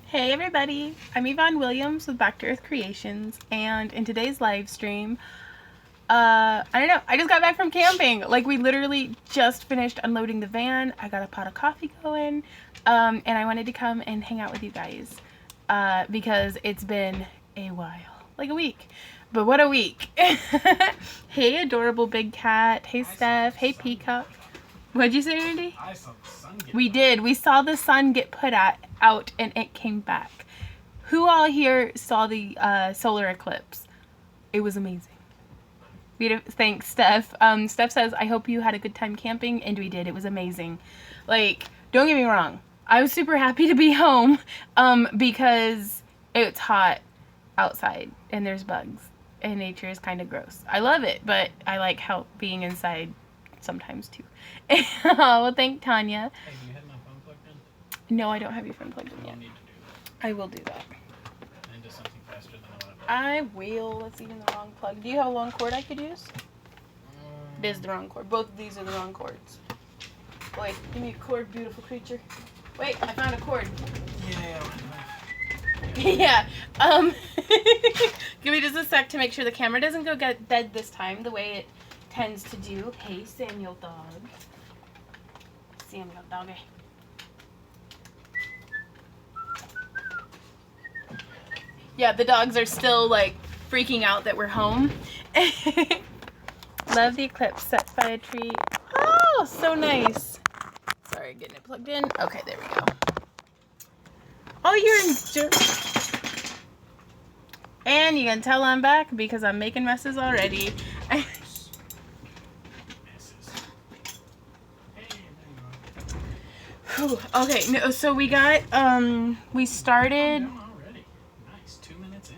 Hey everybody, I'm Yvonne Williams with Back to Earth Creations, and in today's live stream, I don't know, I just got back from camping. Like, we literally just finished unloading the van. I got a pot of coffee going, and I wanted to come and hang out with you guys, because it's been a while, like a week. But what a week. Hey adorable big cat, hey Steph, hey Peacock. What'd you say, Randy? I saw the sun get We did. We saw the sun get put out and it came back. Who all here saw the solar eclipse? It was amazing. Thanks, Steph. Steph says, I hope you had a good time camping, and we did. It was amazing. Like, don't get me wrong. I was super happy to be home because it's hot outside and there's bugs and nature is kind of gross. I love it, but I like being inside sometimes too. Well, thank Tanya. Hey, do you have my phone plugged in? No, I don't have your phone plugged in I'll yet. need to do that. I will do that. And do something faster than I want to. I will. That's even the wrong plug. Do you have a long cord I could use? It is the wrong cord. Both of these are the wrong cords. Wait, give me a cord, beautiful creature. Wait, I found a cord. Yeah. Yeah. Give me just a sec to make sure the camera doesn't go get dead this time the way it tends to do. Hey, Samuel dog. Samuel doggy. Yeah, the dogs are still like freaking out that we're home. Love the eclipse set by a tree. Oh, so nice. Sorry, getting it plugged in. Okay, there we go. Oh, you're in. And you can tell I'm back because I'm making messes already. Messes. Hey, there you are. Okay, no, so we got, we started. Down already. Nice. 2 minutes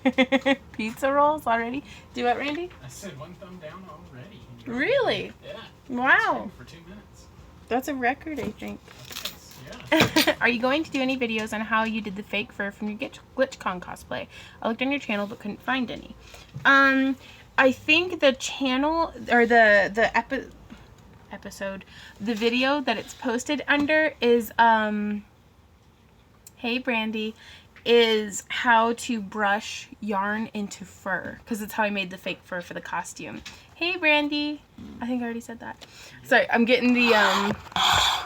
in. Pizza rolls already. Do what, Randy? I said 1 thumb down already. Really? Yeah. Wow. For 2 minutes. That's a record, I think. Nice. Yeah. Are you going to do any videos on how you did the fake fur from your GlitchCon cosplay? I looked on your channel but couldn't find any. I think the channel or the episode, the video that it's posted under is hey Brandy, is how to brush yarn into fur, because it's how I made the fake fur for the costume. Hey Brandy, I think I already said that. Sorry, I'm getting the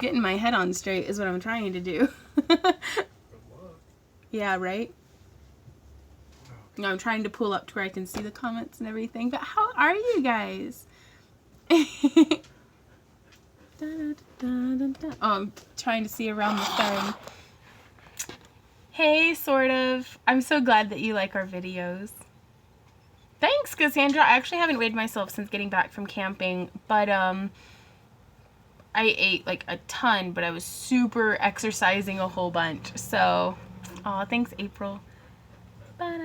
getting my head on straight is what I'm trying to do. Good luck. Yeah, right? No, I'm trying to pull up to where I can see the comments and everything. But how are you guys? Oh, I'm trying to see around the sun. Hey, sort of. I'm so glad that you like our videos. Thanks, Cassandra. I actually haven't weighed myself since getting back from camping, but I ate like a ton, but I was super exercising a whole bunch. So, aw, thanks, April. But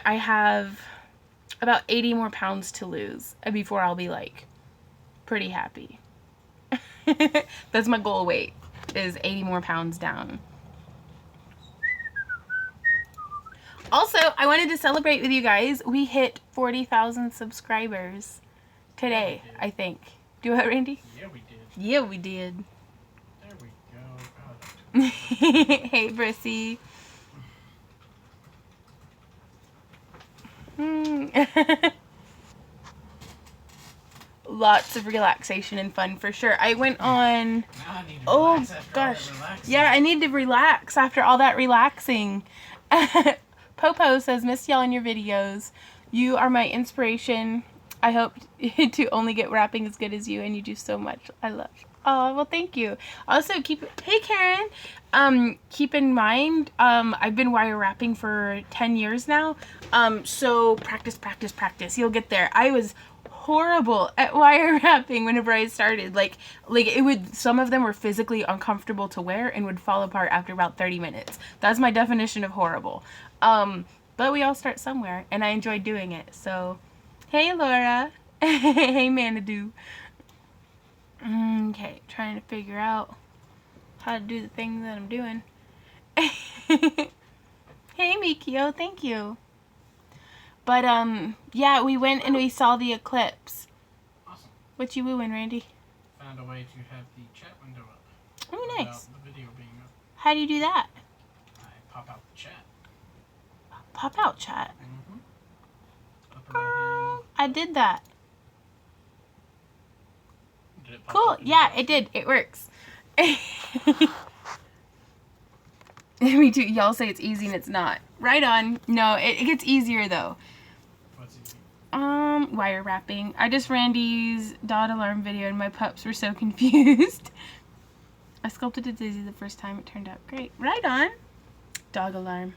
I have about 80 more pounds to lose before I'll be like pretty happy. That's my goal weight, is 80 more pounds down. Also, I wanted to celebrate with you guys. We hit 40,000 subscribers today, I think. Do it, Randy? Yeah, we did. Yeah, we did. There we go. Oh, Hey, Brissy. Lots of relaxation and fun for sure. I went on. now I need to Oh relax after all that gosh. relaxing. Yeah, I need to relax after all that relaxing. Popo says, miss y'all in your videos. You are my inspiration. I hope to only get rapping as good as you, and you do so much. I love. Oh, well, thank you. Also, hey, Karen. Keep in mind, I've been wire rapping for 10 years now. So practice. You'll get there. I was horrible at wire wrapping whenever I started. Like it would, some of them were physically uncomfortable to wear and would fall apart after about 30 minutes. That's my definition of horrible. But we all start somewhere, and I enjoyed doing it. So, hey Laura. Hey Manadoo. Okay, trying to figure out how to do the thing that I'm doing. Hey Mikio, thank you. But yeah, we went and we saw the eclipse. Awesome. What you wooing, Randy? Found a way to have the chat window up. Oh, nice. Without the video being up. How do you do that? I pop out the chat. Pop out chat. Upper Girl, right I did that. hand. Did it pop Cool. up in Yeah, your it did. It works. Me too. Y'all say it's easy and it's not. Right on. No, it gets easier though. What's easy? Wire wrapping. I just Randy's dot alarm video and my pups were so confused. I sculpted a daisy the first time. It turned out great. Right on. Dog alarm.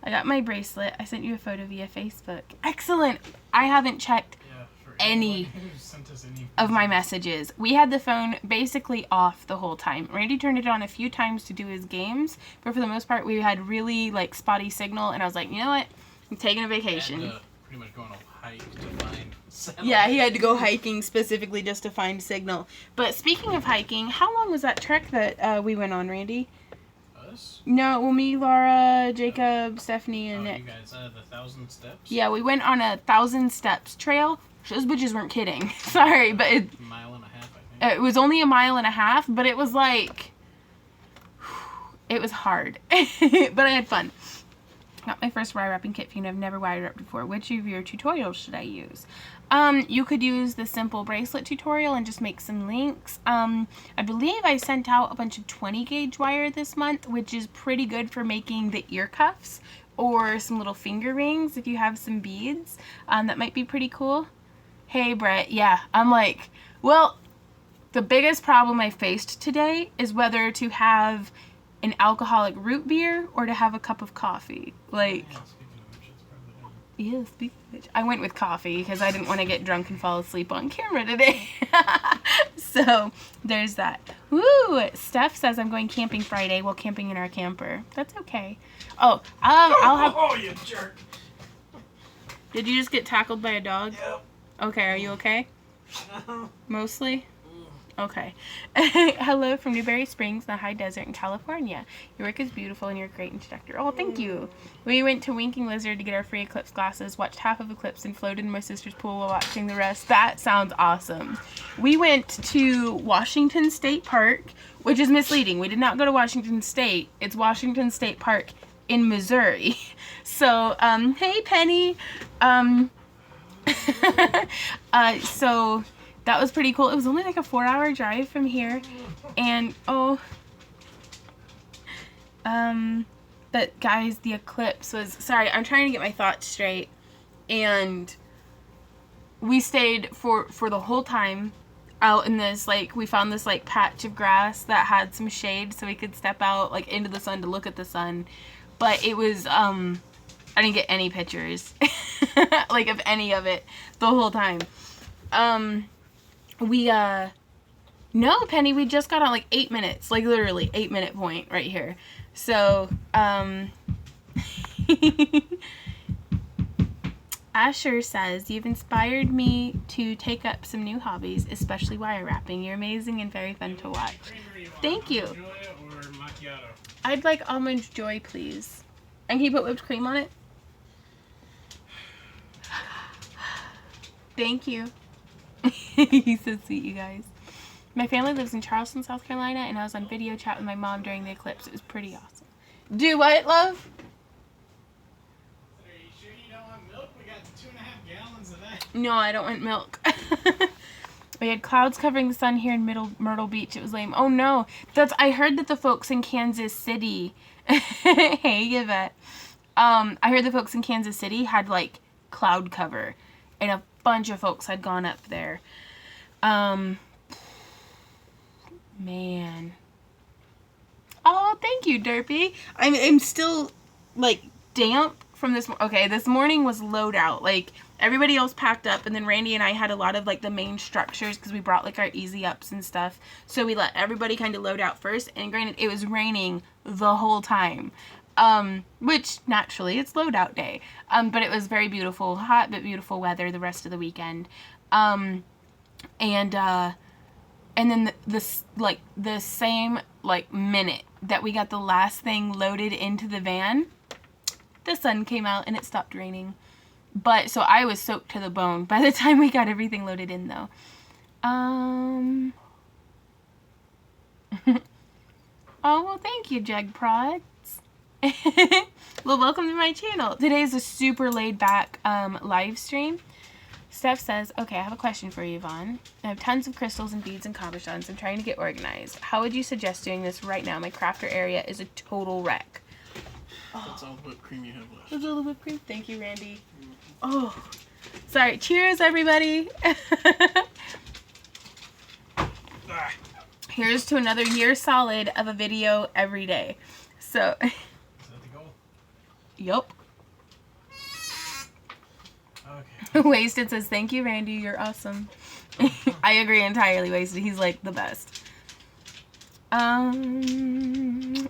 I got my bracelet. I sent you a photo via Facebook. Excellent. I haven't checked Yeah, for Any anyone who sent us any of my messages. We had the phone basically off the whole time. Randy turned it on a few times to do his games, but for the most part we had really like spotty signal, and I was like, you know what? I'm taking a vacation. Had to pretty much go on a hike to find satellite. Yeah, he had to go hiking specifically just to find signal. But speaking of hiking, how long was that trek that we went on, Randy? Us? No, well, me, Laura, Jacob, Stephanie, and Oh, Nick. you guys, the 1,000 steps? Yeah, we went on a 1,000 steps trail. Those bitches weren't kidding. Sorry, but A mile and a half, I think. it was only a mile and a half, but it was like, it was hard. But I had fun. Got my first wire wrapping kit, and I've never wire wrapped before. Which of your tutorials should I use? You could use the simple bracelet tutorial and just make some links. I believe I sent out a bunch of 20 gauge wire this month, which is pretty good for making the ear cuffs or some little finger rings if you have some beads. That might be pretty cool. Hey, Brett. Yeah, I'm like, well, the biggest problem I faced today is whether to have an alcoholic root beer or to have a cup of coffee. Like, Yeah, speaking of which, it's probably done. yeah, speaking of which, I went with coffee because I didn't want to get drunk and fall asleep on camera today. So, there's that. Woo! Steph says I'm going camping Friday. Well, camping in our camper. That's okay. Oh, I'll have... Oh, you jerk! Did you just get tackled by a dog? Yep. Okay, are you okay? Mostly? Okay. Hello from Newberry Springs, the high desert in California. Your work is beautiful and you're a great instructor. Oh, thank you. We went to Winking Lizard to get our free eclipse glasses, watched half of eclipse, and floated in my sister's pool while watching the rest. That sounds awesome. We went to Washington State Park, which is misleading. We did not go to Washington State. It's Washington State Park in Missouri. So, hey, Penny. So... that was pretty cool. It was only like a 4-hour drive from here. And, but guys, the eclipse was, sorry, I'm trying to get my thoughts straight. And we stayed for the whole time out in this, like, we found this, like, patch of grass that had some shade so we could step out, like, into the sun to look at the sun. But it was, I didn't get any pictures, like, of any of it the whole time. No, Penny, we just got on like 8 minutes, like literally 8-minute point right here. So, Asher says, you've inspired me to take up some new hobbies, especially wire wrapping. You're amazing and very fun to watch. Thank you. Joy or macchiato? I'd like almond joy, please. And can you put whipped cream on it? Thank you. He's so sweet, you guys. My family lives in Charleston, South Carolina, and I was on video chat with my mom during the eclipse. It was pretty awesome. Do what, love? Are you sure you don't want milk? We got 2.5 gallons of that. No, I don't want milk. We had clouds covering the sun here in Myrtle Beach. It was lame. Oh no, I heard that the folks in Kansas City. Hey, Yvette. I heard the folks in Kansas City had like cloud cover, and a bunch of folks had gone up there. Man. Oh, thank you, Derpy. I'm still like damp from this. Okay, this morning was load out. Like everybody else packed up, and then Randy and I had a lot of like the main structures because we brought like our easy ups and stuff. So we let everybody kind of load out first. And granted, it was raining the whole time. Which naturally it's load out day. But it was very beautiful, hot but beautiful weather the rest of the weekend. And then the same like minute that we got the last thing loaded into the van, the sun came out and it stopped raining. But so I was soaked to the bone by the time we got everything loaded in though. Oh, well, thank you, Jag Prods. Well, welcome to my channel. Today is a super laid back live stream. Steph says, okay, I have a question for you, Yvonne. I have tons of crystals and beads and cabochons. I'm trying to get organized. How would you suggest doing this right now? My crafter area is a total wreck. That's all the whipped cream you have left. That's all the whipped cream? Thank you, Randy. Oh, sorry. Cheers, everybody. Here's to another year solid of a video every day. So, Is that the goal? yup. Okay. Wasted says, thank you, Randy. You're awesome. I agree entirely, Wasted. He's like the best. Lorhan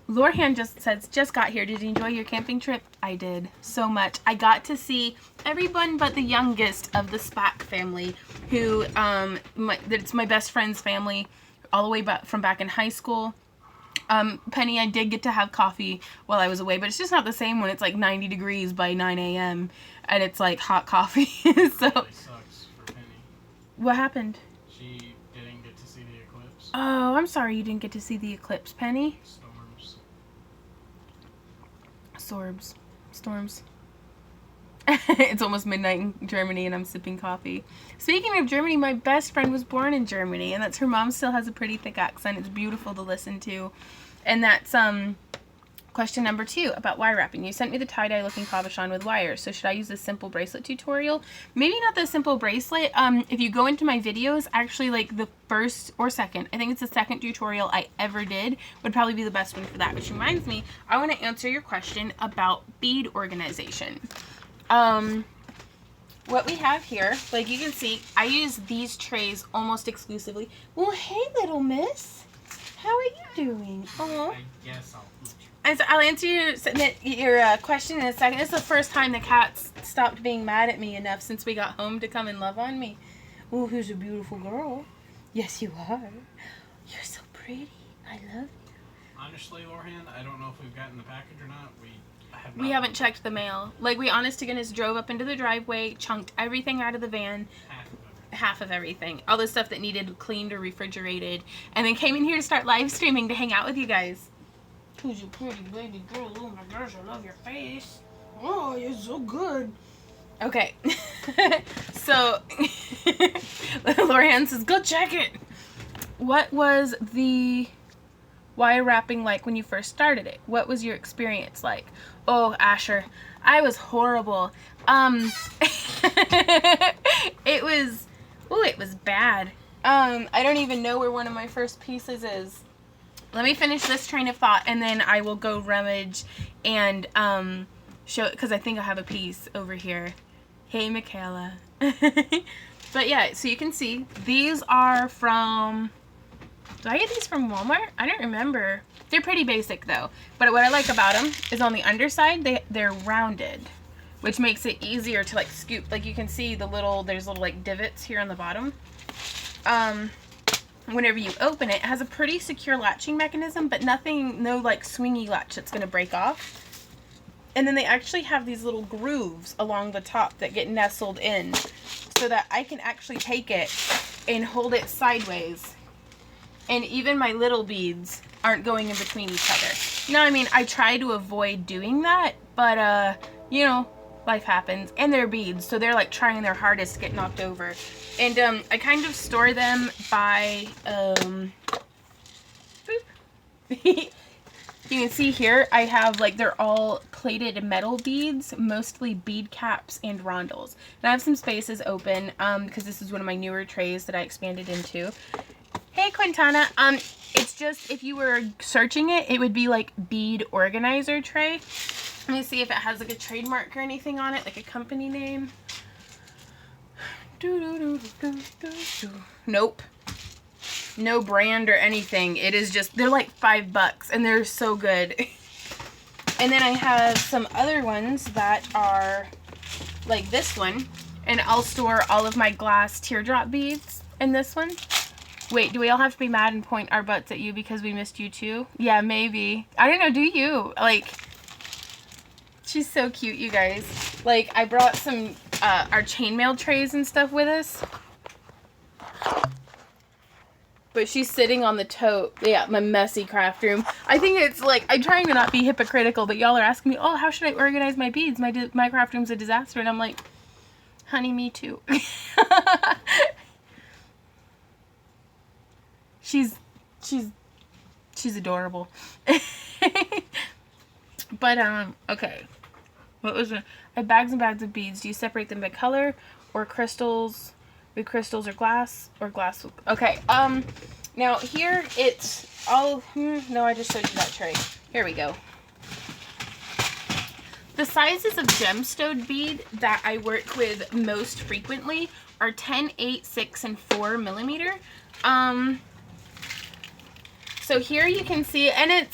just says, just got here. Did you enjoy your camping trip? I did so much. I got to see everyone but the youngest of the Spack family, who it's my best friend's family, all the way back from back in high school. Penny, I did get to have coffee while I was away, but it's just not the same when it's like 90 degrees by 9 a.m. and it's like hot coffee. So, Really sucks for Penny. what happened? She didn't get to see the eclipse. Oh, I'm sorry you didn't get to see the eclipse, Penny. Storms. It's almost midnight in Germany and I'm sipping coffee. Speaking of Germany, my best friend was born in Germany, and that's her mom still has a pretty thick accent. It's beautiful to listen to. And that's question number 2 about wire wrapping. You sent me the tie-dye looking cabochon with wires, so should I use this simple bracelet tutorial? Maybe not the simple bracelet. If you go into my videos, actually like the first or second, I think it's the second tutorial I ever did, would probably be the best one for that. Which reminds me, I want to answer your question about bead organization. What we have here, like you can see, I use these trays almost exclusively. Well, hey, little miss. How are you doing? Oh. I guess I'll eat you. And so I'll answer your question in a second. This is the first time the cats stopped being mad at me enough since we got home to come and love on me. Oh, who's a beautiful girl? Yes, you are. You're so pretty. I love you. Honestly, Lorhan, I don't know if we've gotten the package or not. We haven't checked the mail. Like, we honest to goodness drove up into the driveway, chunked everything out of the van. Half of everything. All the stuff that needed cleaned or refrigerated. And then came in here to start live streaming to hang out with you guys. Who's your pretty baby girl? Oh my gosh, I love your face. Oh, you're so good. Okay. So, Lorhan says, go check it. What was the wire wrapping like when you first started it? What was your experience like? Oh, Asher, I was horrible. It was bad. I don't even know where one of my first pieces is. Let me finish this train of thought and then I will go rummage and show it, because I think I have a piece over here. Hey, Michaela. But yeah, so you can see these are from, did I get these from Walmart? I don't remember. They're pretty basic though. But what I like about them is on the underside, they're rounded, which makes it easier to like scoop. Like you can see there's little like divots here on the bottom. Whenever you open it, it has a pretty secure latching mechanism, but no like swingy latch that's gonna break off. And then they actually have these little grooves along the top that get nestled in so that I can actually take it and hold it sideways. And even my little beads aren't going in between each other. Now, I mean, I try to avoid doing that, but, you know, life happens. And they're beads, so they're, like, trying their hardest to get knocked over. And, I kind of store them by, boop. You can see here, I have, like, they're all plated metal beads, mostly bead caps and rondels. And I have some spaces open, because this is one of my newer trays that I expanded into. Hey, Quintana. It's just, if you were searching it, it would be like bead organizer tray. Let me see if it has like a trademark or anything on it, like a company name. Nope. No brand or anything. It is just, they're like $5 and they're so good. And then I have some other ones that are like this one. And I'll store all of my glass teardrop beads in this one. Wait, do we all have to be mad and point our butts at you because we missed you too? Yeah, maybe. I don't know, do you? Like, she's so cute, you guys. Like, I brought some, our chainmail trays and stuff with us. But she's sitting on the tote. Yeah, my messy craft room. I think it's like, I'm trying to not be hypocritical, but y'all are asking me, oh, how should I organize my beads? My craft room's a disaster. And I'm like, honey, me too. She's adorable. But, okay. What was it? I have bags and bags of beads. Do you separate them by color or crystals? With crystals or glass? Okay, now here it's all, no, I just showed you that tray. Here we go. The sizes of gemstone bead that I work with most frequently are 10, 8, 6, and 4 millimeter. So here you can see, and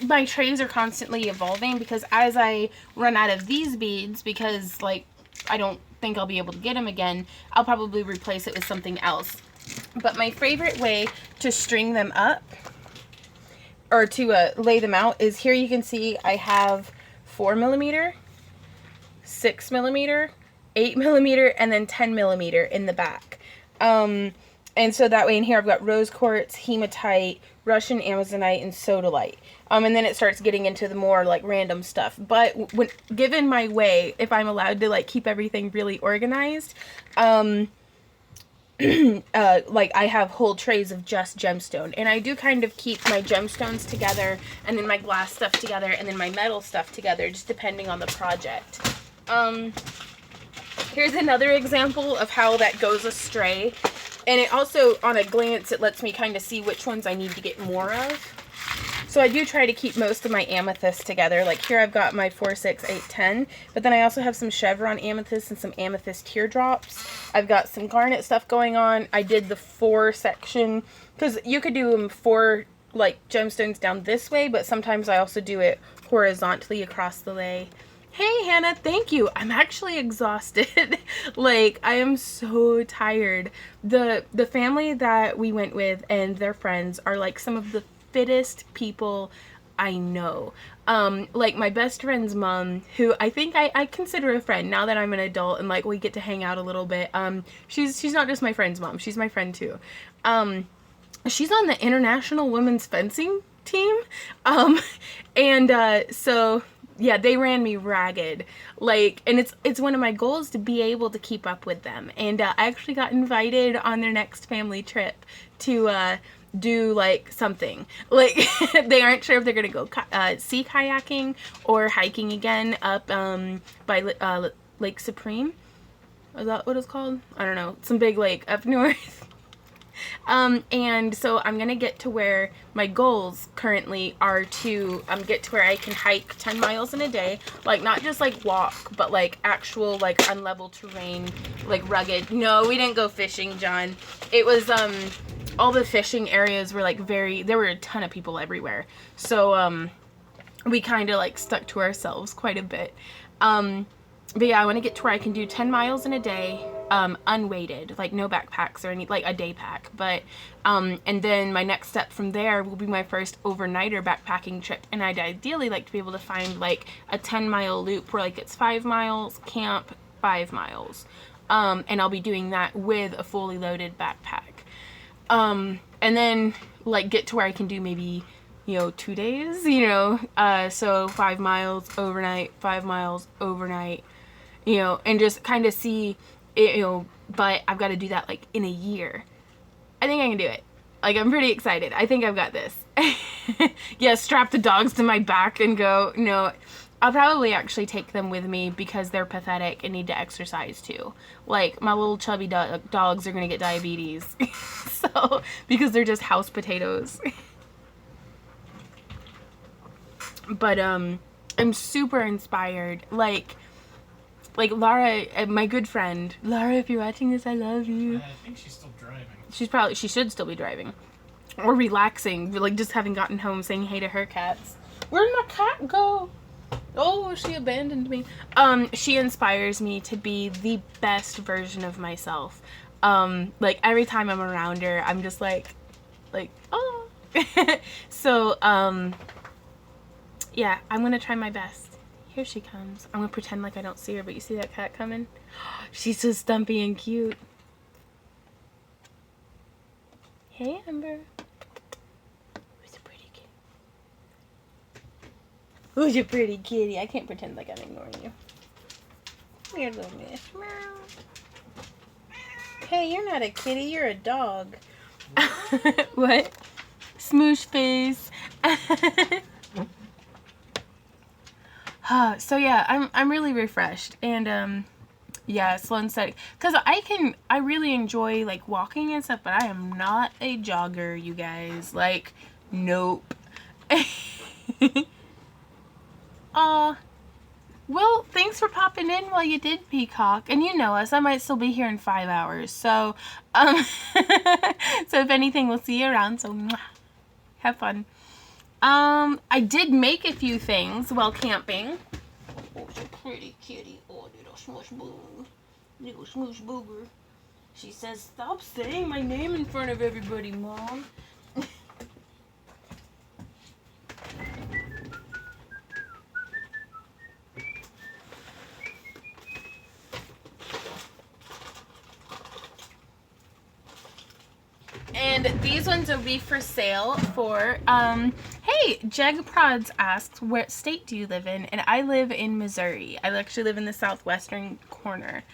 my trays are constantly evolving because as I run out of these beads, because like I don't think I'll be able to get them again, I'll probably replace it with something else. But my favorite way to string them up or to lay them out is here. You can see I have 4 millimeter, 6 millimeter, 8 millimeter, and then 10 millimeter in the back. And so that way in here I've got rose quartz, hematite, Russian Amazonite, and sodalite. And then it starts getting into the more like random stuff. But when given my way, if I'm allowed to like keep everything really organized, like I have whole trays of just gemstone. And I do kind of keep my gemstones together and then my glass stuff together and then my metal stuff together, just depending on the project. Here's another example of how that goes astray. And it also, on a glance, it lets me kind of see which ones I need to get more of. So I do try to keep most of my amethysts together. Like here I've got my 4, 6, 8, 10. But then I also have some chevron amethysts and some amethyst teardrops. I've got some garnet stuff going on. I did the 4 section. Because you could do them 4 like gemstones down this way. But sometimes I also do it horizontally across the lay. Hey Hannah, thank you. I'm actually exhausted. Like I am so tired. The family that we went with and their friends are like some of the fittest people I know. Like my best friend's mom, who I think I consider a friend now that I'm an adult and like we get to hang out a little bit. She's not just my friend's mom, she's my friend too. She's on the International Women's Fencing team. So yeah, they ran me ragged. Like, and it's one of my goals to be able to keep up with them. And I actually got invited on their next family trip to do like something. Like they aren't sure if they're gonna go sea kayaking or hiking again up by Lake Supreme. Is that what it's called? I don't know. Some big lake up north. And so I'm gonna get to where my goals currently are to get to where I can hike 10 miles in a day, like not just like walk, but like actual like unlevel terrain, like rugged. No, we didn't go fishing, John. It was all the fishing areas were like there were a ton of people everywhere, so we kind of like stuck to ourselves quite a bit. But yeah, I want to get to where I can do 10 miles in a day, unweighted, like no backpacks or any, like a day pack. But, and then my next step from there will be my first overnighter backpacking trip. And I'd ideally like to be able to find like a 10-mile loop where like it's 5 miles, camp, 5 miles. And I'll be doing that with a fully loaded backpack. And then like get to where I can do maybe, 2 days, so 5 miles overnight, 5 miles overnight, and just kind of see it, but I've got to do that like in a year. I think I can do it. Like, I'm pretty excited. I think I've got this. Yeah, strap the dogs to my back and go. No, I'll probably actually take them with me because they're pathetic and need to exercise too. Like, my little chubby dogs are going to get diabetes. So, because they're just house potatoes. But, I'm super inspired. Like Laura, my good friend. Laura, if you're watching this, I love you. I think she's still driving. She should still be driving. Or relaxing, like just having gotten home saying hey to her cats. Where'd my cat go? Oh, she abandoned me. She inspires me to be the best version of myself. Like every time I'm around her, I'm just like, oh. So, yeah, I'm gonna try my best. Here she comes. I'm gonna pretend like I don't see her, but you see that cat coming? She's so stumpy and cute. Hey, Amber. Who's a pretty kitty? Who's your pretty kitty? I can't pretend like I'm ignoring you. Weird little miss. Meow. Hey, you're not a kitty. You're a dog. What? Smoosh face. So yeah, I'm really refreshed, and yeah, slow and steady. Cause I really enjoy like walking and stuff, but I am not a jogger, you guys. Like, nope. Well, thanks for popping in while you did, Peacock. And you know us, I might still be here in 5 hours. So, so if anything, we'll see you around. So, mwah, have fun. I did make a few things while camping. Oh, so pretty kitty. Oh, little smoosh booger. Little smoosh booger. She says, stop saying my name in front of everybody, Mom. And these ones will be for sale for, hey, Jeg Prods asks, what state do you live in? And I live in Missouri. I actually live in the southwestern corner.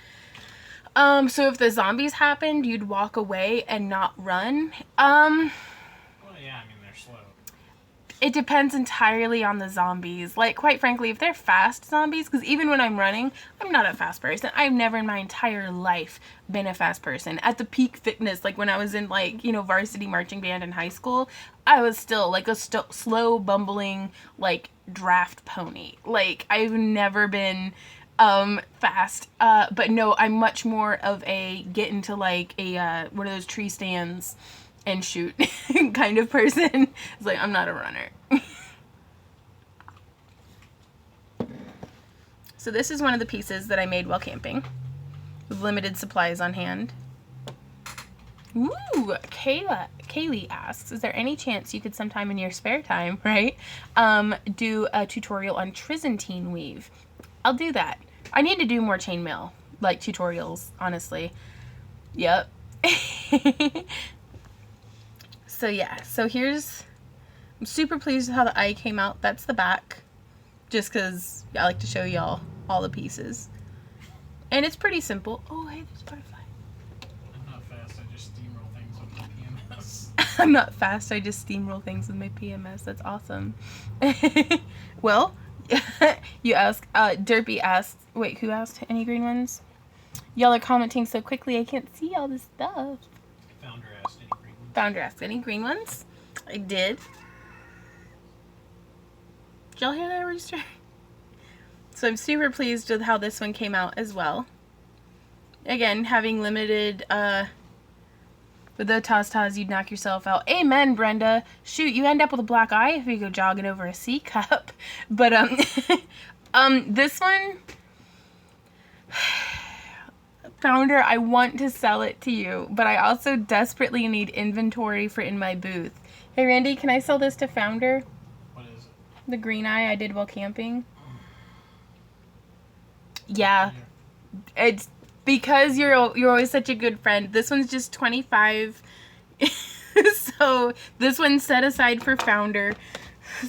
So if the zombies happened, you'd walk away and not run. Well, yeah, I mean, they're slow. It depends entirely on the zombies. Like, quite frankly, if they're fast zombies, because even when I'm running, I'm not a fast person. I've never in my entire life been a fast person. At the peak fitness, like when I was in, like, you know, varsity marching band in high school, I was still like a slow, bumbling, like, draft pony. Like, I've never been fast. But no, I'm much more of a get into, like, a, one of those tree stands and shoot kind of person. It's like, I'm not a runner. So this is one of the pieces that I made while camping with limited supplies on hand. Ooh, Kaylee asks, is there any chance you could sometime in your spare time, right, do a tutorial on Trizantine weave? I'll do that. I need to do more chainmail, like, tutorials, honestly. Yep. So yeah, so I'm super pleased with how the eye came out. That's the back, just because I like to show y'all all the pieces. And it's pretty simple. Oh, hey, there's a butterfly. I'm not fast, I just steamroll things with my PMS. I'm not fast, I just steamroll things with my PMS. That's awesome. Well, you ask, Derpy asked, wait, who asked any green ones? Y'all are commenting so quickly I can't see all this stuff. Founder asked any green ones. Founder asked any green ones? I did. Did y'all hear that, rooster? So I'm super pleased with how this one came out as well. Again, having limited, with the Taz, you'd knock yourself out. Amen, Brenda. Shoot, you end up with a black eye if you go jogging over a C cup. But, this one, Founder, I want to sell it to you, but I also desperately need inventory for in my booth. Hey, Randy, can I sell this to Founder? What is it? The green eye I did while camping. Yeah. It's because you're always such a good friend. This one's just 25. So this one's set aside for Founder.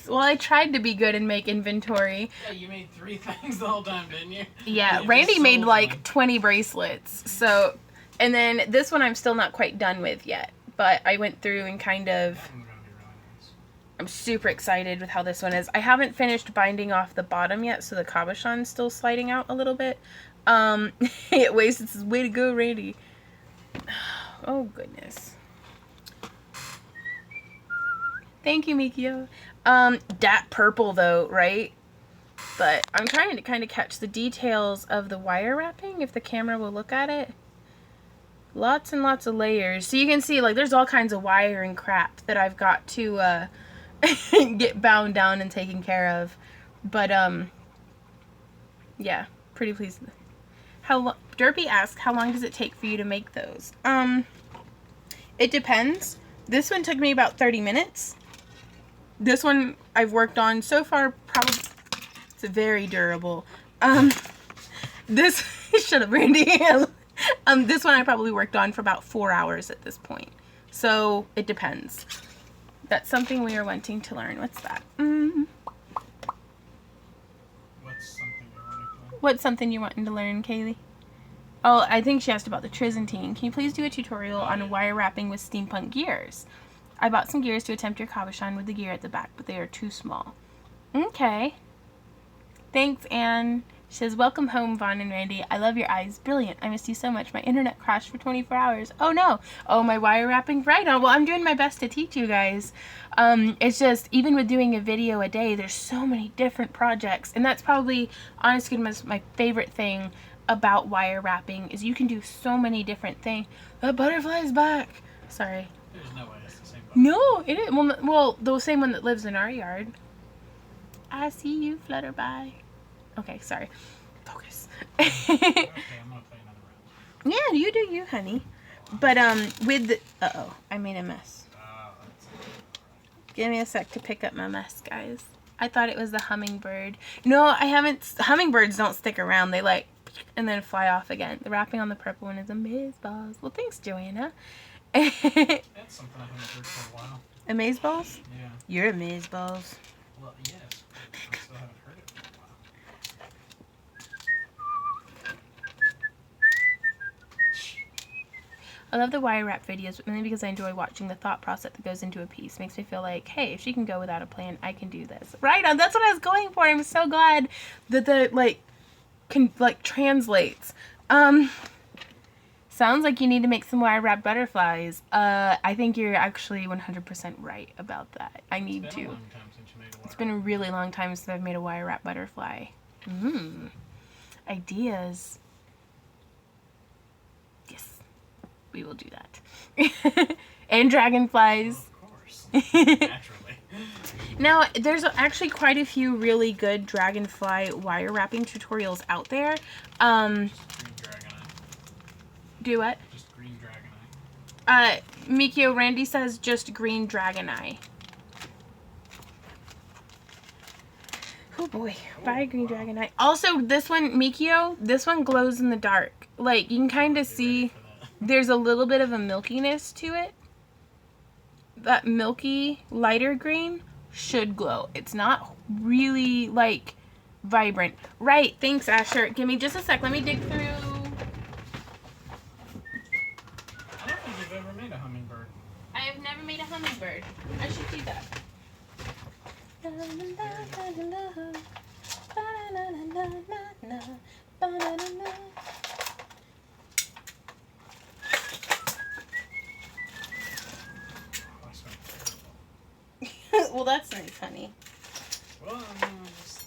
Well, I tried to be good and make inventory. Yeah, you made 3 things the whole time, didn't you? Yeah, You Randy just made sold like one. 20 bracelets. So, and then this one I'm still not quite done with yet. But I went through and kind of... That one's gonna be really nice. I'm super excited with how this one is. I haven't finished binding off the bottom yet, so the cabochon's still sliding out a little bit. It wastes his way to go, Randy. Oh, goodness. Thank you, Mikio. Dat purple, though, right? But I'm trying to kind of catch the details of the wire wrapping, if the camera will look at it. Lots and lots of layers. So you can see, like, there's all kinds of wire and crap that I've got to, get bound down and taken care of. But, yeah, pretty pleased. Derpy asked, how long does it take for you to make those? It depends. This one took me about 30 minutes. This one I've worked on so far, probably, it's very durable. This, shut up, Randy. This one I probably worked on for about 4 hours at this point. So it depends. That's something we are wanting to learn. What's that? What's something you're wanting to learn, Kaylee? Oh, I think she asked about the Trizantine. Can you please do a tutorial on wire wrapping with steampunk gears? I bought some gears to attempt your cabochon with the gear at the back, but they are too small. Okay. Thanks, Anne. She says, welcome home, Vaughn and Randy. I love your eyes. Brilliant. I missed you so much. My internet crashed for 24 hours. Oh, no. Oh, my wire wrapping? Right on. Well, I'm doing my best to teach you guys. It's just, even with doing a video a day, there's so many different projects. And that's probably, honestly, my favorite thing about wire wrapping is you can do so many different things. The butterfly's back. Sorry. There's no way it's the same butterfly. No, it is. Well, the same one that lives in our yard. I see you flutter by. Okay, sorry. Focus. Okay, I'm gonna play another round. Yeah, you do you, honey. But with the I made a mess. Give me a sec to pick up my mess, guys. I thought it was the hummingbird. No, I haven't. Hummingbirds don't stick around. They like and then fly off again. The wrapping on the purple one is amazeballs. Well, thanks, Joanna. That's something I haven't heard for a while. Amazeballs? Yeah. You're amazeballs. Well, yes. I still haven't heard it for a while. I love the wire wrap videos, but mainly because I enjoy watching the thought process that goes into a piece. Makes me feel like, hey, if she can go without a plan, I can do this. Right on. That's what I was going for. I'm so glad that the translates. Sounds like you need to make some wire wrap butterflies. I think you're actually 100% right about that. I need to. It's been a long time since you made a wire It's been a really long time since I've made a wire wrap butterfly. Ideas. Yes, we will do that. And dragonflies. Of course. Naturally. Now, there's actually quite a few really good dragonfly wire wrapping tutorials out there. Just green dragonite. Do what? Just green dragonite. Mikio, Randy says just green dragonite. Oh boy, buy green dragonite. Also, this one, Mikio, this one glows in the dark. Like, you can kind of see there's a little bit of a milkiness to it. That milky, lighter green should glow. It's not really, like, vibrant. Right, thanks, Asher. Give me just a sec. Let me dig through. I don't think you've ever made a hummingbird. I have never made a hummingbird. I should do that. Oh, I smell terrible. Well, that's nice, honey. Well, just,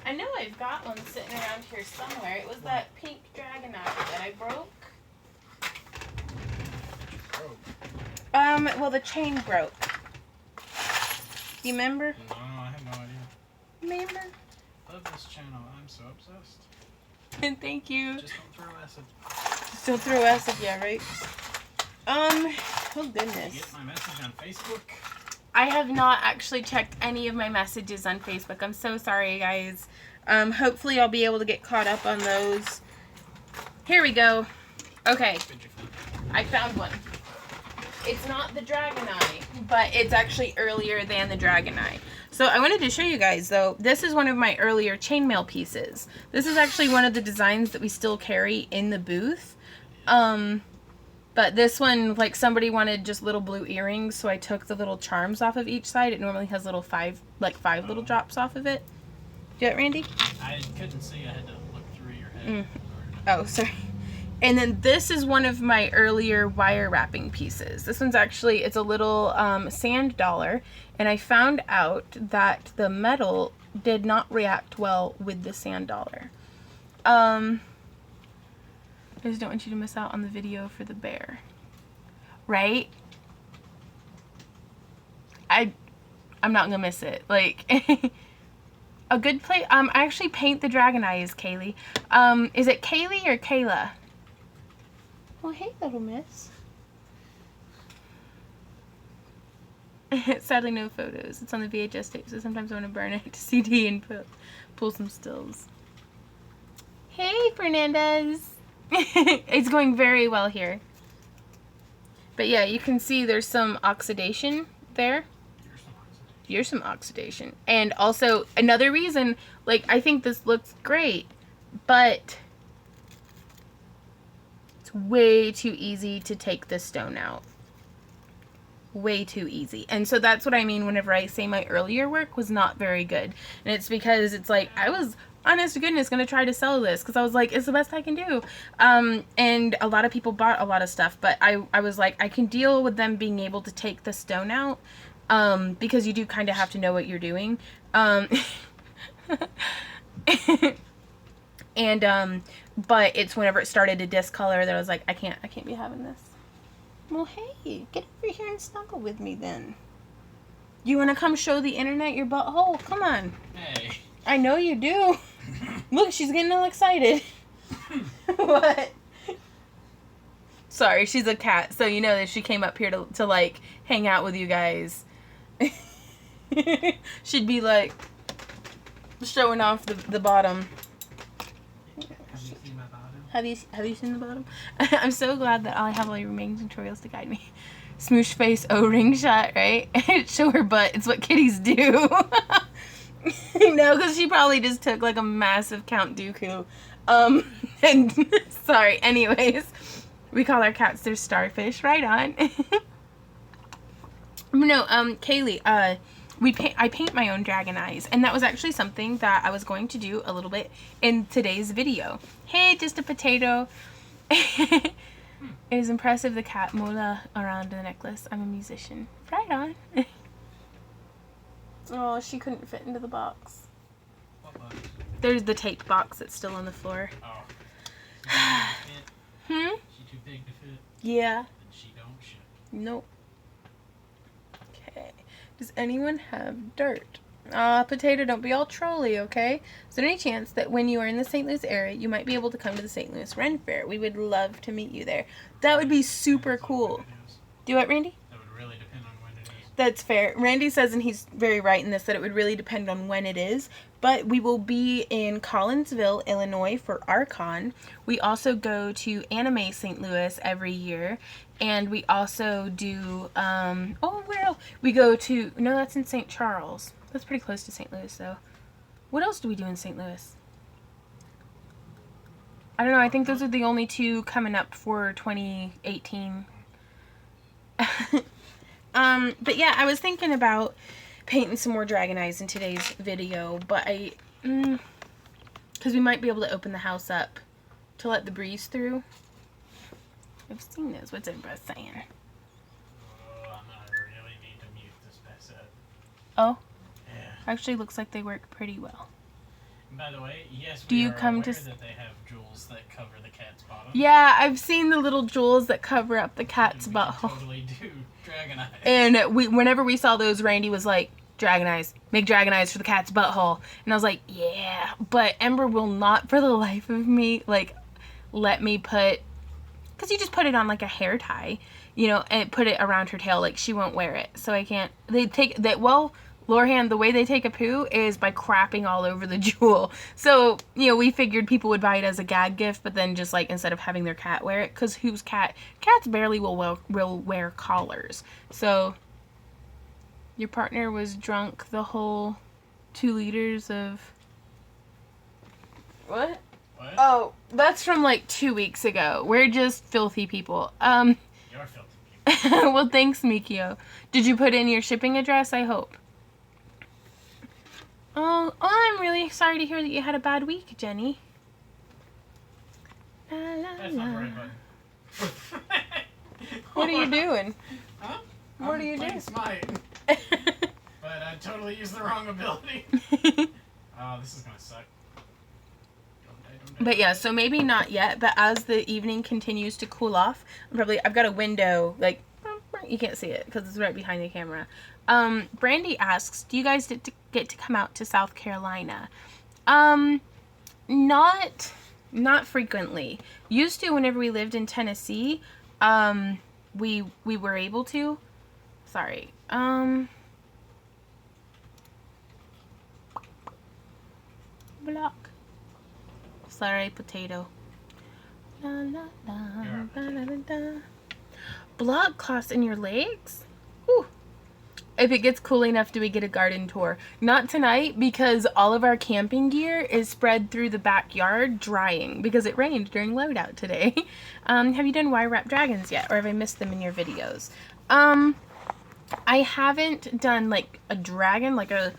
I know I've got one sitting around here somewhere. It was that pink dragonite that I broke. Well, the chain broke. You remember? No, I have no idea. Remember? Love this channel. I'm so obsessed. And thank you. Just don't throw acid. Still throw acid, yeah, right? Oh Did you goodness. get my message on Facebook? I have not actually checked any of my messages on Facebook. I'm so sorry, guys. Hopefully I'll be able to get caught up on those. Here we go. Okay, Did you find I found one. It's not the Dragonite, but it's actually earlier than the Dragonite. So I wanted to show you guys, though, this is one of my earlier chainmail pieces. This is actually one of the designs that we still carry in the booth. But this one, like, somebody wanted just little blue earrings, so I took the little charms off of each side. It normally has little five little drops off of it. Do you get it, Randy? I couldn't see. I had to look through your head. Oh, sorry. And then this is one of my earlier wire wrapping pieces. This one's actually, it's a little sand dollar. And I found out that the metal did not react well with the sand dollar. I just don't want you to miss out on the video for the bear. Right? I'm not gonna miss it. Like, a good place. I actually paint the dragon eyes, Kaylee. Is it Kaylee or Kayla? Oh, hey, little miss. Sadly, no photos. It's on the VHS tape, so sometimes I want to burn it to CD and pull some stills. Hey, Fernandez! It's going very well here. But yeah, you can see there's some oxidation there. Here's some oxidation. And also, another reason, like, I think this looks great, but it's way too easy to take this stone out. Way too easy. And so that's what I mean whenever I say my earlier work was not very good. And it's because it's like, I was, honest to goodness, going to try to sell this because I was like, it's the best I can do. And a lot of people bought a lot of stuff, but I was like, I can deal with them being able to take the stone out. Because you do kind of have to know what you're doing. But it's whenever it started to discolor that I was like, I can't be having this. Well, hey, get over here and snuggle with me then. You want to come show the internet your butthole? Come on. Hey. I know you do. Look, she's getting all excited. What? Sorry, she's a cat, so you know that she came up here to like, hang out with you guys. She'd be like showing off the bottom. Have you seen my bottom? Have you seen the bottom? I'm so glad that I have all your remaining tutorials to guide me. Smoosh face O-ring shot, right? Show her butt. It's what kitties do. No, because she probably just took like a massive Count Dooku. And sorry. Anyways, we call our cats their starfish. Right on. No, Kaylee, I paint my own dragon eyes, and that was actually something that I was going to do a little bit in today's video. Hey, just a potato. It is impressive the cat mola around the necklace. I'm a musician. Right on. Oh, she couldn't fit into the box. What box? There's the tape box that's still on the floor. Oh. Hmm? She too big to fit? Yeah. Then she don't ship. Nope. Okay. Does anyone have dirt? Potato, don't be all trolly, okay? Is there any chance that when you are in the St. Louis area, you might be able to come to the St. Louis Ren Fair? We would love to meet you there. That would be super cool. Do what, Randy? That would really depend on when it is. That's fair. Randy says, and he's very right in this, that it would really depend on when it is. But we will be in Collinsville, Illinois for Archon. We also go to Anime St. Louis every year. And we also do, where else? We go to, no, that's in St. Charles. That's pretty close to St. Louis, though. What else do we do in St. Louis? I don't know. I think those are the only two coming up for 2018. But yeah, I was thinking about painting some more dragon eyes in today's video, but because we might be able to open the house up to let the breeze through. I've seen this. What's everybody saying? Oh, I'm gonna really need to mute this mess up. Oh? Yeah. Actually looks like they work pretty well. And by the way, yes, Do we you are come aware to that they have jewels that cover the cat's bottom. Yeah, I've seen the little jewels that cover up the cat's And we can butthole. totally do dragon eyes. And whenever we saw those, Randy was like, dragon eyes. Make dragon eyes for the cat's butthole. And I was like, yeah. But Ember will not, for the life of me, like, let me put... Because you just put it on, like, a hair tie, you know, and put it around her tail. Like, she won't wear it. So I can't... They take... that. Well, Lorhan, the way they take a poo is by crapping all over the jewel. So, you know, we figured people would buy it as a gag gift, but then just, like, instead of having their cat wear it, because whose cat... Cats barely will wear collars. So, your partner was drunk the whole 2 liters of... What? What? Oh, that's from, like, 2 weeks ago. We're just filthy people. You're filthy people. Well, thanks, Mikio. Did you put in your shipping address? I hope. Oh, I'm really sorry to hear that you had a bad week, Jenny. La, la, That's not the la. right button. What are you doing? Huh? What I'm are you playing doing? Smite, but I totally used the wrong ability. Oh, this is gonna suck. Don't die, don't die. But yeah, so maybe not yet, but as the evening continues to cool off, I've got a window, like, you can't see it because it's right behind the camera. Brandy asks, do you guys get to come out to South Carolina? Not frequently. Used to whenever we lived in Tennessee, we were able to. Sorry, Block. Sorry, potato. La, la, la, da, da, da, da. Blood clots in your legs? Whew. If it gets cool enough, do we get a garden tour? Not tonight, because all of our camping gear is spread through the backyard drying because it rained during loadout today. Have you done wire wrap dragons yet, or have I missed them in your videos? I haven't done like a dragon, like a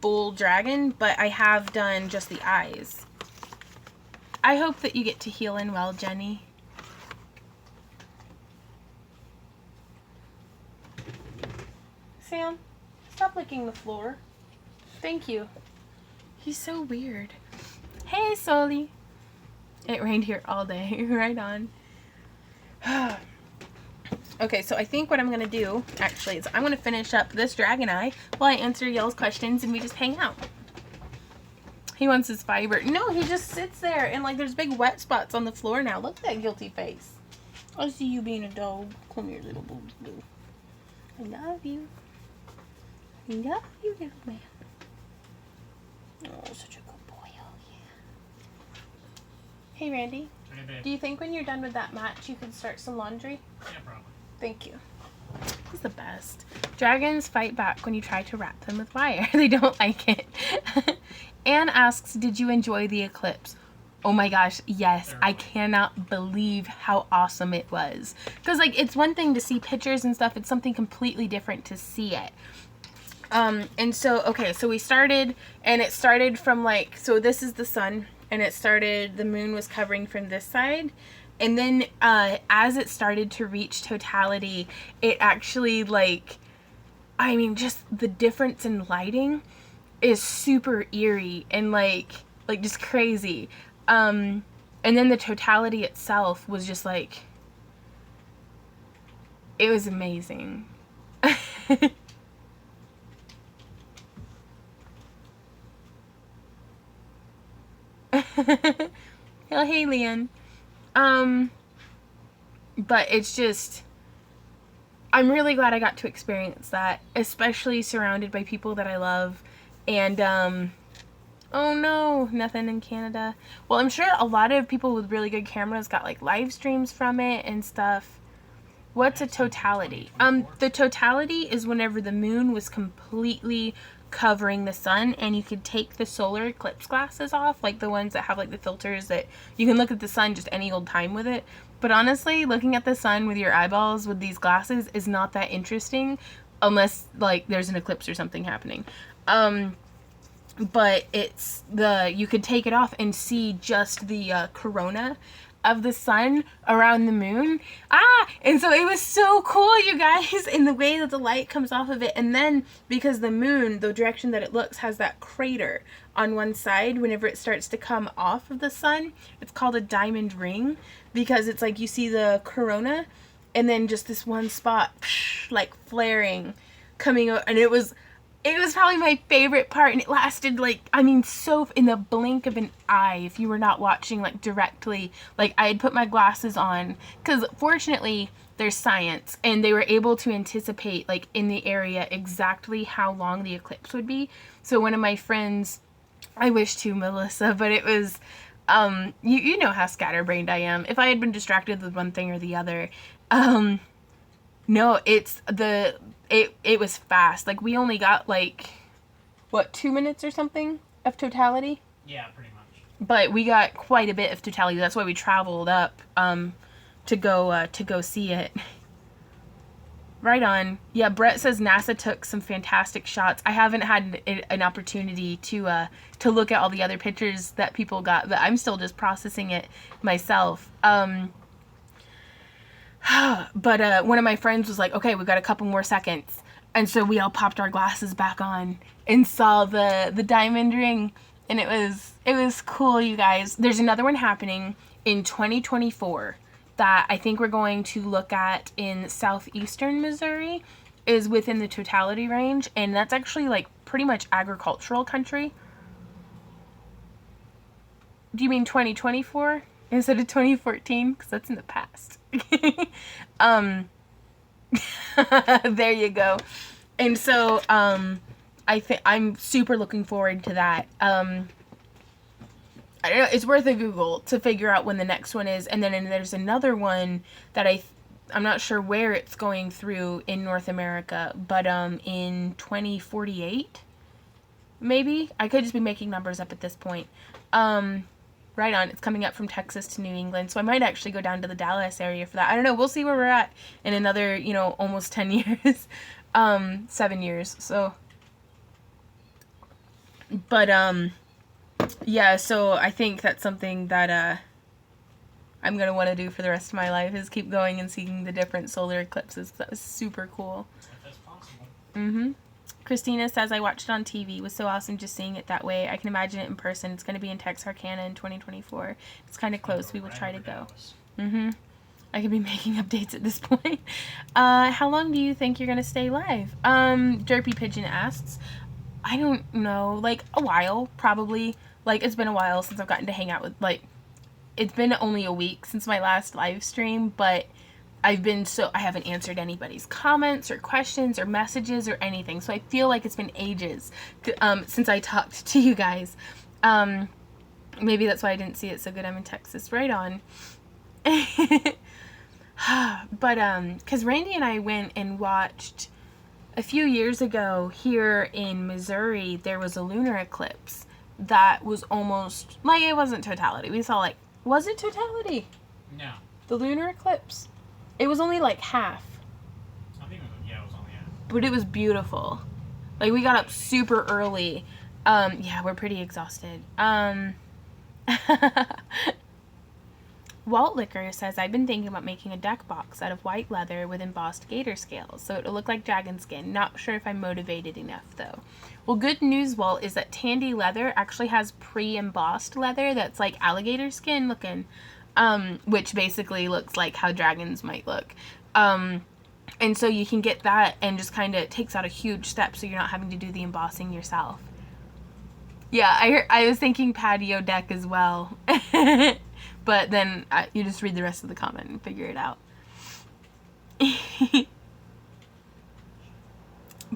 full dragon, but I have done just the eyes. I hope that you get to heal in well, Jenny. Sam, stop licking the floor. Thank you. He's so weird. Hey, Soli. It rained here all day. Right on. Okay, so I think what I'm going to do, actually, is I'm going to finish up this dragon eye while I answer y'all's questions and we just hang out. He wants his fiber. No, he just sits there and, like, there's big wet spots on the floor now. Look at that guilty face. I see you being a dog. Come here, little boo. I love you. I love you, little man. Oh, such a good boy. Oh, yeah. Hey, Randy. Hey, babe. Do you think when you're done with that match, you can start some laundry? Yeah, probably. Thank you. He's the best. Dragons fight back when you try to wrap them with wire. They don't like it. Anne asks, did you enjoy the eclipse? Oh my gosh, yes. I cannot believe how awesome it was. Because, like, it's one thing to see pictures and stuff. It's something completely different to see it. And so, okay, so we started, and it started from, like, so this is the sun, and it started, the moon was covering from this side. And then, as it started to reach totality, it actually, like, I mean, just the difference in lighting is super eerie and, like just crazy. And then the totality itself was just, like, it was amazing. Well, hey, Leon. But it's just, I'm really glad I got to experience that, especially surrounded by people that I love. And, oh no, nothing in Canada. Well, I'm sure a lot of people with really good cameras got, like, live streams from it and stuff. What's a totality? The totality is whenever the moon was completely covering the sun, and you could take the solar eclipse glasses off, like the ones that have, like, the filters that you can look at the sun just any old time with it. But honestly, looking at the sun with your eyeballs with these glasses is not that interesting unless, like, there's an eclipse or something happening. But it's you could take it off and see just the corona of the sun around the moon. And so it was so cool, you guys, in the way that the light comes off of it. And then because the moon, the direction that it looks, has that crater on one side, whenever it starts to come off of the sun, it's called a diamond ring, because it's like you see the corona and then just this one spot like flaring coming out, and it was probably my favorite part, and it lasted, like, I mean, so in the blink of an eye, if you were not watching, like, directly. Like, I had put my glasses on, because fortunately there's science, and they were able to anticipate, like, in the area exactly how long the eclipse would be. So one of my friends, I wish to Melissa, but it was, you know how scatterbrained I am. If I had been distracted with one thing or the other, no, it was fast. Like, we only got, like, what, 2 minutes or something of totality? Yeah, pretty much. But we got quite a bit of totality. That's why we traveled up to go see it. Right on. Yeah, Brett says NASA took some fantastic shots. I haven't had an opportunity to look at all the other pictures that people got, but I'm still just processing it myself. But one of my friends was like, okay, we've got a couple more seconds. And so we all popped our glasses back on and saw the diamond ring. And it was cool, you guys. There's another one happening in 2024 that I think we're going to look at in southeastern Missouri, is within the totality range. And that's actually, like, pretty much agricultural country. Do you mean 2024 instead of 2014? Because that's in the past. There you go. And so I'm super looking forward to that. I don't know, it's worth a Google to figure out when the next one is. And then there's another one that I'm not sure where it's going through in North America, but in 2048, maybe? I could just be making numbers up at this point. Right on. It's coming up from Texas to New England, so I might actually go down to the Dallas area for that. I don't know. We'll see where we're at in another, almost 10 years. 7 years, so. But, yeah, so I think that's something that, I'm going to want to do for the rest of my life, is keep going and seeing the different solar eclipses. That was super cool. If that's possible. Mm-hmm. Christina says, I watched it on TV. It was so awesome just seeing it that way. I can imagine it in person. It's going to be in Texarkana in 2024. It's kind of close. We will try to go. Mm-hmm. I could be making updates at this point. How long do you think you're going to stay live? Derpy Pigeon asks. I don't know. Like, a while, probably. Like, it's been a while since I've gotten to hang out with, like, it's been only a week since my last live stream, but I haven't answered anybody's comments or questions or messages or anything. So I feel like it's been ages since I talked to you guys. Maybe that's why I didn't see it so good. I'm in Texas. Right on. But, because Randy and I went and watched a few years ago here in Missouri, there was a lunar eclipse that was almost, like, it wasn't totality. We saw, like, was it totality? No. The lunar eclipse? It was only like half. I think it was only half. But it was beautiful. Like, we got up super early. Yeah, we're pretty exhausted. Walt Liquor says, I've been thinking about making a deck box out of white leather with embossed gator scales, so it'll look like dragon skin. Not sure if I'm motivated enough, though. Well, good news, Walt, is that Tandy Leather actually has pre-embossed leather that's like alligator skin looking, which basically looks like how dragons might look. And so you can get that and just kind of takes out a huge step so you're not having to do the embossing yourself. Yeah, I was thinking patio deck as well. But then you just read the rest of the comment and figure it out.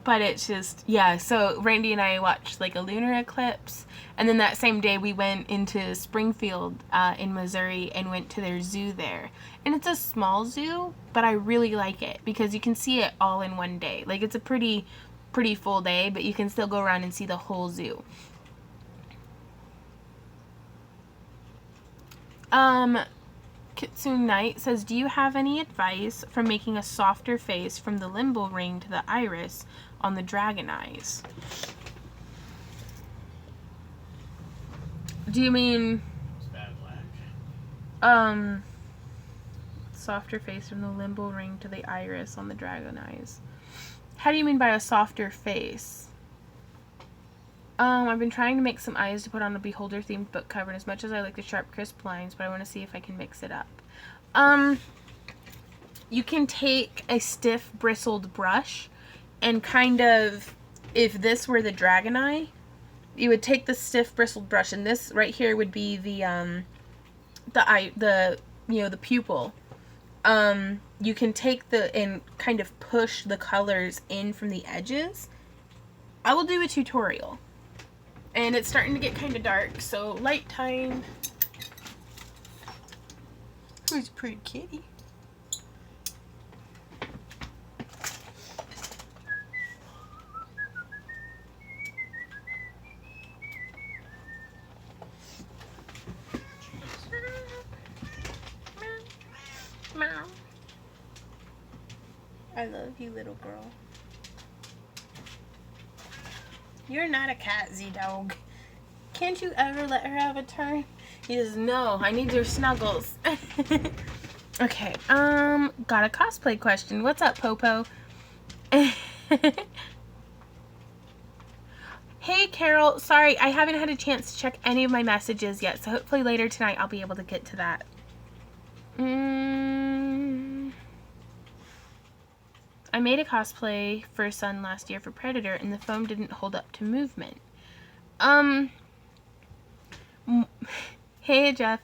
But it's just, yeah, so Randy and I watched like a lunar eclipse. And then that same day we went into Springfield in Missouri and went to their zoo there. And it's a small zoo, but I really like it because you can see it all in one day. Like, it's a pretty full day, but you can still go around and see the whole zoo. Kitsune Knight says, do you have any advice for making a softer face from the limbo ring to the iris on the dragon eyes? Do you mean It's bad black. Softer face from the limbo ring to the iris on the dragon eyes? How do you mean by a softer face? I've been trying to make some eyes to put on a Beholder themed book cover, and as much as I like the sharp, crisp lines, but I want to see if I can mix it up. You can take a stiff, bristled brush and kind of, if this were the dragon eye, you would take the stiff, bristled brush, and this right here would be the eye, the pupil. You can take and kind of push the colors in from the edges. I will do a tutorial. And it's starting to get kind of dark, so light time. Who's a pretty kitty? I love you, little girl. You're not a cat, Z-Dog. Can't you ever let her have a turn? He says, no, I need your snuggles. Okay, got a cosplay question. What's up, Popo? Hey, Carol. Sorry, I haven't had a chance to check any of my messages yet, so hopefully later tonight I'll be able to get to that. I made a cosplay for Sun last year for Predator, and the foam didn't hold up to movement. Hey, Jeff.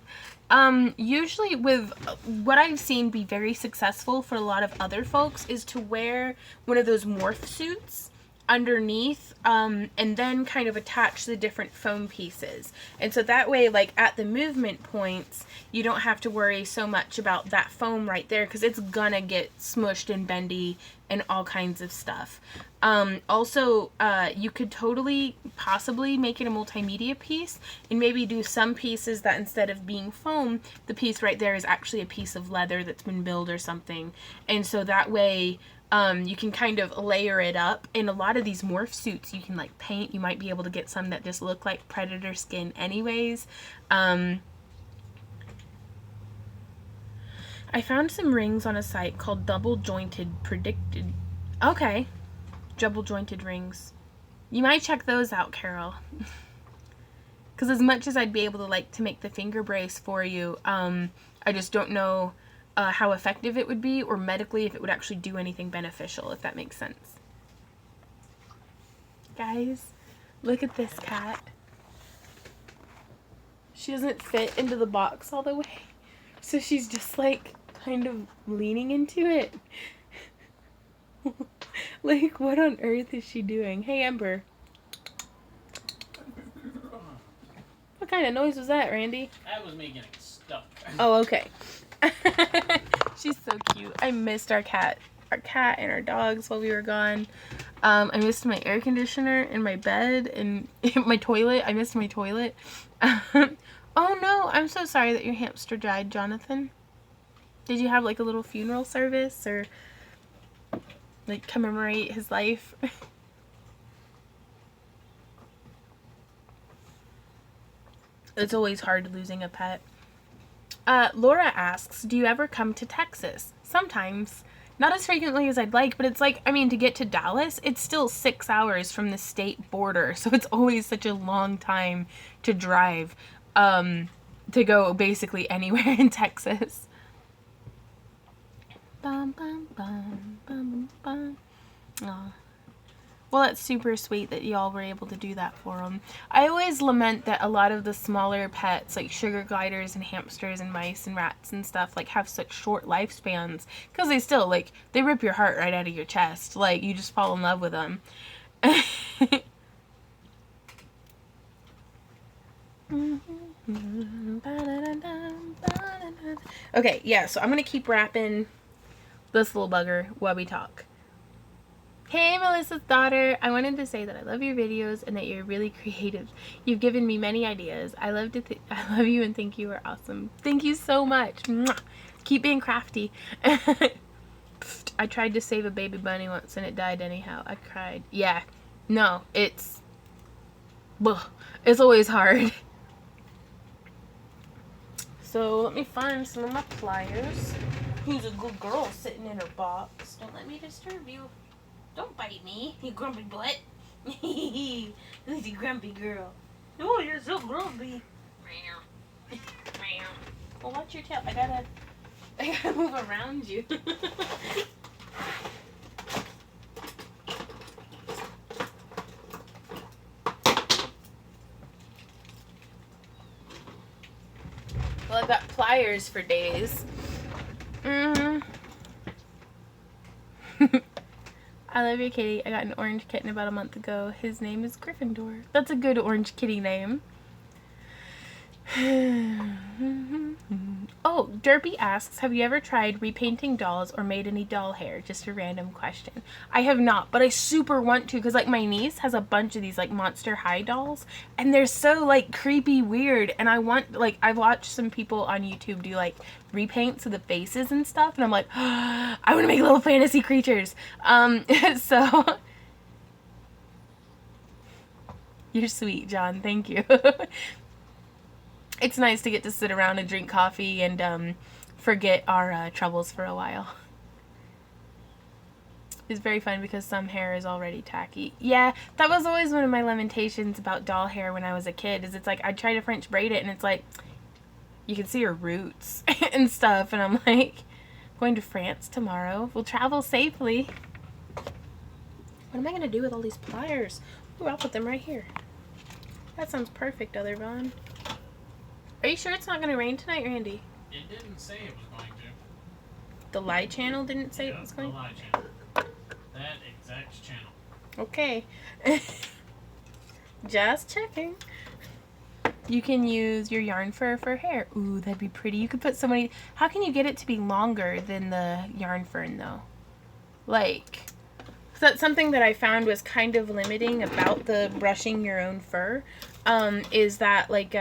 Usually with what I've seen be very successful for a lot of other folks is to wear one of those morph suits underneath, and then kind of attach the different foam pieces. And so that way, like at the movement points, you don't have to worry so much about that foam right there, because it's gonna get smushed and bendy and all kinds of stuff. Also, you could totally possibly make it a multimedia piece and maybe do some pieces that instead of being foam, the piece right there is actually a piece of leather that's been milled or something. And so that way, you can kind of layer it up. In a lot of these morph suits you can like paint. You might be able to get some that just look like predator skin anyways. I found some rings on a site called Double Jointed Predicted. Okay. Double jointed rings. You might check those out, Carol. Because as much as I'd be able to like to make the finger brace for you, I just don't know how effective it would be, or medically if it would actually do anything beneficial, if that makes sense. Guys, look at this cat. She doesn't fit into the box all the way, so she's just like kind of leaning into it. Like, what on earth is she doing? Hey, Ember. What kind of noise was that, Randy? That was me getting stuck. Oh, okay. She's so cute. I missed our cat and our dogs while we were gone. I missed my air conditioner and my bed and my toilet. I missed my toilet. Oh no, I'm so sorry that your hamster died, Jonathan. Did you have like a little funeral service or like commemorate his life? It's always hard losing a pet. Laura asks, do you ever come to Texas? Sometimes. Not as frequently as I'd like, but it's like, I mean, to get to Dallas, it's still 6 hours from the state border. So it's always such a long time to drive, to go basically anywhere in Texas. Bum, bum, bum, bum, bum. Aw. Well, that's super sweet that y'all were able to do that for them. I always lament that a lot of the smaller pets, like sugar gliders and hamsters and mice and rats and stuff, like have such short lifespans, because they still, like, they rip your heart right out of your chest. Like, you just fall in love with them. Okay, yeah, so I'm gonna keep wrapping this little bugger while we talk. Hey, Melissa's daughter. I wanted to say that I love your videos and that you're really creative. You've given me many ideas. I love you and think you are awesome. Thank you so much. Mwah. Keep being crafty. I tried to save a baby bunny once and it died anyhow. I cried. Yeah. No, it's always hard. So let me find some of my pliers. Who's a good girl sitting in her box? Don't let me disturb you. Don't bite me, you grumpy butt. Who's a grumpy girl? Oh, you're so grumpy. Well, watch your tail. I gotta move around you. Well, I've got pliers for days. I love your kitty. I got an orange kitten about a month ago. His name is Gryffindor. That's a good orange kitty name. Oh, Derpy asks, have you ever tried repainting dolls or made any doll hair? Just a random question. I have not, but I super want to, because like my niece has a bunch of these like Monster High dolls and they're so like creepy weird, and I want, like, I've watched some people on YouTube do like repaints of the faces and stuff, and I'm like, oh, I want to make little fantasy creatures. So you're sweet, John. Thank you. It's nice to get to sit around and drink coffee and forget our troubles for a while. It's very fun because some hair is already tacky. Yeah, that was always one of my lamentations about doll hair when I was a kid, is it's like I'd try to French braid it and it's like you can see her roots and stuff, and I'm like, going to France tomorrow. We'll travel safely. What am I going to do with all these pliers? Ooh, I'll put them right here. That sounds perfect, Other Vaughn. Are you sure it's not going to rain tonight, Randy? It didn't say it was going to. The Lie channel didn't say Yeah, it was going the Lie channel. That exact channel. Okay. Just checking. You can use your yarn fur for hair. Ooh, that'd be pretty. You could put so many... How can you get it to be longer than the yarn fern, though? Like... So that's something that I found was kind of limiting about the brushing your own fur. Is that, like,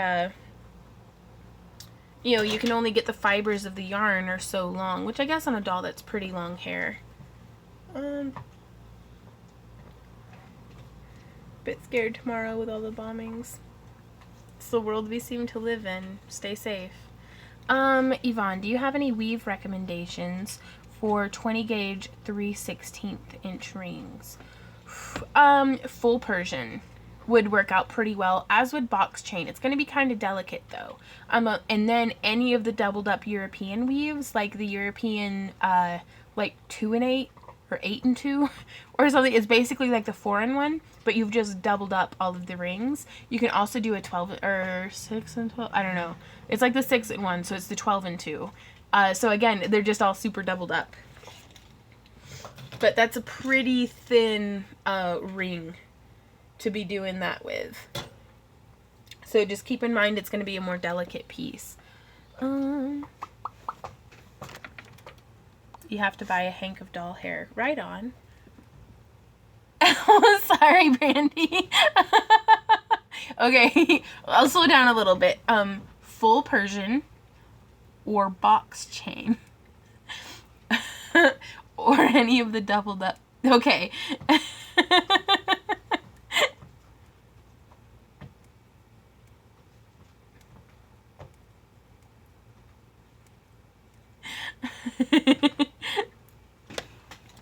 you know, you can only get the fibers of the yarn are so long. Which I guess on a doll, that's pretty long hair. Bit scared tomorrow with all the bombings. It's the world we seem to live in. Stay safe. Yvonne, do you have any weave recommendations for 20 gauge 3/16 inch rings? Full Persian would work out pretty well, as would box chain. It's going to be kind of delicate though. And then any of the doubled up European weaves, like the European, like 2 and 8 or 8 and 2 or something. It's basically like the 4-in-1, but you've just doubled up all of the rings. You can also do a 12 or 6 and 12. I don't know. It's like the 6-in-1, so it's the 12 and 2. So again, they're just all super doubled up. But that's a pretty thin ring to be doing that with. So just keep in mind it's going to be a more delicate piece. You have to buy a hank of doll hair. Right on. Oh, sorry, Brandy. Okay, I'll slow down a little bit. Full Persian or box chain. Or any of the doubled up. Okay.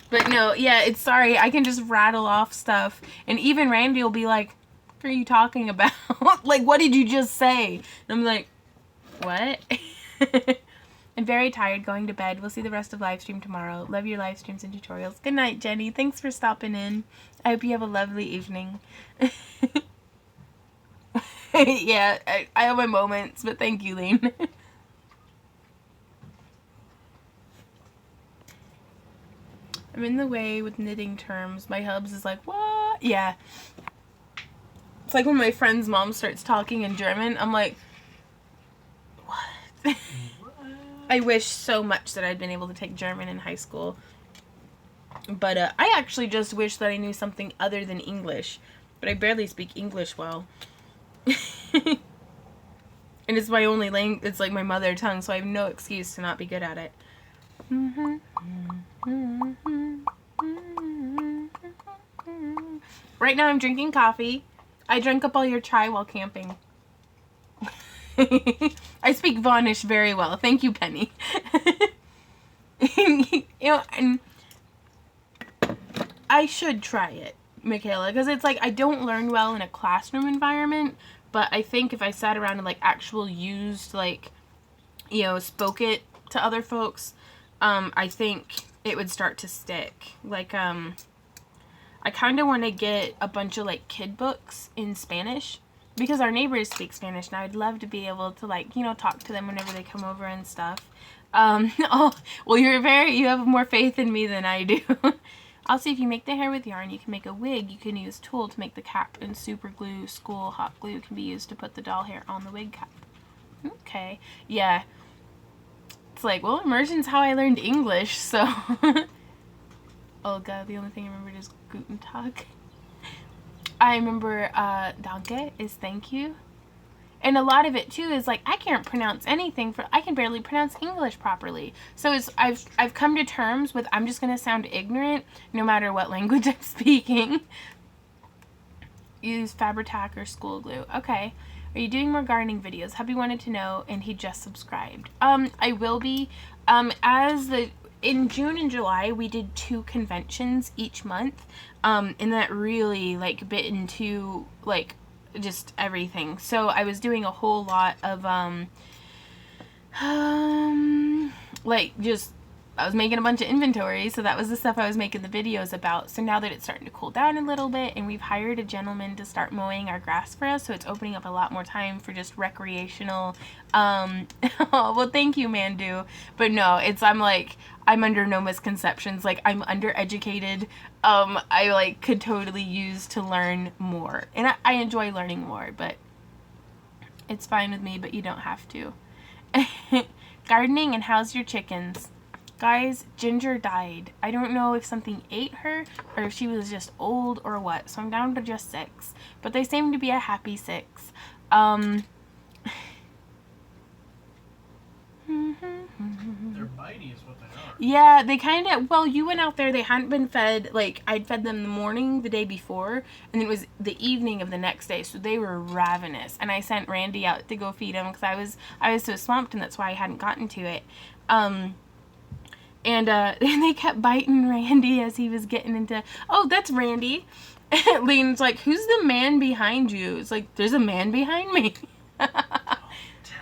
But no, yeah, it's sorry. I can just rattle off stuff. And even Randy will be like, what are you talking about? Like, what did you just say? And I'm like, what? I'm very tired going to bed. We'll see the rest of live stream tomorrow. Love your live streams and tutorials. Good night, Jenny. Thanks for stopping in. I hope you have a lovely evening. Yeah, I have my moments, but thank you, Lane. I'm in the way with knitting terms. My hubs is like, what? Yeah. It's like when my friend's mom starts talking in German, I'm like, what? I wish so much that I'd been able to take German in high school. But I actually just wish that I knew something other than English. But I barely speak English well. And it's my only language. It's like my mother tongue, so I have no excuse to not be good at it. Right now I'm drinking coffee. I drank up all your chai while camping. I speak Vaughnish very well. Thank you, Penny. You know, and I should try it, Michaela, because it's like I don't learn well in a classroom environment, but I think if I sat around and like actual used, like, you know, spoke it to other folks, I think it would start to stick. Like, I kind of want to get a bunch of like kid books in Spanish because our neighbors speak Spanish, and I'd love to be able to, like, you know, talk to them whenever they come over and stuff. Oh, well, you have more faith in me than I do. Also, if you make the hair with yarn, you can make a wig. You can use tulle to make the cap, and super glue, school hot glue can be used to put the doll hair on the wig cap. Okay, yeah. It's like, well, immersion's how I learned English, so. Olga, the only thing I remembered is Guten Tag. I remember Danke is thank you. And a lot of it too is like I can't pronounce anything I can barely pronounce English properly. So I've come to terms with I'm just gonna sound ignorant no matter what language I'm speaking. Use Fabri-Tac or school glue. Okay. Are you doing more gardening videos? Hubby wanted to know and he just subscribed. I will be. In June and July, we did 2 conventions each month, and that really, like, bit into, like, just everything. So I was doing a whole lot of, like, just I was making a bunch of inventory, so that was the stuff I was making the videos about. So now that it's starting to cool down a little bit, and we've hired a gentleman to start mowing our grass for us, so it's opening up a lot more time for just recreational, well, thank you, Mandu. But no, I'm under no misconceptions. Like, I'm undereducated. I, like, could totally use to learn more. And I enjoy learning more, but it's fine with me, but you don't have to. Gardening and how's your chickens? Guys, Ginger died. I don't know if something ate her or if she was just old or what. So I'm down to just 6. But they seem to be a happy 6. They're bitey is what they are. Yeah, they kind of, well, you went out there, they hadn't been fed, like, I'd fed them the morning the day before, and it was the evening of the next day, so they were ravenous. And I sent Randy out to go feed them because I was so swamped, and that's why I hadn't gotten to it. And they kept biting Randy as he was getting into, oh, that's Randy. Lean's like, who's the man behind you? It's like, there's a man behind me.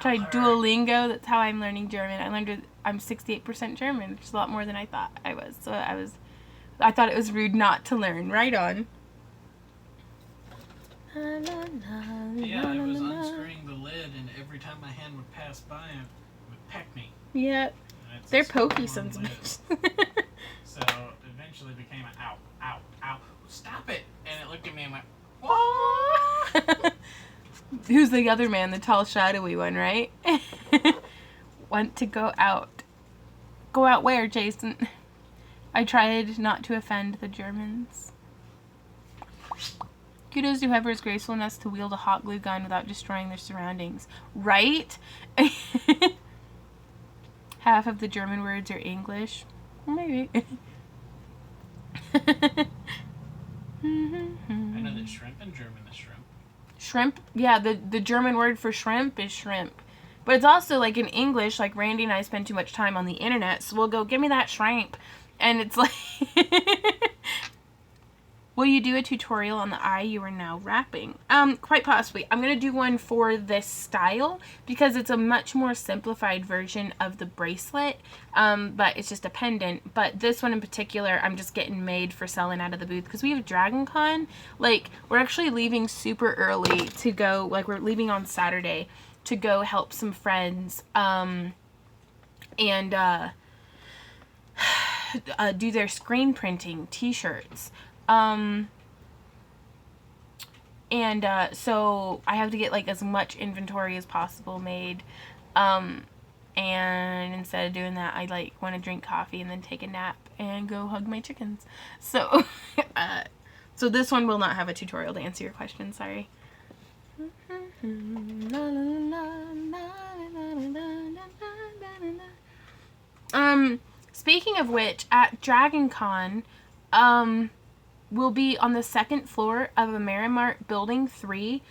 Tried Duolingo. That's how I'm learning German. I'm 68% German, which is a lot more than I thought I was. So I thought it was rude not to learn. Right on. Yeah, I was unscrewing the lid, and every time my hand would pass by, it would peck me. Yep. They're pokey sons of bitches. So eventually became an ow, ow, ow. Stop it! And it looked at me and went, whoa! Who's the other man? The tall, shadowy one, right? Want to go out. Go out where, Jason? I tried not to offend the Germans. Kudos to whoever is graceful enough to wield a hot glue gun without destroying their surroundings. Right? Half of the German words are English. Maybe. I know that shrimp in German is shrimp. Shrimp? Yeah, the German word for shrimp is shrimp. But it's also, like, in English, like, Randy and I spend too much time on the internet, so we'll go, give me that shrimp. And it's like... Will you do a tutorial on the eye you are now wrapping? Quite possibly. I'm going to do one for this style because it's a much more simplified version of the bracelet, but it's just a pendant. But this one in particular, I'm just getting made for selling out of the booth because we have Dragon Con. Like, we're actually leaving super early to go, like, we're leaving on Saturday to go help some friends, and do their screen printing t-shirts. So I have to get, like, as much inventory as possible made, and instead of doing that, I, like, want to drink coffee and then take a nap and go hug my chickens. So, so this one will not have a tutorial to answer your question, sorry. Speaking of which, at Dragon Con, we'll be on the 2nd floor of Amerimart Building 3.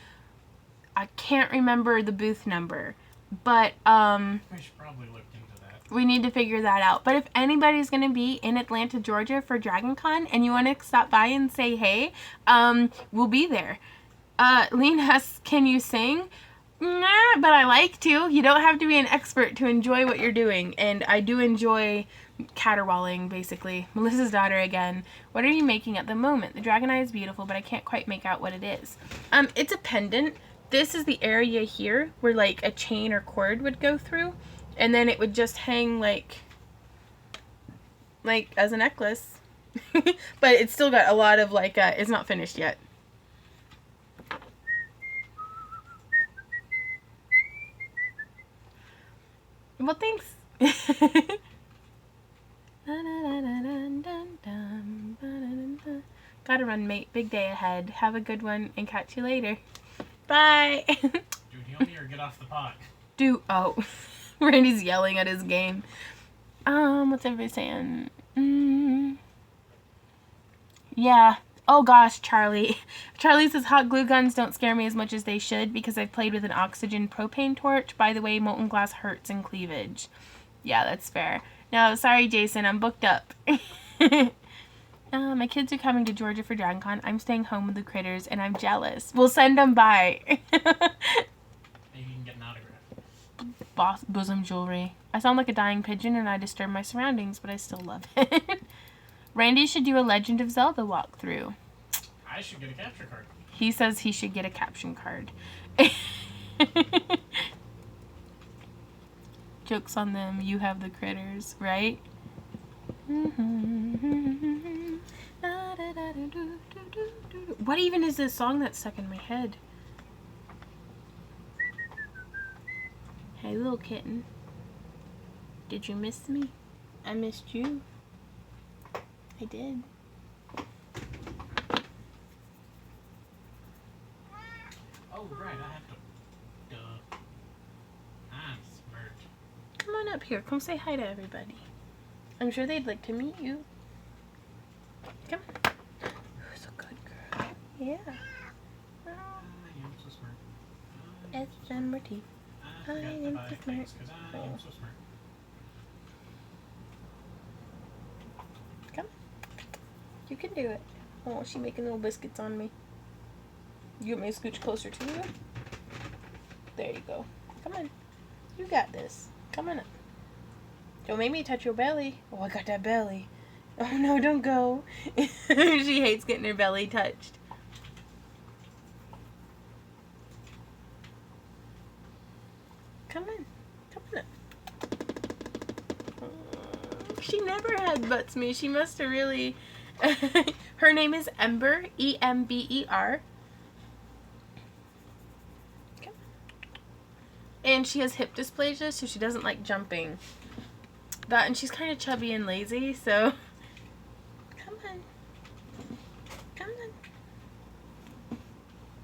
I can't remember the booth number, but, we should probably look into that. We need to figure that out. But if anybody's going to be in Atlanta, Georgia for Dragon Con and you want to stop by and say hey, we'll be there. Lean asks, can you sing? Nah, but I like to. You don't have to be an expert to enjoy what you're doing. And I do enjoy caterwauling, basically. Melissa's daughter again. What are you making at the moment? The dragon eye is beautiful, but I can't quite make out what it is. It's a pendant. This is the area here where, like, a chain or cord would go through. And then it would just hang, like as a necklace. But it's still got a lot of, like, it's not finished yet. Well, thanks. Gotta run, mate. Big day ahead. Have a good one and catch you later. Bye. Dude, heal me or get off the pot. Oh. Randy's yelling at his game. What's everybody saying? Yeah. Oh gosh, Charlie. Charlie says hot glue guns don't scare me as much as they should because I've played with an oxygen propane torch. By the way, molten glass hurts in cleavage. Yeah, that's fair. No, sorry, Jason. I'm booked up. My kids are coming to Georgia for Dragon Con. I'm staying home with the critters, and I'm jealous. We'll send them by. Maybe you can get an autograph. bosom jewelry. I sound like a dying pigeon and I disturb my surroundings, but I still love it. Randy should do a Legend of Zelda walkthrough. I should get a capture card. He says he should get a caption card. Joke's on them, you have the critters, right? What even is this song that's stuck in my head? Hey, little kitten. Did you miss me? I missed you. I did. Oh, right, I have to... Duh. I'm smart. Come on up here. Come say hi to everybody. I'm sure they'd like to meet you. Come on. Who's a good girl? Yeah. I am so smart. S-M-R-T. I forgot I to am buy so things smart. because I am so smart. Come. You can do it. Oh, she making little biscuits on me. You want me to scooch closer to you? There you go. Come on. You got this. Come on up. Don't make me touch your belly. Oh, I got that belly. Oh, no, don't go. She hates getting her belly touched. Come on. Come on up. She never headbutts me. She must have really... Her name is Ember. E-M-B-E-R. Okay. And she has hip dysplasia, so she doesn't like jumping. That, and she's kind of chubby and lazy, so... Come on. Come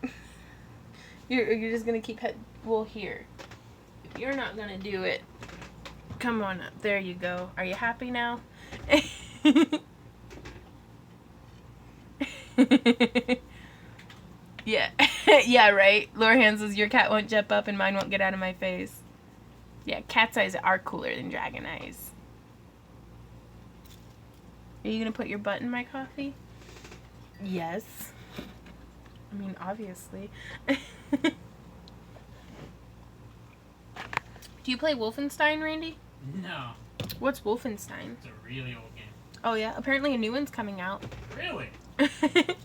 on. You're just going to keep head... Well, here. If you're not going to do it, come on up. There you go. Are you happy now? Yeah. Yeah, right. Lorehan says your cat won't jump up and mine won't get out of my face. Yeah, cat's eyes are cooler than dragon eyes. Are you going to put your butt in my coffee? Yes. I mean, obviously. Do you play Wolfenstein, Randy? No. What's Wolfenstein? It's a really old game. Oh, yeah. Apparently a new one's coming out. Really? That's interesting.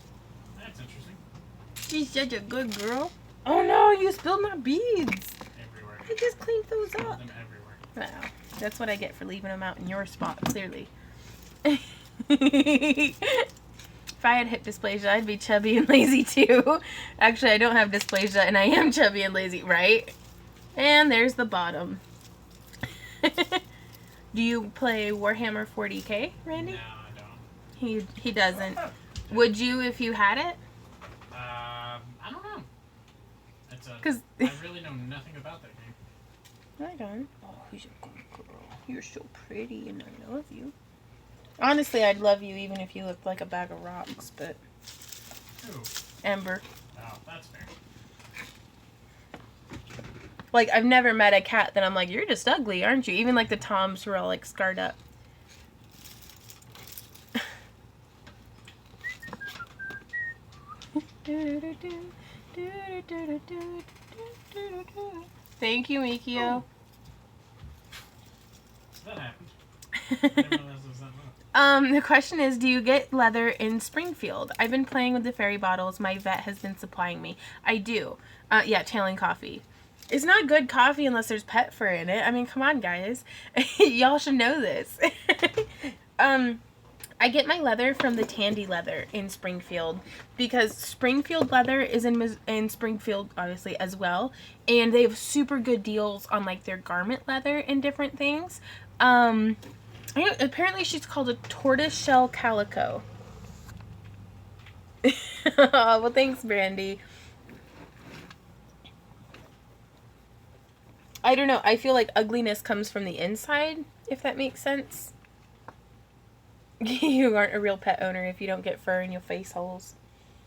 She's such a good girl. Oh, no. You spilled my beads. Everywhere. I just cleaned those All up. of them everywhere. Wow. That's what I get for leaving them out in your spot, clearly. If I had hip dysplasia, I'd be chubby and lazy too. Actually, I don't have dysplasia and I am chubby and lazy, right? And there's the bottom. Do you play Warhammer 40k, Randy? No, I don't. He doesn't. Would you if you had it? I don't know. It's a... 'Cause- I really know nothing about that game. Right on. Oh, he's a good girl. You're so pretty and I love you. Honestly, I'd love you even if you looked like a bag of rocks, but... Ooh. Ember. Oh, that's fair. Like, I've never met a cat that I'm like, you're just ugly, aren't you? Even, like, the toms who are all, like, scarred up. Thank you, Mikio. So that happened. I didn't realize it was that low. The question is, do you get leather in Springfield? I've been playing with the fairy bottles my vet has been supplying me. I do. Yeah, Tailing Coffee. It's not good coffee unless there's pet fur in it. I mean, come on, guys. Y'all should know this. I get my leather from the Tandy Leather in Springfield because Springfield Leather is in Springfield, obviously, as well. And they have super good deals on, like, their garment leather and different things. Apparently she's called a tortoiseshell calico. Well, thanks, Brandy. I don't know. I feel like ugliness comes from the inside, if that makes sense. You aren't a real pet owner if you don't get fur in your face holes.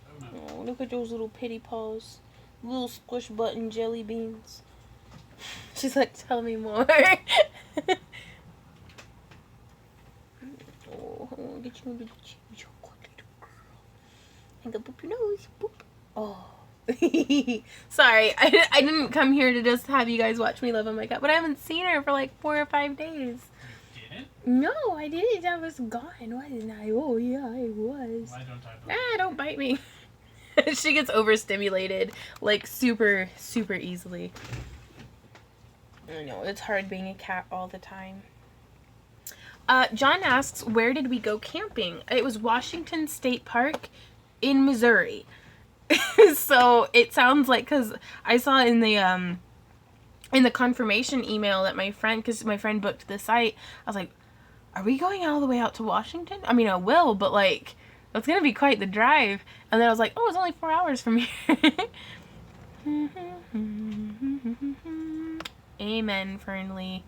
Oh, no. Oh, look at those little pitty paws. Little squish button jelly beans. She's like, tell me more. Oh, I want to get you in the cheek. You're a good little girl. And go boop your nose. Boop. Oh. Sorry, I didn't come here to just have you guys watch me love on my cat, but I haven't seen her for like 4 or 5 days. You didn't? No, I didn't. I was gone, wasn't I? Oh, yeah, I was. Why don't I believe Don't bite me. She gets overstimulated, like, super, super easily. I know, it's hard being a cat all the time. John asks, where did we go camping? It was Washington State Park in Missouri. So it sounds like, because I saw in the confirmation email that my friend, because my friend booked the site, I was like, are we going all the way out to Washington? I mean, I will, but like, that's going to be quite the drive. And then I was like, oh, it's only 4 hours from here. Amen, Fernley.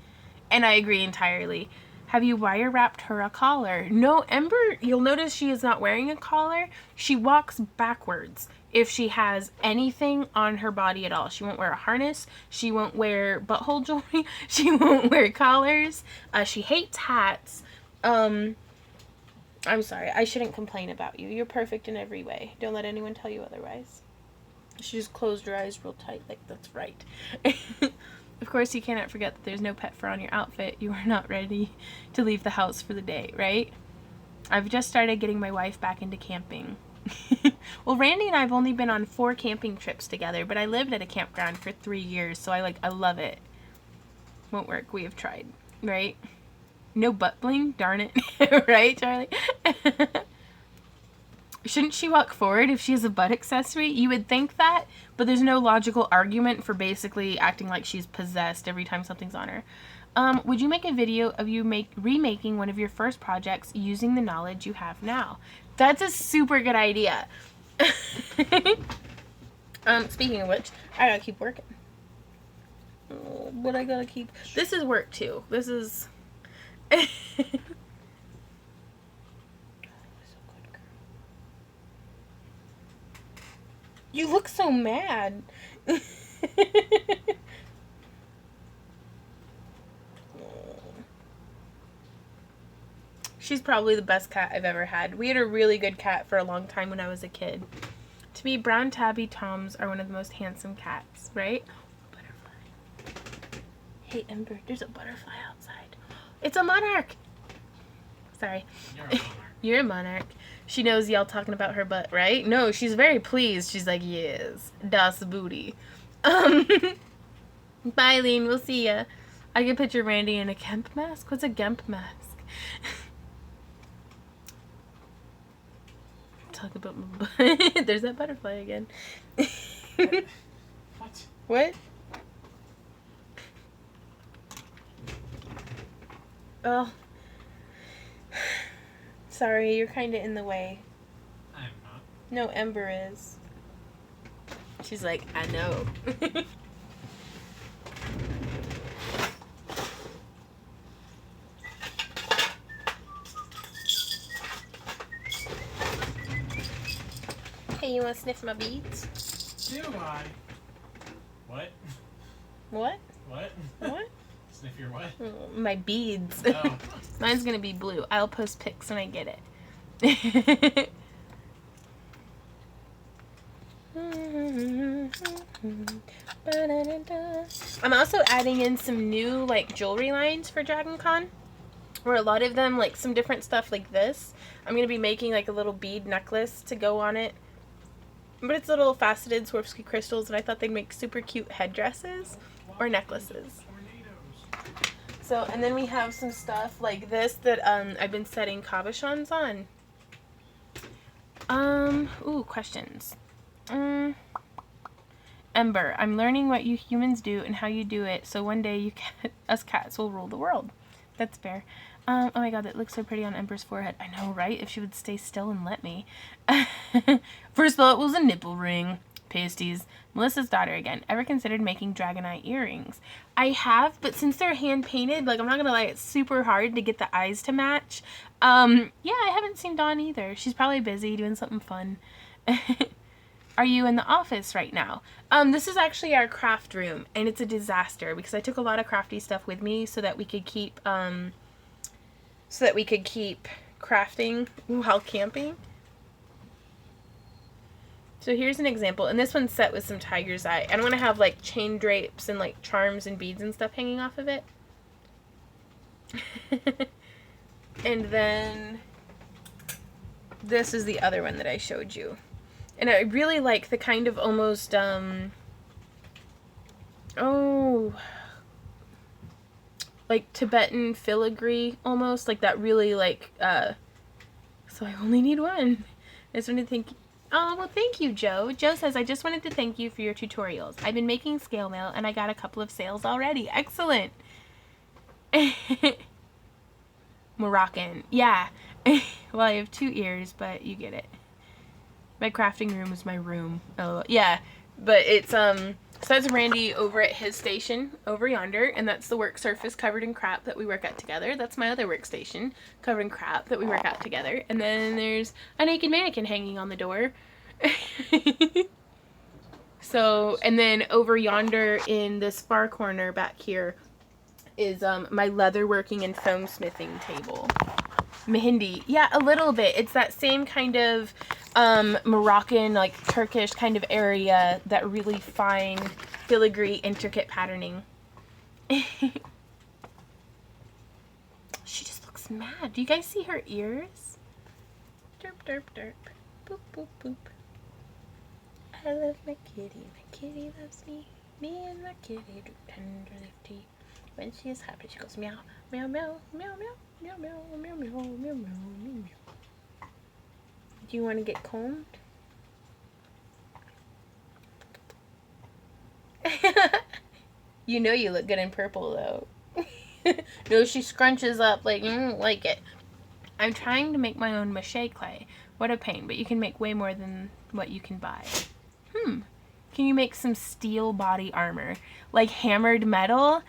And I agree entirely. Have you wire wrapped her a collar? No, Ember, you'll notice she is not wearing a collar. She walks backwards if she has anything on her body at all. She won't wear a harness. She won't wear butthole jewelry. She won't wear collars. She hates hats. I'm sorry. I shouldn't complain about you. You're perfect in every way. Don't let anyone tell you otherwise. She just closed her eyes real tight, like, that's right. Of course, you cannot forget that there's no pet fur on your outfit. You are not ready to leave the house for the day, right? I've just started getting my wife back into camping. Well, Randy and I have only been on 4 camping trips together, but I lived at a campground for 3 years, so I love it. Won't work. We have tried, right? No butt bling? Darn it. Right, Charlie? Shouldn't she walk forward if she has a butt accessory? You would think that, but there's no logical argument for basically acting like she's possessed every time something's on her. Would you make a video of you remaking one of your first projects using the knowledge you have now? That's a super good idea. Speaking of which, I gotta keep working. Oh, but I gotta keep... This is work too. This is... You look so mad. She's probably the best cat I've ever had. We had a really good cat for a long time when I was a kid. To me, brown tabby toms are one of the most handsome cats, right? Butterfly. Hey, Ember, there's a butterfly outside. It's a monarch. Sorry. You're a monarch. You're a monarch. She knows y'all talking about her butt, right? No, she's very pleased. She's like, yes, das booty. Bye, Lean. We'll see ya. I can picture Randy in a Gemp mask. What's a Gemp mask? Talk about my butt. There's that butterfly again. What? What? Oh. Sorry, you're kind of in the way. I'm not. No, Ember is. She's like, I know. Hey, you want to sniff my beads? Do I? What? What? What? What? Sniff your what? My beads. Oh. Mine's gonna be blue. I'll post pics when I get it. I'm also adding in some new like jewelry lines for Dragon Con, where a lot of them, like some different stuff like this. I'm gonna be making like a little bead necklace to go on it, but it's little faceted Swarovski crystals, and I thought they'd make super cute headdresses or necklaces. So, and then we have some stuff like this that I've been setting cabochons on. Ooh, questions. Ember, I'm learning what you humans do and how you do it, so one day us cats will rule the world. That's fair. Oh my god, that looks so pretty on Ember's forehead. I know, right? If she would stay still and let me. First thought was a nipple ring. Pasties. Melissa's daughter again. Ever considered making Dragonite earrings? I have, but since they're hand painted, like I'm not gonna lie, it's super hard to get the eyes to match. Yeah, I haven't seen Dawn either. She's probably busy doing something fun. Are you in the office right now? This is actually our craft room, and it's a disaster because I took a lot of crafty stuff with me so that we could keep crafting while camping. So here's an example, and this one's set with some tiger's eye. I don't want to have like chain drapes and like charms and beads and stuff hanging off of it. And then this is the other one that I showed you. And I really like the kind of almost, like Tibetan filigree almost, like that really like, so I only need one. I just wanted to thank you. Oh, well, thank you, Joe. Joe says, I just wanted to thank you for your tutorials. I've been making scale mail, and I got a couple of sales already. Excellent. Moroccan. Yeah. Well, I have 2 ears, but you get it. My crafting room is my room. Oh, yeah. But it's, so that's Randy over at his station over yonder, and that's the work surface covered in crap that we work at together. That's my other workstation covered in crap that we work out together. And then there's a naked mannequin hanging on the door. So, and then over yonder in this far corner back here is my leather working and foam smithing table. Mehndi. Yeah, a little bit. It's that same kind of Moroccan, like Turkish kind of area, that really fine filigree intricate patterning. She just looks mad. Do you guys see her ears? Derp, derp, derp. Boop, boop, boop. I love my kitty. My kitty loves me. Me and my kitty do tenderly tea. When she is happy, she goes meow, meow, meow, meow, meow. Meow, meow, meow, meow, meow, meow, meow. Do you want to get combed? You know you look good in purple, though. No, she scrunches up like, like it. I'm trying to make my own mache clay. What a pain, but you can make way more than what you can buy. Can you make some steel body armor? Like hammered metal?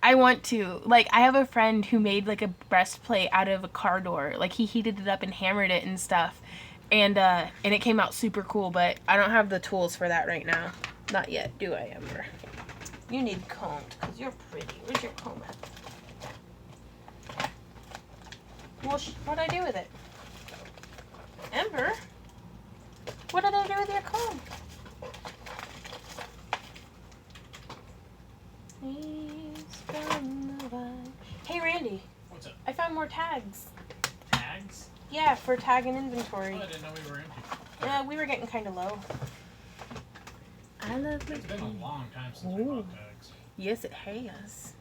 I want to. Like, I have a friend who made, like, a breastplate out of a car door. Like, he heated it up and hammered it and stuff. And it came out super cool, but I don't have the tools for that right now. Not yet, do I, Ember? You need combed, because you're pretty. Where's your comb at? Well, what'd I do with it? Ember? What did I do with your comb? Hey, Randy. What's up? I found more tags. Tags? Yeah, for tag and inventory. Oh, I didn't know we were empty. We were getting kind of low. I love my It's been a long time since we bought tags. Yes, it has.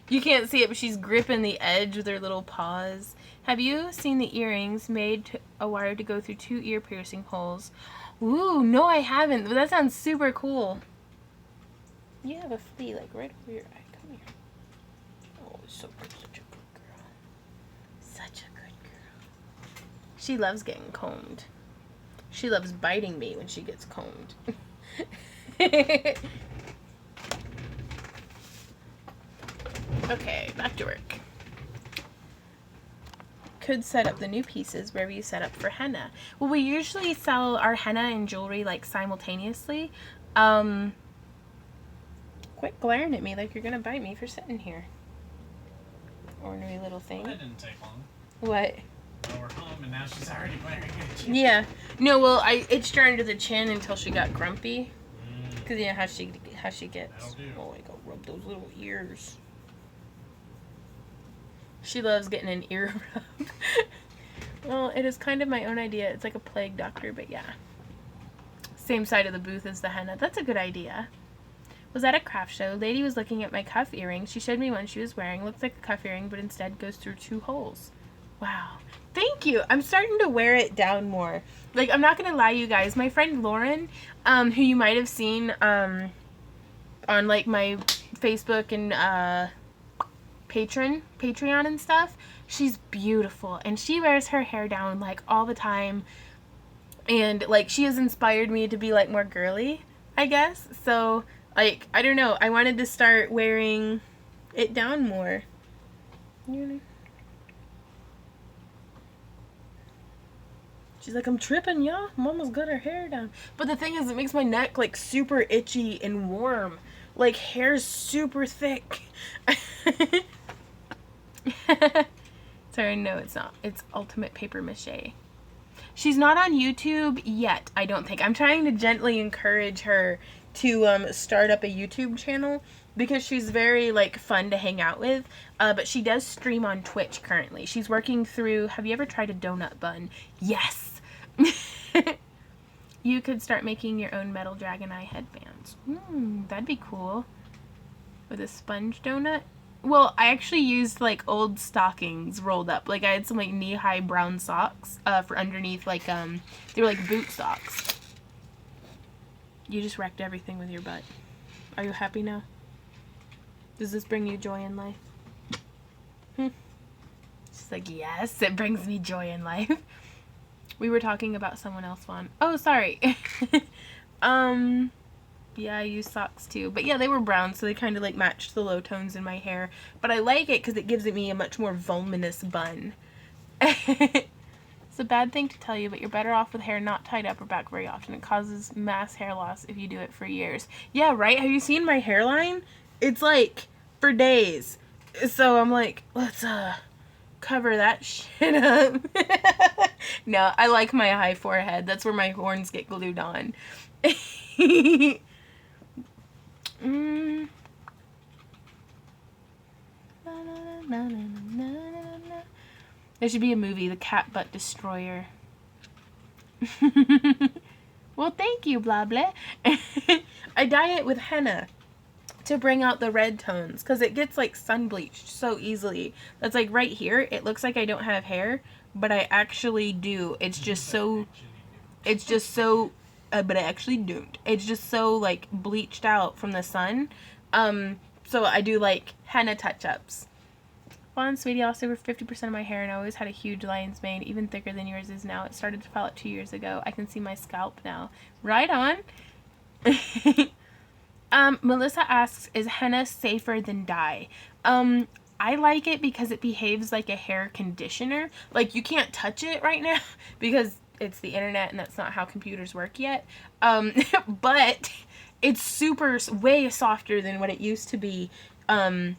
You can't see it, but she's gripping the edge with her little paws. Have you seen the earrings made a wire to go through 2 ear piercing holes? Ooh, no, I haven't. But that sounds super cool. You have a flea, like, right over your eye. Come here. Oh, so good. Such a good girl. Such a good girl. She loves getting combed. She loves biting me when she gets combed. Okay, back to work. Could set up the new pieces wherever you set up for henna. Well, we usually sell our henna and jewelry, like, simultaneously. Quit glaring at me like you're gonna bite me for sitting here. Ornery little thing. Well, that didn't take long. What? Well, we're home and now she's already glaring at you. Yeah. No, well, I itched her under the chin until she got grumpy. Because you know how she gets. That'll do. Oh, I go rub those little ears. She loves getting an ear rub. Well, it is kind of my own idea. It's like a plague doctor, but yeah. Same side of the booth as the henna. That's a good idea. Was at a craft show. Lady was looking at my cuff earrings. She showed me one she was wearing. Looks like a cuff earring, but instead goes through 2 holes. Wow. Thank you. I'm starting to wear it down more. Like, I'm not going to lie, you guys. My friend Lauren, who you might have seen on, like, my Facebook and Patreon and stuff, she's beautiful. And she wears her hair down, like, all the time. And, like, she has inspired me to be, like, more girly, I guess. So, like, I don't know. I wanted to start wearing it down more. You know? She's like, I'm tripping, y'all. Mama's got her hair down. But the thing is, it makes my neck, like, super itchy and warm. Like, hair's super thick. Sorry, no, it's not. It's Ultimate Paper Mache. She's not on YouTube yet, I don't think. I'm trying to gently encourage her to start up a YouTube channel because she's very like fun to hang out with. But she does stream on Twitch currently. She's working through. Have you ever tried a donut bun? Yes. You could start making your own metal dragon eye headbands. That'd be cool. With a sponge donut. Well, I actually used like old stockings rolled up. Like I had some like knee-high brown socks for underneath, like they were like boot socks. You just wrecked everything with your butt. Are you happy now? Does this bring you joy in life? She's like, yes, it brings me joy in life. We were talking about someone else, Vaughn. Oh, sorry. Yeah, I use socks too. But yeah, they were brown, so they kind of like matched the low tones in my hair. But I like it because it gives me a much more voluminous bun. It's a bad thing to tell you, but you're better off with hair not tied up or back very often. It causes mass hair loss if you do it for years. Yeah, right? Have you seen my hairline? It's like for days. So I'm like, let's cover that shit up. No, I like my high forehead. That's where my horns get glued on. There should be a movie, The Cat Butt Destroyer. Well, thank you, blah blah. I dye it with henna to bring out the red tones because it gets like sun bleached so easily. That's like right here. It looks like I don't have hair, but I actually do. It's just so. But I actually don't. It's just so like bleached out from the sun. So I do like henna touch-ups. Fawn, sweetie, I lost over 50% of my hair and I always had a huge lion's mane, even thicker than yours is now. It started to fall out 2 years ago. I can see my scalp now. Right on. Melissa asks, is henna safer than dye? I like it because it behaves like a hair conditioner. Like, you can't touch it right now because it's the internet and that's not how computers work yet. But it's way softer than what it used to be. And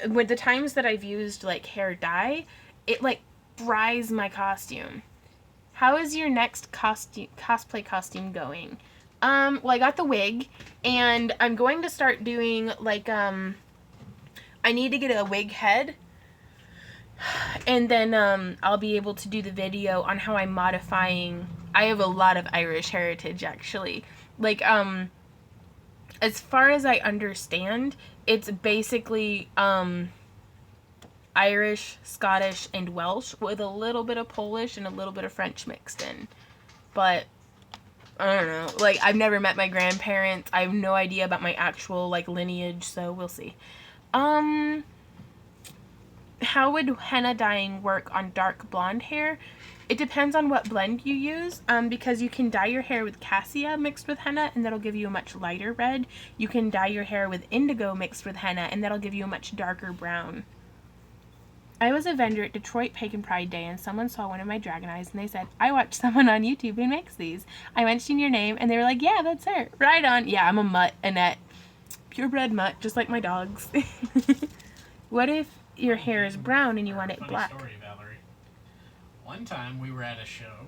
with the times that I've used like hair dye, it like fries my costume. How is your next cosplay costume going? Well, I got the wig and I'm going to start doing like, I need to get a wig head. And then I'll be able to do the video on how I'm modifying. I have a lot of Irish heritage actually. Like as far as I understand, it's basically Irish, Scottish, and Welsh with a little bit of Polish and a little bit of French mixed in. But I don't know. Like, I've never met my grandparents. I have no idea about my actual like lineage, so we'll see. How would henna dyeing work on dark blonde hair? It depends on what blend you use, because you can dye your hair with cassia mixed with henna, and that'll give you a much lighter red. You can dye your hair with indigo mixed with henna, and that'll give you a much darker brown. I was a vendor at Detroit Pagan Pride Day, and someone saw one of my dragon eyes, and they said, I watched someone on YouTube who makes these. I mentioned your name, and they were like, yeah, that's her. Right on. Yeah, I'm a mutt, Annette. Purebred mutt, just like my dogs. What if your hair is brown and you want it black? Story, Valerie. One time we were at a show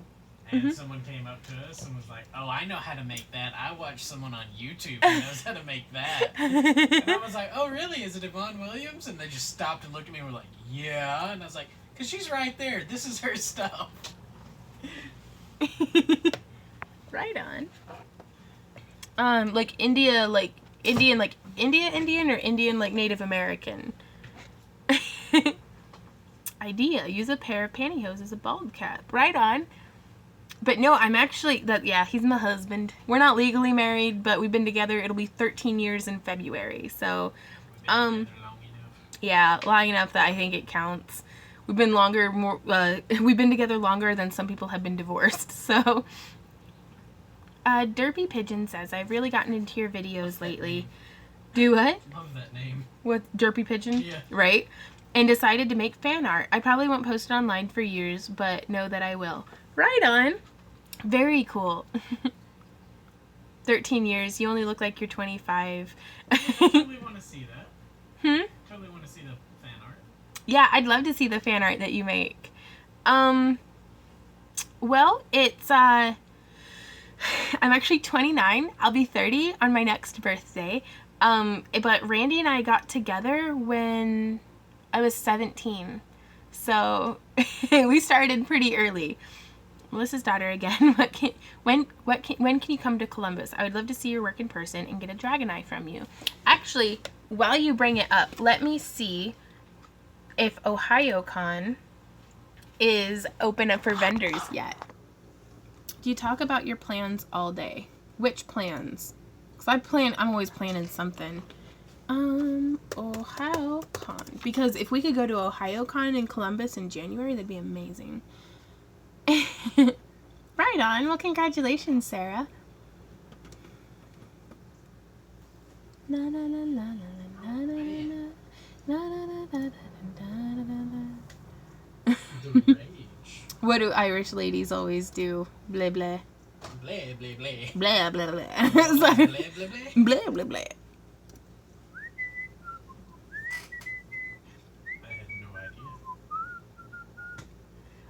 and someone came up to us and was like, oh, I know how to make that. I watched someone on YouTube who knows how to make that. And I was like, oh, really? Is it Yvonne Williams? And they just stopped and looked at me and were like, yeah. And I was like, because she's right there. This is her stuff. Right on. Like Indian, or Indian, like Native American? Idea. Use a pair of pantyhose as a bald cap. Right on. But no, I'm actually, yeah, he's my husband. We're not legally married, but we've been together. It'll be 13 years in February. So, yeah, long enough that I think it counts. We've been we've been together longer than some people have been divorced. So, Derpy Pigeon says, I've really gotten into your videos lately. Do what? Love that name. What, Derpy Pigeon? Yeah. Right? And decided to make fan art. I probably won't post it online for years, but know that I will. Right on. Very cool. 13 years. You only look like you're 25. I totally want to see that. Totally want to see the fan art. Yeah, I'd love to see the fan art that you make. Well, it's I'm actually 29. I'll be 30 on my next birthday. But Randy and I got together when I was 17. So we started pretty early. Melissa's daughter again. When can you come to Columbus? I would love to see your work in person and get a dragon eye from you. Actually, while you bring it up, let me see if OhioCon is open up for vendors yet. Do you talk about your plans all day? Which plans? Because I'm always planning something. OhioCon. Because if we could go to OhioCon in Columbus in January, that'd be amazing. Right on. Well, congratulations, Sarah. Na na na na na na na na na. The rage. What do Irish ladies always do? Blah blah. Blah, blah, blah. Blah blah blah. Blah, Sorry. blah, blah, blah. Blah blah blah. I had no idea.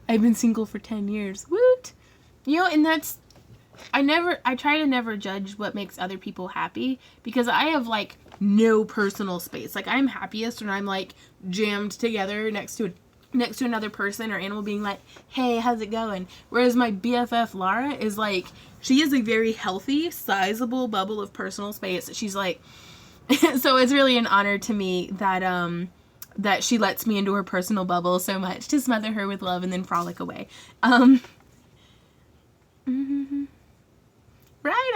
I've been single for 10 years. Woot! You know, and that's... I try to never judge what makes other people happy, because I have, like, no personal space. Like, I'm happiest when I'm, like, jammed together next to another person or animal being like, hey, how's it going? Whereas my BFF, Lara, is, like, she is a very healthy, sizable bubble of personal space. She's, like... So it's really an honor to me that, that she lets me into her personal bubble so much to smother her with love and then frolic away. Right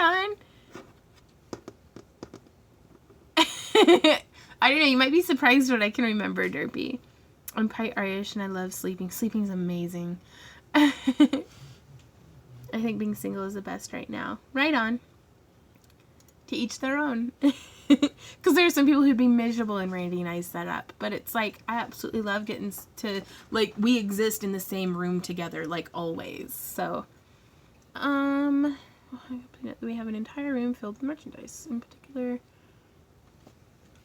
on. I don't know, you might be surprised what I can remember, Derpy. I'm quite Irish and I love sleeping. Sleeping's amazing. I think being single is the best right now. Right on. To each their own. Because there are some people who'd be miserable in Randy and I's setup. But it's like, I absolutely love getting to, like, we exist in the same room together, like, always. So, we have an entire room filled with merchandise. In particular,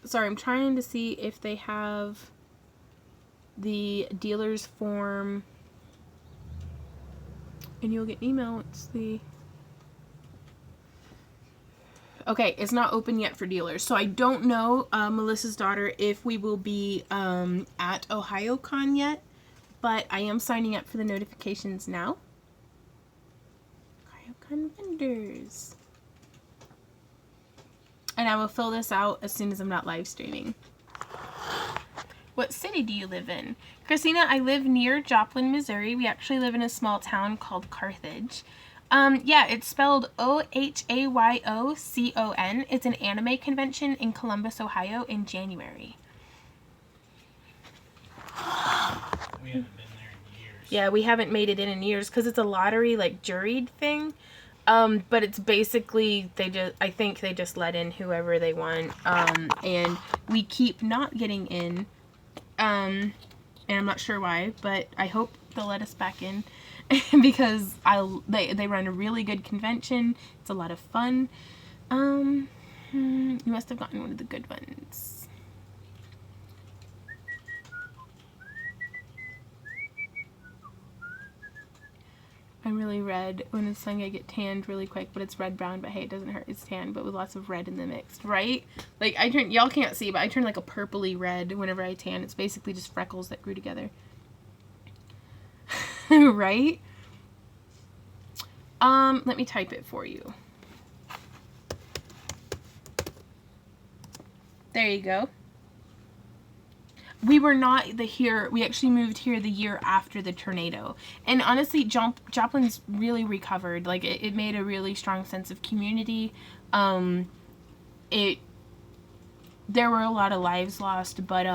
sorry, I'm trying to see if they have the dealer's form. And you'll get email. It's the... Okay, it's not open yet for dealers. So I don't know, Melissa's daughter, if we will be at OhioCon yet. But I am signing up for the notifications now. OhioCon vendors. And I will fill this out as soon as I'm not live streaming. What city do you live in? Christina, I live near Joplin, Missouri. We actually live in a small town called Carthage. Yeah, it's spelled OhayOCon. It's an anime convention in Columbus, Ohio in January. We haven't been there in years. Yeah, we haven't made it in years because it's a lottery, like, juried thing. But it's basically, I think they just let in whoever they want. And we keep not getting in. And I'm not sure why, but I hope they'll let us back in. Because they run a really good convention. It's a lot of fun. You must have gotten one of the good ones. I'm really red. When it's sunny, I get tanned really quick, but it's red-brown, but hey, it doesn't hurt. It's tan, but with lots of red in the mix, right? Like, y'all can't see, but I turn like a purpley red whenever I tan. It's basically just freckles that grew together. Right? Let me type it for you. There you go. We were not here. We actually moved here the year after the tornado. And honestly, Joplin's really recovered. Like, it made a really strong sense of community. There were a lot of lives lost, but,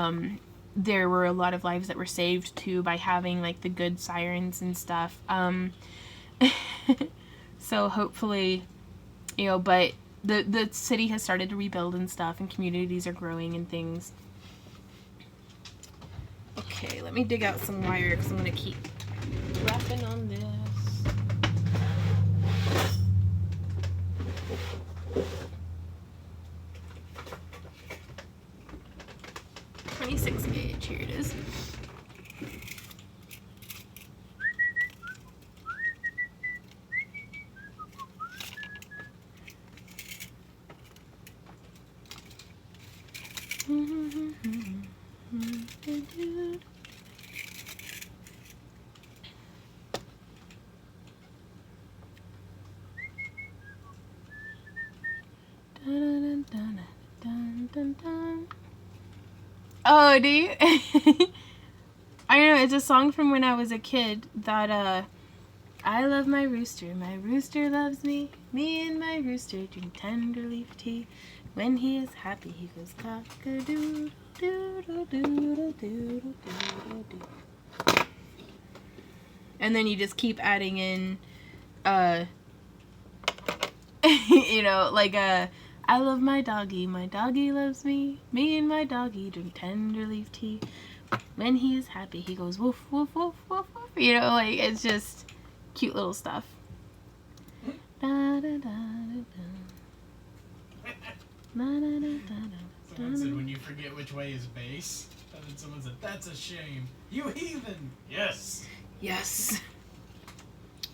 there were a lot of lives that were saved too by having, like, the good sirens and stuff. So hopefully, you know, but the city has started to rebuild and stuff, and communities are growing and things. Okay, let me dig out some wire because I'm going to keep wrapping on this. .26 gauge, here it is. Oh, do you? I don't know, it's a song from when I was a kid that, I love my rooster loves me. Me and my rooster drink tender leaf tea. When he is happy, he goes cock-a-doodle, doodle, doodle, doodle, doodle, doodle. And then you just keep adding in, you know, like, I love my doggy loves me. Me and my doggy drink tender leaf tea. When he is happy, he goes woof, woof, woof, woof, woof. You know, like, it's just cute little stuff. Da, da, da, da, da. Da, da, da, da, da. Someone said, when you forget which way is base. And then someone said, that's a shame. You heathen! Yes! Yes.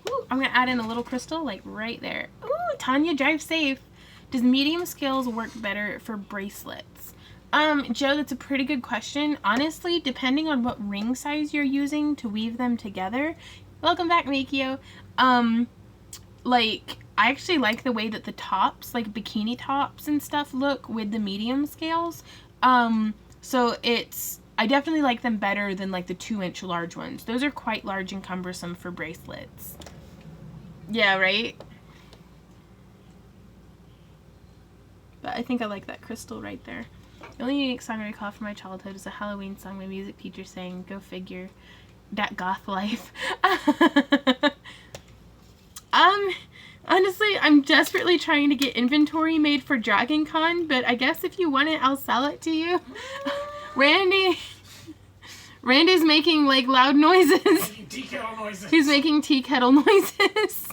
Ooh, I'm going to add in a little crystal, like, right there. Ooh, Tanya, drive safe. Does medium scales work better for bracelets? Joe, that's a pretty good question. Honestly, depending on what ring size you're using to weave them together. Welcome back, Makio. Like, I actually like the way that the tops, like bikini tops and stuff, look with the medium scales. So I definitely like them better than like the 2-inch large ones. Those are quite large and cumbersome for bracelets. Yeah, right? But I think I like that crystal right there. The only unique song I recall from my childhood is a Halloween song my music teacher sang. Go figure. That goth life. Honestly, I'm desperately trying to get inventory made for Dragon Con, but I guess if you want it, I'll sell it to you. Randy's making, like, loud noises. Tea kettle noises. He's making tea kettle noises.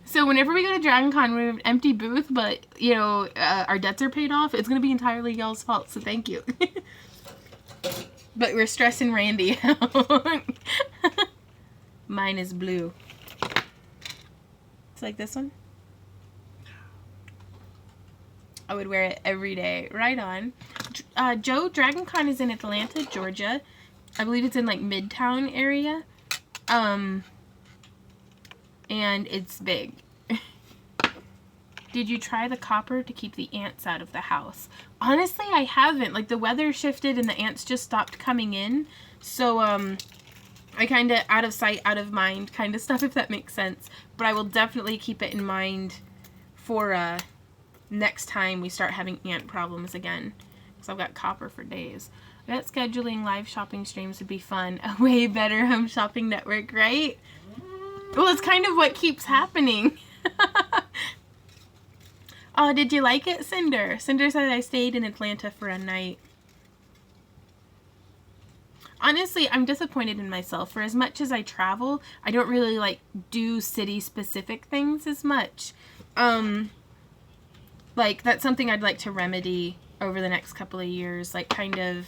So whenever we go to Dragon Con, we have an empty booth, but, you know, our debts are paid off. It's going to be entirely y'all's fault, so thank you. But we're stressing Randy out. Mine is blue. It's like this one. I would wear it every day. Right on. Joe, Dragon Con is in Atlanta, Georgia. I believe it's in, like, Midtown area. And it's big. Did you try the copper to keep the ants out of the house? Honestly, I haven't. Like, the weather shifted and the ants just stopped coming in. So, I kind of out of sight, out of mind kind of stuff, if that makes sense. But I will definitely keep it in mind for next time we start having ant problems again. Because I've got copper for days. I bet scheduling live shopping streams would be fun. A way better home shopping network, right? Well, it's kind of what keeps happening. Oh, did you like it, Cinder? Cinder said I stayed in Atlanta for a night. Honestly, I'm disappointed in myself. For as much as I travel, I don't really, like, do city-specific things as much. Like, that's something I'd like to remedy over the next couple of years. Like, kind of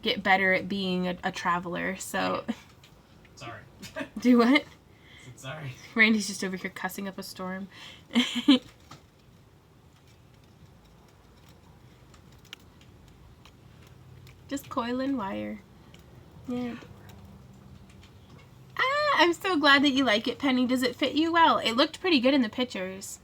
get better at being a traveler, so... Sorry. Do what? Sorry. Randy's just over here cussing up a storm. Just coil and wire. Yeah. Ah, I'm so glad that you like it, Penny. Does it fit you well? It looked pretty good in the pictures.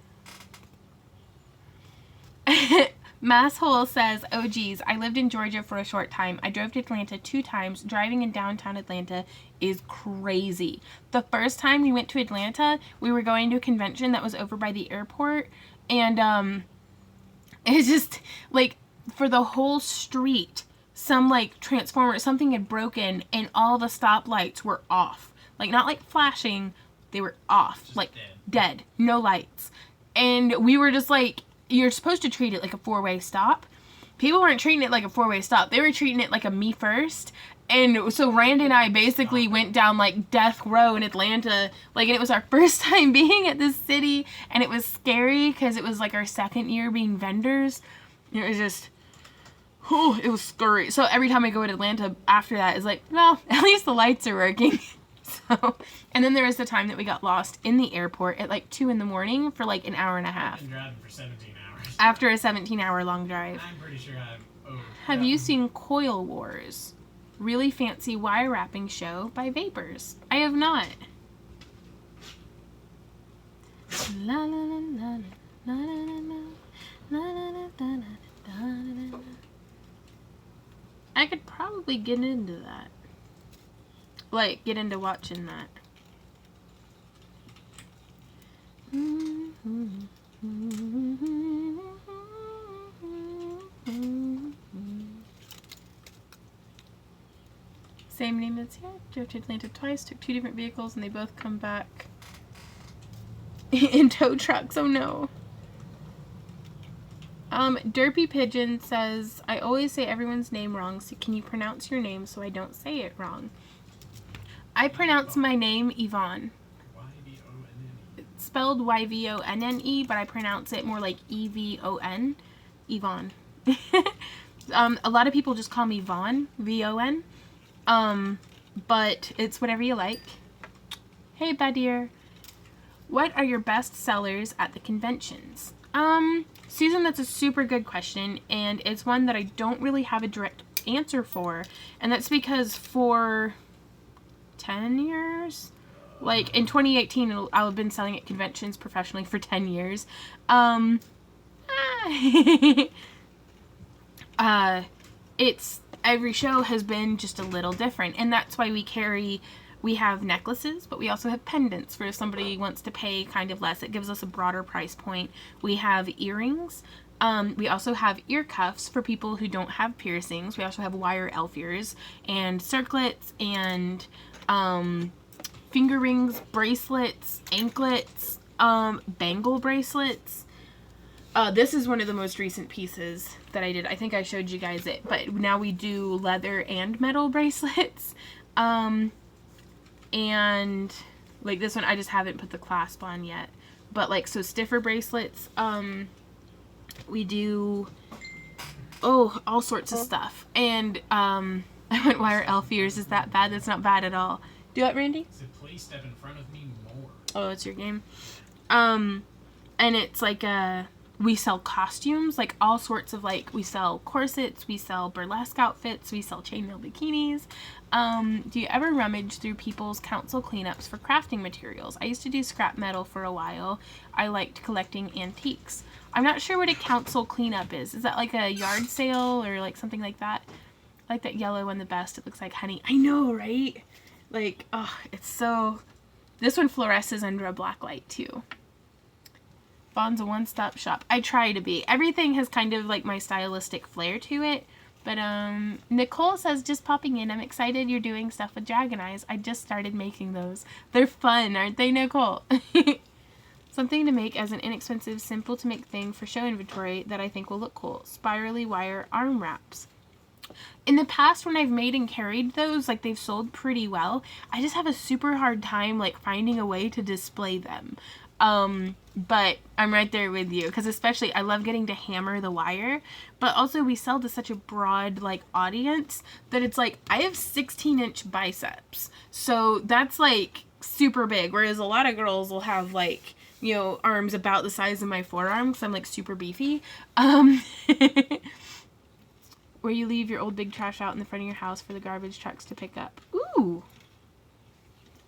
Masshole says, oh geez, I lived in Georgia for a short time. I drove to Atlanta 2 times. Driving in downtown Atlanta is crazy. The first time we went to Atlanta, we were going to a convention that was over by the airport. And it's just, like, for the whole street, some, like, transformer, something had broken and all the stoplights were off. Like, not, like, flashing, they were off. Just like, dead. No lights. And we were just, like... You're supposed to treat it like a 4-way stop. People weren't treating it like a 4-way stop. They were treating it like a me first. And so Randy and I basically went down like death row in Atlanta. Like, and it was our first time being at this city. And it was scary because it was like our second year being vendors. It was just, oh, it was scary. So every time I go to Atlanta after that, it's like, well, at least the lights are working. So, and then there was the time that we got lost in the airport at like 2 in the morning for like an hour and a half. I've been driving for 17 hours. After a 17-hour long drive. I'm pretty sure Oh, Have that you one. seen Coil Wars? Really fancy wire wrapping show by Vapors. I have not. La la la la la la la la la la. I could probably get into that. Like, get into watching that. Same name as here. Drove to Atlanta twice, took 2 different vehicles, and they both come back in tow trucks. Oh no. Derpy Pigeon says, I always say everyone's name wrong, so can you pronounce your name so I don't say it wrong? I pronounce my name Yvonne. Yvonne. It's spelled Yvonne, but I pronounce it more like Evon. Yvonne. A lot of people just call me Vaughn, V-O-N. But it's whatever you like. Hey, Badir. What are your best sellers at the conventions? Susan, that's a super good question, and it's one that I don't really have a direct answer for, and that's because for 10 years, like in 2018, I'll have been selling at conventions professionally for 10 years. It's every show has been just a little different, and that's why we have necklaces, but we also have pendants for if somebody wants to pay kind of less. It gives us a broader price point. We have earrings. We also have ear cuffs for people who don't have piercings. We also have wire elf ears and circlets and finger rings, bracelets, anklets, bangle bracelets. This is one of the most recent pieces that I did. I think I showed you guys it, but now we do leather and metal bracelets. And like this one, I just haven't put the clasp on yet. But like, so stiffer bracelets, we do, all sorts of stuff. And, I went wire elf ears. Is that bad? That's not bad at all. Do it, Randy? So please step in front of me more. Oh, it's your game. And it's like we sell costumes, like all sorts of like, we sell corsets, we sell burlesque outfits, we sell chainmail bikinis. Do you ever rummage through people's council cleanups for crafting materials? I used to do scrap metal for a while. I liked collecting antiques. I'm not sure what a council cleanup is. Is that like a yard sale or like something like that? I like that yellow one the best. It looks like honey. I know, right? Like, oh, it's so... This one fluoresces under a black light too. Vaughn's a one-stop shop. I try to be. Everything has kind of like my stylistic flair to it. But Nicole says, just popping in, I'm excited you're doing stuff with Dragon Eyes. I just started making those. They're fun, aren't they, Nicole? Something to make as an inexpensive, simple to make thing for show inventory that I think will look cool. Spirally wire arm wraps. In the past, when I've made and carried those, like they've sold pretty well. I just have a super hard time like finding a way to display them. But I'm right there with you, because especially I love getting to hammer the wire, but also we sell to such a broad like audience that it's like I have 16-inch biceps, so that's like super big, whereas a lot of girls will have like, you know, arms about the size of my forearm because I'm like super beefy. Where you leave your old big trash out in the front of your house for the garbage trucks to pick up. Ooh,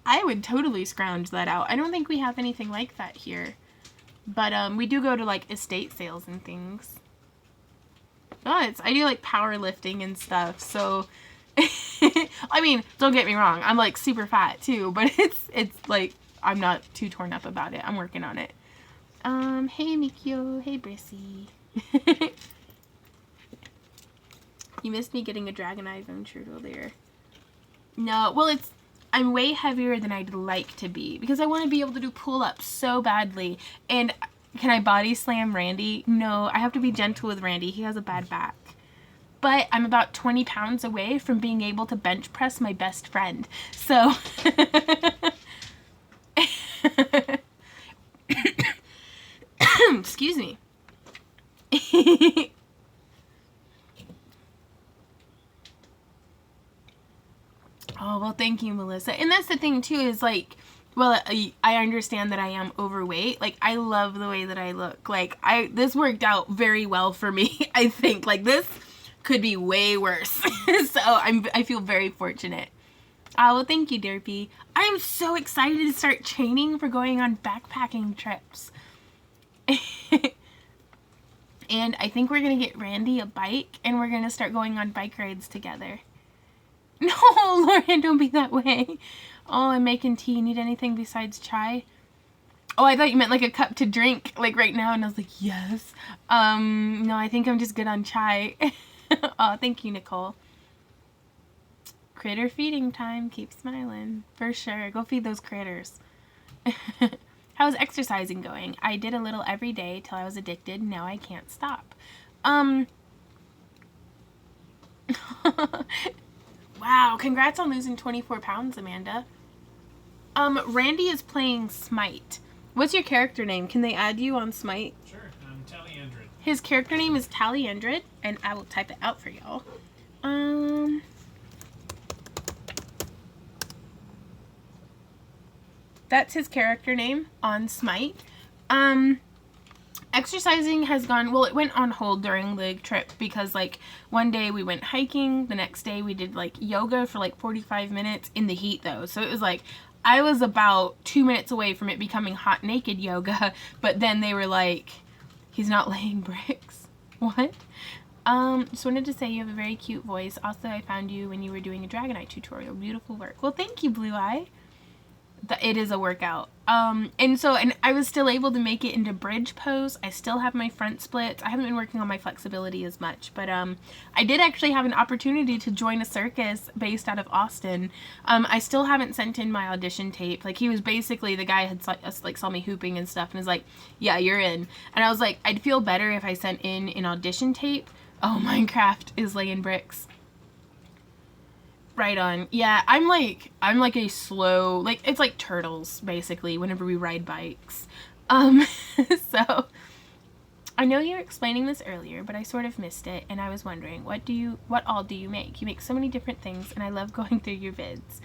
I would totally scrounge that out. I don't think we have anything like that here. But we do go to like estate sales and things. Oh, I do like powerlifting and stuff. So I mean, don't get me wrong. I'm like super fat too, but it's like I'm not too torn up about it. I'm working on it. Hey Mikio, hey Brissy. You missed me getting a Dragon Eye bone shirt earlier. No, well I'm way heavier than I'd like to be because I want to be able to do pull-ups so badly. And can I body slam Randy? No, I have to be gentle with Randy. He has a bad back. But I'm about 20 pounds away from being able to bench press my best friend. So... Excuse me. Oh, well, thank you, Melissa. And that's the thing, too, is, like, well, I understand that I am overweight. Like, I love the way that I look. Like, this worked out very well for me, I think. Like, this could be way worse. So I feel very fortunate. Oh, well, thank you, Derpy. I am so excited to start training for going on backpacking trips. And I think we're going to get Randy a bike, and we're going to start going on bike rides together. No, Lauren, don't be that way. Oh, I'm making tea. Need anything besides chai? Oh, I thought you meant like a cup to drink, like right now, and I was like, yes. No, I think I'm just good on chai. Oh, thank you, Nicole. Critter feeding time. Keep smiling. For sure. Go feed those critters. How's exercising going? I did a little every day till I was addicted. Now I can't stop. Wow, congrats on losing 24 pounds, Amanda. Randy is playing Smite. What's your character name? Can they add you on Smite? Sure, I'm Taliandrid. His character name is Taliandrid, and I will type it out for y'all. That's his character name on Smite. Exercising has gone, well, it went on hold during the trip because, like, one day we went hiking, the next day we did, like, yoga for, like, 45 minutes in the heat, though. So it was, like, I was about 2 minutes away from it becoming hot naked yoga, but then they were like, he's not laying bricks. What? Just wanted to say you have a very cute voice. Also, I found you when you were doing a Dragonite tutorial. Beautiful work. Well, thank you, Blue Eye. It is a workout. And I was still able to make it into bridge pose. I still have my front splits. I haven't been working on my flexibility as much, but I did actually have an opportunity to join a circus based out of Austin. I still haven't sent in my audition tape. Like, he was basically, the guy had saw me hooping and stuff and was like, yeah, you're in. And I was like, I'd feel better if I sent in an audition tape. Oh, Minecraft is laying bricks. Right on. Yeah, I'm like a slow, like, it's like turtles, basically, whenever we ride bikes. So, I know you were explaining this earlier, but I sort of missed it, and I was wondering, what all do you make? You make so many different things, and I love going through your vids.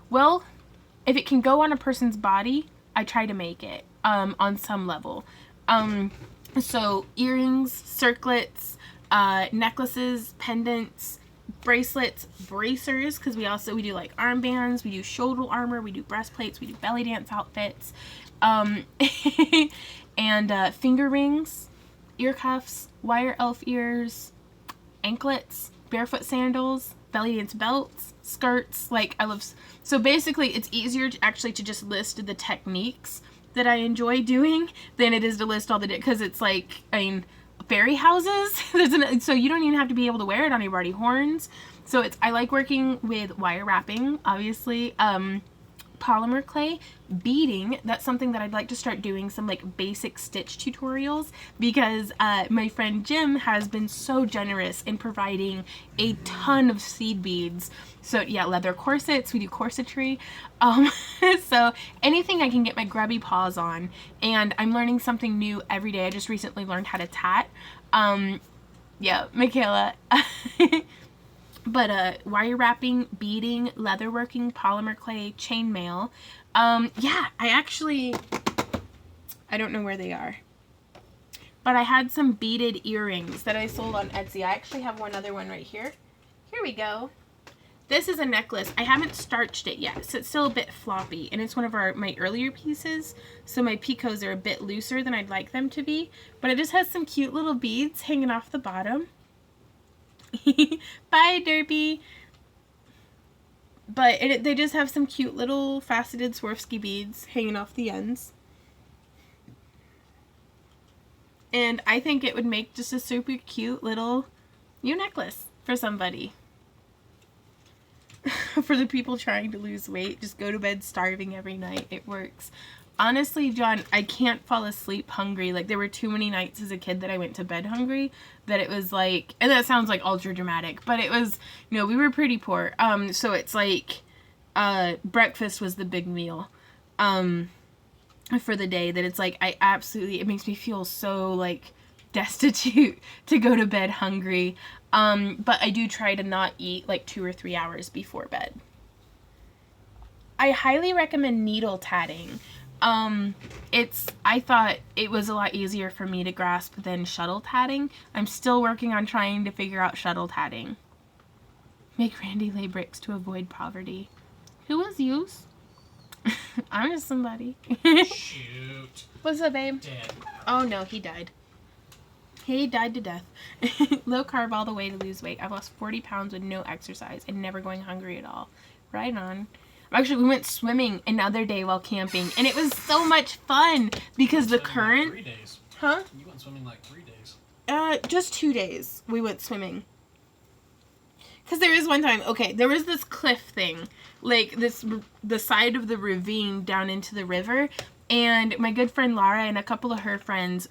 Well, if it can go on a person's body, I try to make it, on some level. So, earrings, circlets, necklaces, pendants, bracelets, bracers, because we do like armbands, we do shoulder armor, we do breastplates, we do belly dance outfits, and finger rings, ear cuffs, wire elf ears, anklets, barefoot sandals, belly dance belts, skirts. Like, so basically it's easier to just list the techniques that I enjoy doing than it is to list all the, because it's like, I mean, fairy houses, so you don't even have to be able to wear it on your body. Horns. So I like working with wire wrapping, obviously, polymer clay, beading. That's something that I'd like to start doing, some like basic stitch tutorials, because my friend Jim has been so generous in providing a ton of seed beads. So yeah, leather corsets, we do corsetry. So anything I can get my grubby paws on, and I'm learning something new every day. I just recently learned how to tat. Yeah, Michaela. But wire wrapping, beading, leatherworking, polymer clay, chainmail. Yeah, I don't know where they are. But I had some beaded earrings that I sold on Etsy. I actually have one other one right here. Here we go. This is a necklace. I haven't starched it yet, so it's still a bit floppy, and it's one of my earlier pieces, so my picots are a bit looser than I'd like them to be, but it just has some cute little beads hanging off the bottom. Bye, Derpy. But they just have some cute little faceted Swarovski beads hanging off the ends. And I think it would make just a super cute little new necklace for somebody. For the people trying to lose weight, just go to bed starving every night. It works. Honestly, John, I can't fall asleep hungry. Like, there were too many nights as a kid that I went to bed hungry that it was like, and that sounds like ultra dramatic, but it was, you know, we were pretty poor. So it's like, breakfast was the big meal, for the day, that it's like, it makes me feel so, like, destitute to go to bed hungry. But I do try to not eat like 2 or 3 hours before bed. I highly recommend needle tatting. I thought it was a lot easier for me to grasp than shuttle tatting. I'm still working on trying to figure out shuttle tatting. Make Randy lay bricks to avoid poverty. Who was use? I'm just somebody. Shoot. What's up, babe? Dead. Oh no, he died. He died to death. Low carb all the way to lose weight. I've lost 40 pounds with no exercise and never going hungry at all. Right on. Actually, we went swimming another day while camping, and it was so much fun because the current... Like 3 days. Huh? You went swimming like 3 days. Just 2 days we went swimming. Because there was one time, okay, there was this cliff thing, like the side of the ravine down into the river, and my good friend Lara and a couple of her friends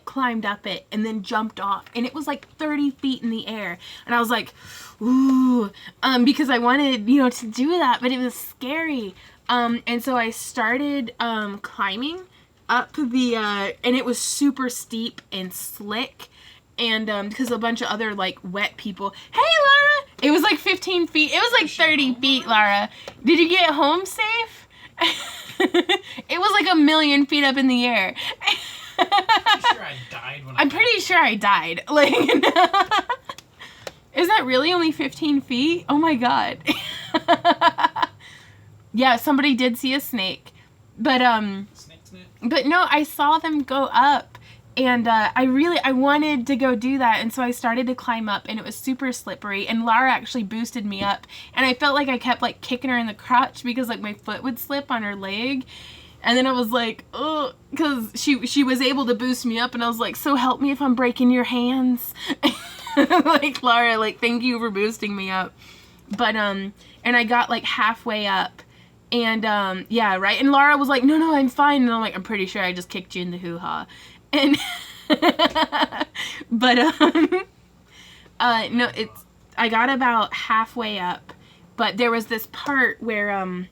climbed up it and then jumped off, and it was like 30 feet in the air, and I was like, ooh, because I wanted, to do that, but it was scary, and so I started climbing up the, and it was super steep and slick. And because a bunch of other wet people. Hey, Lara! It was like 15 feet. It was like 30 feet, Lara. Did you get home safe? It was like 1,000,000 feet up in the air. I'm pretty sure I died when I'm pretty sure I died. Is that really only 15 feet? Oh my god. Yeah, somebody did see a snake. But Snake. But no, I saw them go up. And I wanted to go do that, and so I started to climb up, and it was super slippery, and Lara actually boosted me up, and I felt like I kept kicking her in the crotch because my foot would slip on her leg, and then I was like, oh, because she was able to boost me up, and I was like, so help me if I'm breaking your hands. Lara, thank you for boosting me up. But and I got halfway up, and yeah, right, and Lara was like, no, I'm fine, and I'm like, I'm pretty sure I just kicked you in the hoo-ha. And but no, I got about halfway up, but there was this part where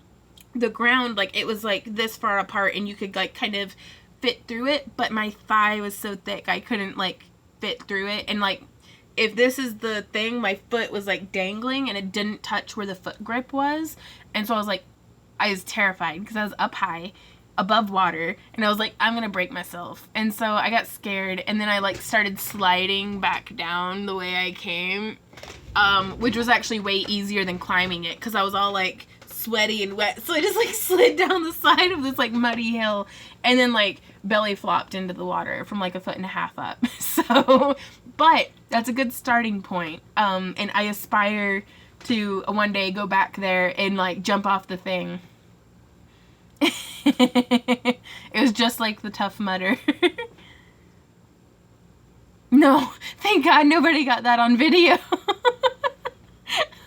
the ground it was this far apart, and you could kind of fit through it, but my thigh was so thick I couldn't fit through it, and if this is the thing, my foot was dangling and it didn't touch where the foot grip was, and so I was terrified because I was up high above water, and I was like, I'm gonna break myself, and so I got scared, and then I started sliding back down the way I came, which was actually way easier than climbing it because I was all sweaty and wet, so I just slid down the side of this muddy hill, and then belly flopped into the water from 1.5 feet up. So, but that's a good starting point, and I aspire to one day go back there and jump off the thing. It was just like the Tough Mudder. No, thank God nobody got that on video.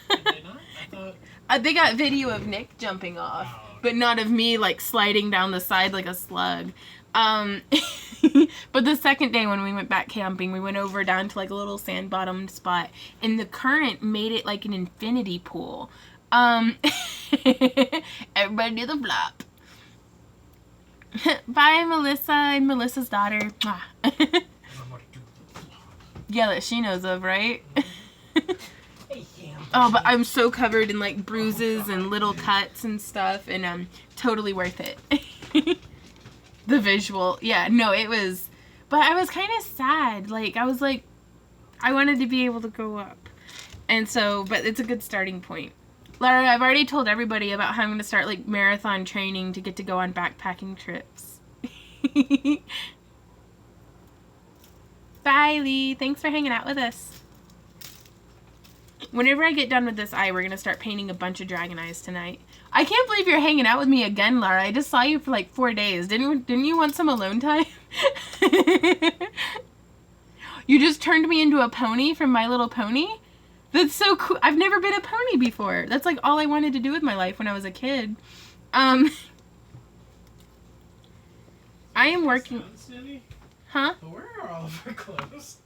Did they not? I thought... They got video of Nick jumping off, Oh, okay. but not of me sliding down the side like a slug. But the second day when we went back camping, we went over down to a little sand bottomed spot, and the current made it an infinity pool. Everybody do the flop. Bye, Melissa and Melissa's daughter. Yeah, that she knows of, right? Oh, but I'm so covered in bruises and little cuts and stuff, and totally worth it. The visual, yeah, no, it was, but I was kind of sad. I was I wanted to be able to go up, and so, but it's a good starting point. Lara, I've already told everybody about how I'm going to start marathon training to get to go on backpacking trips. Bye, Lee. Thanks for hanging out with us. Whenever I get done with this eye, we're going to start painting a bunch of dragon eyes tonight. I can't believe you're hanging out with me again, Lara. I just saw you for 4 days. Didn't you want some alone time? You just turned me into a pony from My Little Pony? That's so cool. I've never been a pony before. That's all I wanted to do with my life when I was a kid. I am working... Huh? Where are all of our clothes?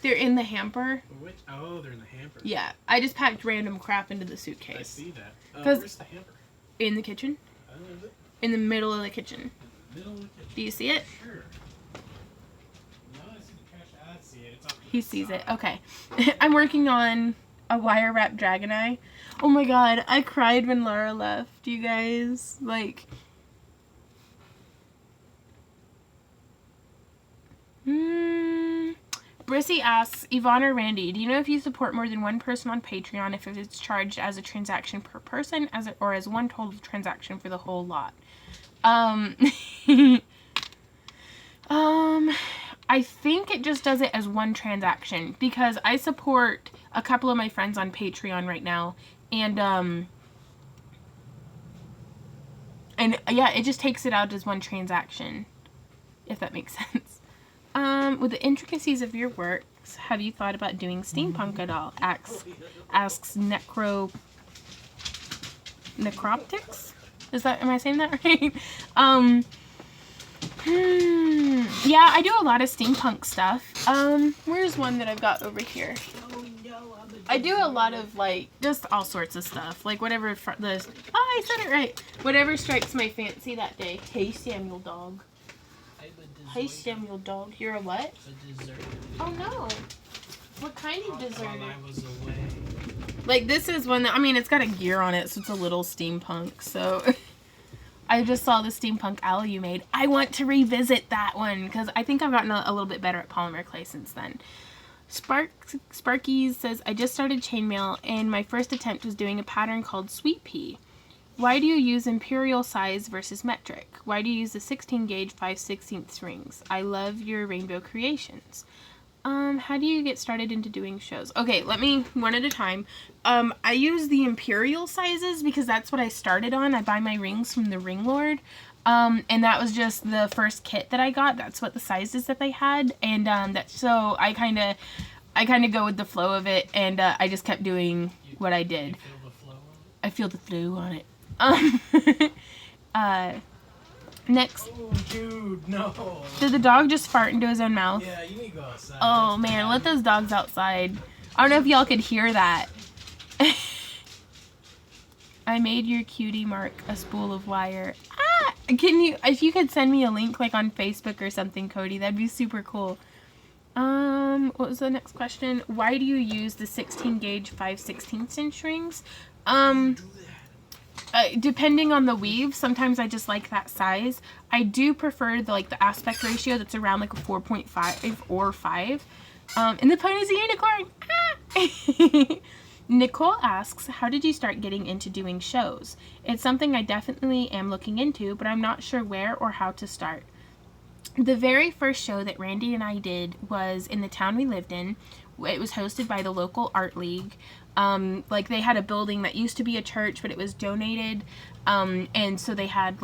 They're in the hamper. Which? Oh, they're in the hamper. Yeah, I just packed random crap into the suitcase. I see that. 'Cause- Where's the hamper? In the kitchen. Is it? In the middle of the kitchen. In the middle of the kitchen. Do you see it? Sure. No, I see the trash. I see it. It's off to He the sees it. side. Okay. I'm working on a wire wrap dragon eye. Oh my god, I cried when Lara left, you guys. Brissy asks, Yvonne or Randy, do you know if you support more than one person on Patreon, if it's charged as a transaction per person, or as one total transaction for the whole lot? I think it just does it as one transaction, because I support a couple of my friends on Patreon right now, and yeah, it just takes it out as one transaction, if that makes sense. With the intricacies of your works, have you thought about doing steampunk at all? Asks Necroptics? Am I saying that right? Yeah, I do a lot of steampunk stuff. Where's one that I've got over here? I do a lot of, like, just all sorts of stuff. Like, whatever I said it right. Whatever strikes my fancy that day. Hey, Samuel dog. Hey, Samuel dog. You're a what? A dessert. Oh, no. What kind of dessert? While I was away. Like, this is one that, I mean, it's got a gear on it, so it's a little steampunk, so... I just saw the steampunk owl you made. I want to revisit that one, because I think I've gotten a little bit better at polymer clay since then. Sparky says, I just started chainmail, and my first attempt was doing a pattern called Sweet Pea. Why do you use imperial size versus metric? Why do you use the 16 gauge 5/16 rings? I love your rainbow creations. How do you get started into doing shows? Okay, let me, one at a time. I use the imperial sizes because that's what I started on. I buy my rings from the Ring Lord. And that was just the first kit that I got. That's what the sizes that they had. And, so I kind of go with the flow of it, and, I just kept doing what I did. You feel the flow on it? I feel the flow on it. Next. Oh, dude, no. Did the dog just fart into his own mouth? Yeah, you need to go outside. Oh, man, let those dogs outside. I don't know if y'all could hear that. I made your cutie mark a spool of wire. Ah! If you could send me a link, like, on Facebook or something, Cody, that'd be super cool. What was the next question? Why do you use the 16 gauge 5/16 inch rings? Depending on the weave, sometimes I just like that size. I do prefer the aspect ratio that's around like a 4.5 or 5. And the pony's a unicorn. Ah! Nicole asks, how did you start getting into doing shows? It's something I definitely am looking into, but I'm not sure where or how to start. The very first show that Randy and I did was in the town we lived in. It was hosted by the local art league. They had a building that used to be a church, but it was donated. And so they had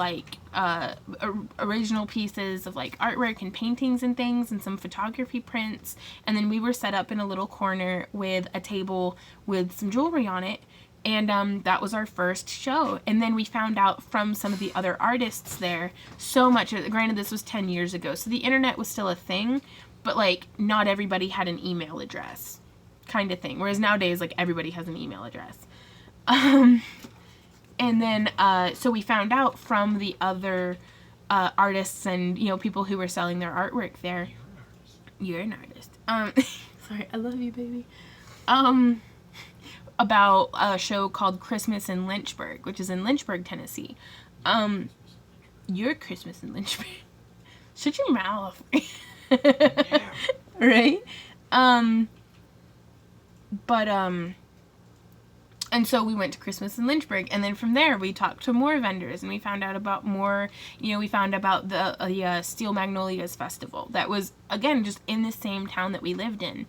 original pieces of artwork and paintings and things and some photography prints. And then we were set up in a little corner with a table with some jewelry on it. And that was our first show. And then we found out from some of the other artists there so much. Granted, this was 10 years ago, so the internet was still a thing, but not everybody had an email address kind of thing. Whereas nowadays, everybody has an email address. And then, so we found out from the other artists and, people who were selling their artwork there. You're an artist. Sorry, I love you, baby. About a show called Christmas in Lynchburg, which is in Lynchburg, Tennessee. Your Christmas in Lynchburg. Shut your mouth. Yeah. Right? And so we went to Christmas in Lynchburg, and then from there we talked to more vendors, and we found out about more, we found about the Steel Magnolias Festival that was, again, just in the same town that we lived in.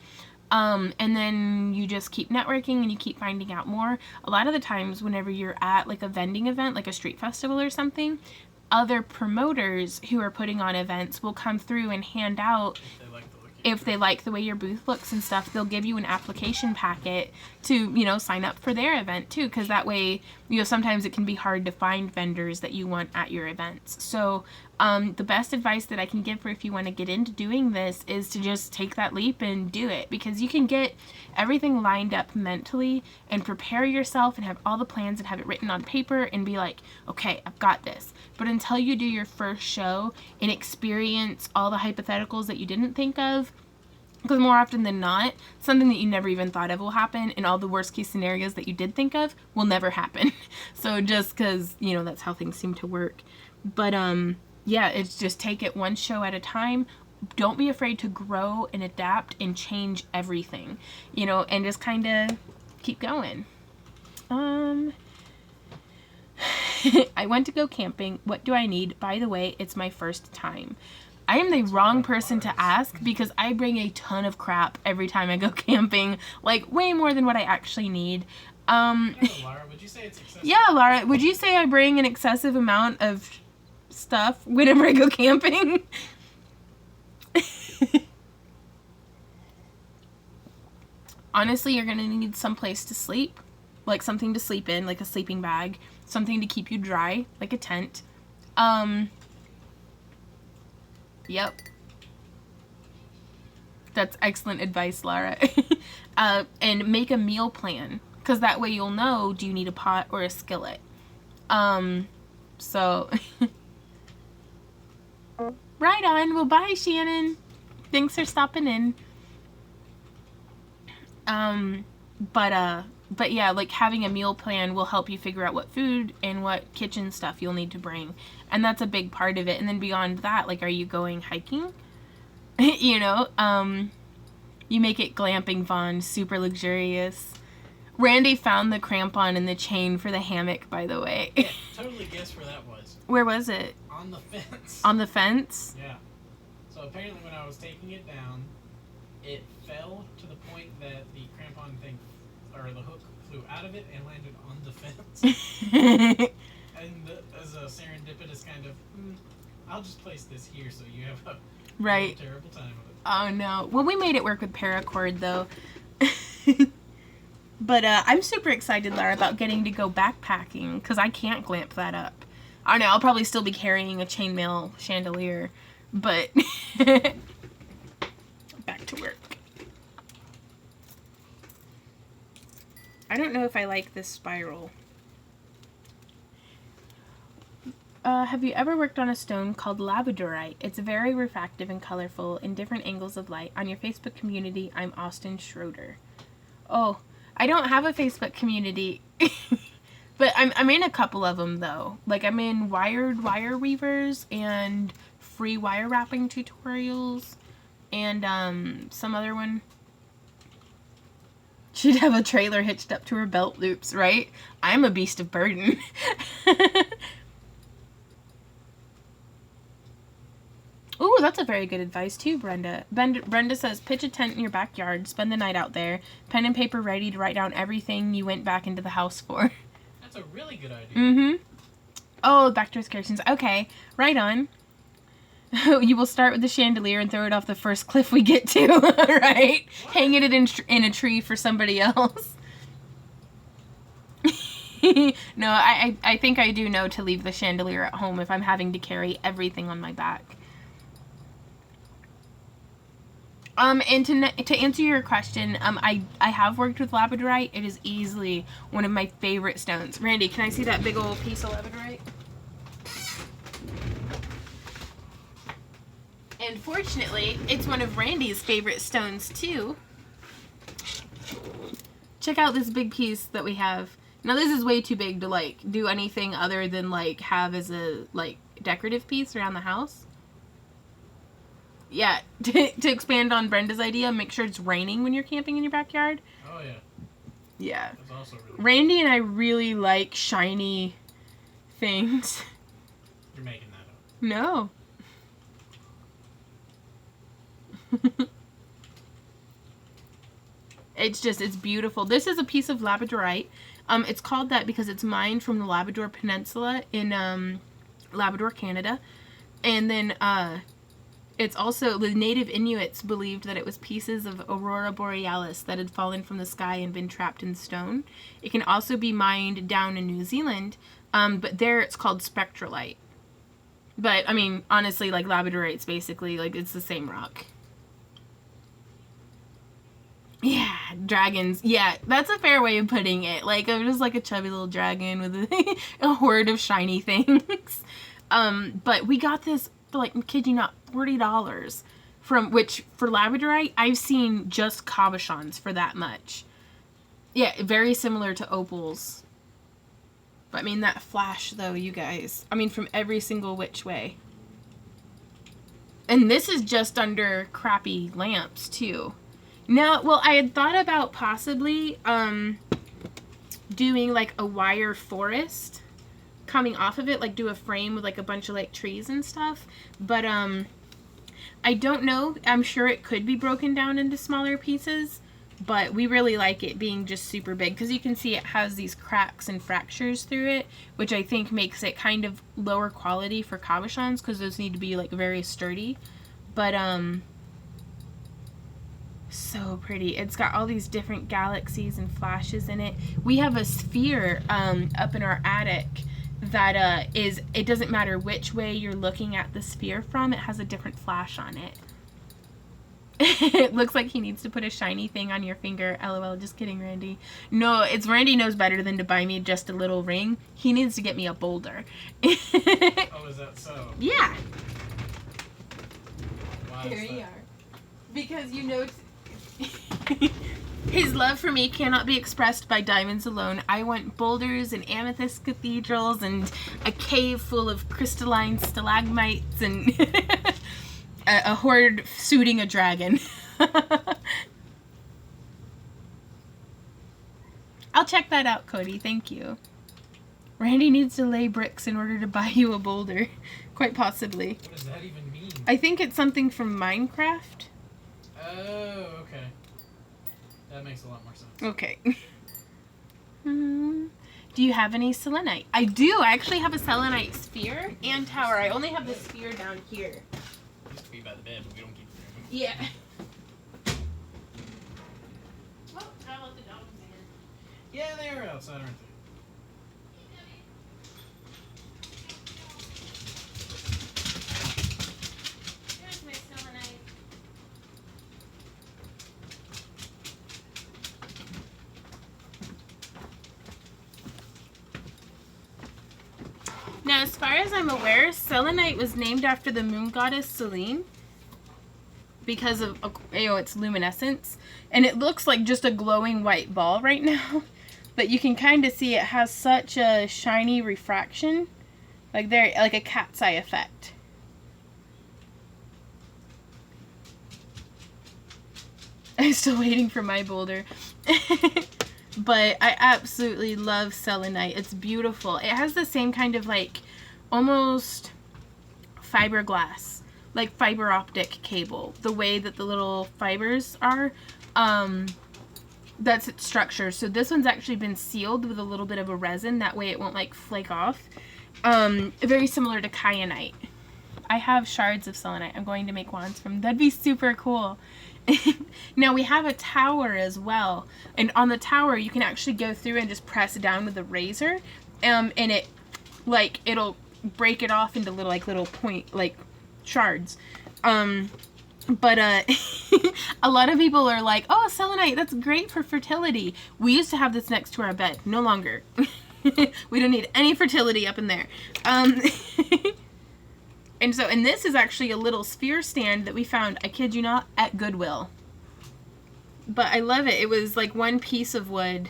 And then you just keep networking and you keep finding out more. A lot of the times whenever you're at a vending event, like a street festival or something, other promoters who are putting on events will come through and hand out, if they like the way your booth looks and stuff, they'll give you an application packet to, sign up for their event too. Because that way, sometimes it can be hard to find vendors that you want at your events. So the best advice that I can give for if you want to get into doing this is to just take that leap and do it. Because you can get everything lined up mentally and prepare yourself and have all the plans and have it written on paper and be like, okay, I've got this. But until you do your first show and experience all the hypotheticals that you didn't think of, because more often than not, something that you never even thought of will happen, and all the worst case scenarios that you did think of will never happen. So just because, that's how things seem to work. But, yeah, it's just take it one show at a time. don't be afraid to grow and adapt and change everything, you know, and just kind of keep going. I went to go camping. What do I need? By the way, it's my first time. I am the wrong person to ask because I bring a ton of crap every time I go camping, like way more than what I actually need. Laura, would you say it's excessive? Yeah, Laura, would you say I bring an excessive amount of stuff whenever I go camping? Honestly, you're gonna need some place to sleep, like something to sleep in, like a sleeping bag, something to keep you dry, like a tent. Yep. That's excellent advice, Laura. And make a meal plan, because that way you'll know, do you need a pot or a skillet? So, right on. Well, bye, Shannon. Thanks for stopping in. But yeah, like having a meal plan will help you figure out what food and what kitchen stuff you'll need to bring. And that's a big part of it. And then beyond that, like, are you going hiking? You know, you make it glamping fun, super luxurious. Randy found the crampon and the chain for the hammock, by the way. Yeah, totally guess where that was. Where was it? On the fence. On the fence? Yeah. So apparently when I was taking it down, it fell to the point that the crampon thing, or the hook, flew out of it and landed on the fence. And as a serendipitous kind of, I'll just place this here so you have a right. terrible time with it. Oh no. Well, we made it work with paracord though. But I'm super excited, Laura, about getting to go backpacking because I can't glamp that up. I don't know, I'll probably still be carrying a chainmail chandelier, but back to work. I don't know if I like this spiral. Have you ever worked on a stone called labradorite? It's very refractive and colorful in different angles of light. On your Facebook community, I'm Austin Schroeder. Oh, I don't have a Facebook community, but I'm in a couple of them though. Like I'm in Wired Wire Weavers and free wire wrapping tutorials and some other one. She'd have a trailer hitched up to her belt loops, right? I'm a beast of burden. Ooh, that's a very good advice too, Brenda. Brenda says, pitch a tent in your backyard, spend the night out there, pen and paper ready to write down everything you went back into the house for. That's a really good idea. Mm-hmm. Oh, back to excursions. Okay, right on. You will start with the chandelier and throw it off the first cliff we get to, right? What? Hanging it in a tree for somebody else. No, I think I do know to leave the chandelier at home if I'm having to carry everything on my back. And to answer your question, I have worked with labradorite. It is easily one of my favorite stones. Randy, can I see that big old piece of labradorite? And fortunately, it's one of Randy's favorite stones too. Check out this big piece that we have. Now this is way too big to like do anything other than like have as a like decorative piece around the house. Yeah, to expand on Brenda's idea, make sure it's raining when you're camping in your backyard. Oh, yeah. Yeah. That's also really Randy and I really like shiny things. You're making that up. No. It's beautiful. This is a piece of labradorite. It's called that because it's mined from the Labrador Peninsula in Labrador, Canada. And then it's also, the native Inuits believed that it was pieces of Aurora Borealis that had fallen from the sky and been trapped in stone. It can also be mined down in New Zealand, but there it's called spectrolite. But, I mean, honestly, like, labradorite's basically, like, it's the same rock. Yeah, dragons. Yeah, that's a fair way of putting it. Like, I'm just like a chubby little dragon with a horde of shiny things. But we got this, like, I'm kidding you not, $40 from which for labradorite I've seen just cabochons for that much. Yeah, very similar to opals. But I mean that flash though, you guys. I mean from every single which way. And this is just under crappy lamps, too. Now, well, I had thought about possibly doing, like, a wire forest coming off of it, like, do a frame with, like, a bunch of, like, trees and stuff. But, I don't know. I'm sure it could be broken down into smaller pieces. But we really like it being just super big, because you can see it has these cracks and fractures through it, which I think makes it kind of lower quality for cabochons, because those need to be like very sturdy. But so pretty. It's got all these different galaxies and flashes in it. We have a sphere up in our attic that it doesn't matter which way you're looking at the sphere from, it has a different flash on it. It looks like he needs to put a shiny thing on your finger. LOL, just kidding, Randy. No, it's Randy knows better than to buy me just a little ring. He needs to get me a boulder. Oh, is that so? Yeah. Why Here is you that? are. Because you know his love for me cannot be expressed by diamonds alone. I want boulders and amethyst cathedrals and a cave full of crystalline stalagmites and a horde suiting a dragon. I'll check that out, Cody. Thank you. Randy needs to lay bricks in order to buy you a boulder. Quite possibly. What does that even mean? I think it's something from Minecraft. Oh, okay. That makes a lot more sense. Okay. Do you have any selenite? I do. I actually have a selenite sphere and tower. I only have the sphere down here. Used to be by the bed, but we don't keep it there. Yeah. Oh, gotta let the dogs in. Yeah, they are outside, aren't they? There's my selenite. Now, as far as I'm aware, selenite was named after the moon goddess Selene because of, its luminescence. And it looks like just a glowing white ball right now. But you can kind of see it has such a shiny refraction. Like a cat's eye effect. I'm still waiting for my boulder. But I absolutely love selenite. It's beautiful. It has the same kind of like almost fiberglass, like fiber optic cable. The way that the little fibers are, that's its structure. So this one's actually been sealed with a little bit of a resin. That way it won't like flake off. Very similar to kyanite. I have shards of selenite. I'm going to make wands from. That'd be super cool. Now we have a tower as well, and on the tower you can actually go through and just press down with a razor, and it it'll break it off into little point shards. But a lot of people are like, oh, selenite, that's great for fertility. We used to have this next to our bed. No longer. We don't need any fertility up in there. And this is actually a little sphere stand that we found, I kid you not, at Goodwill. But I love it. It was like one piece of wood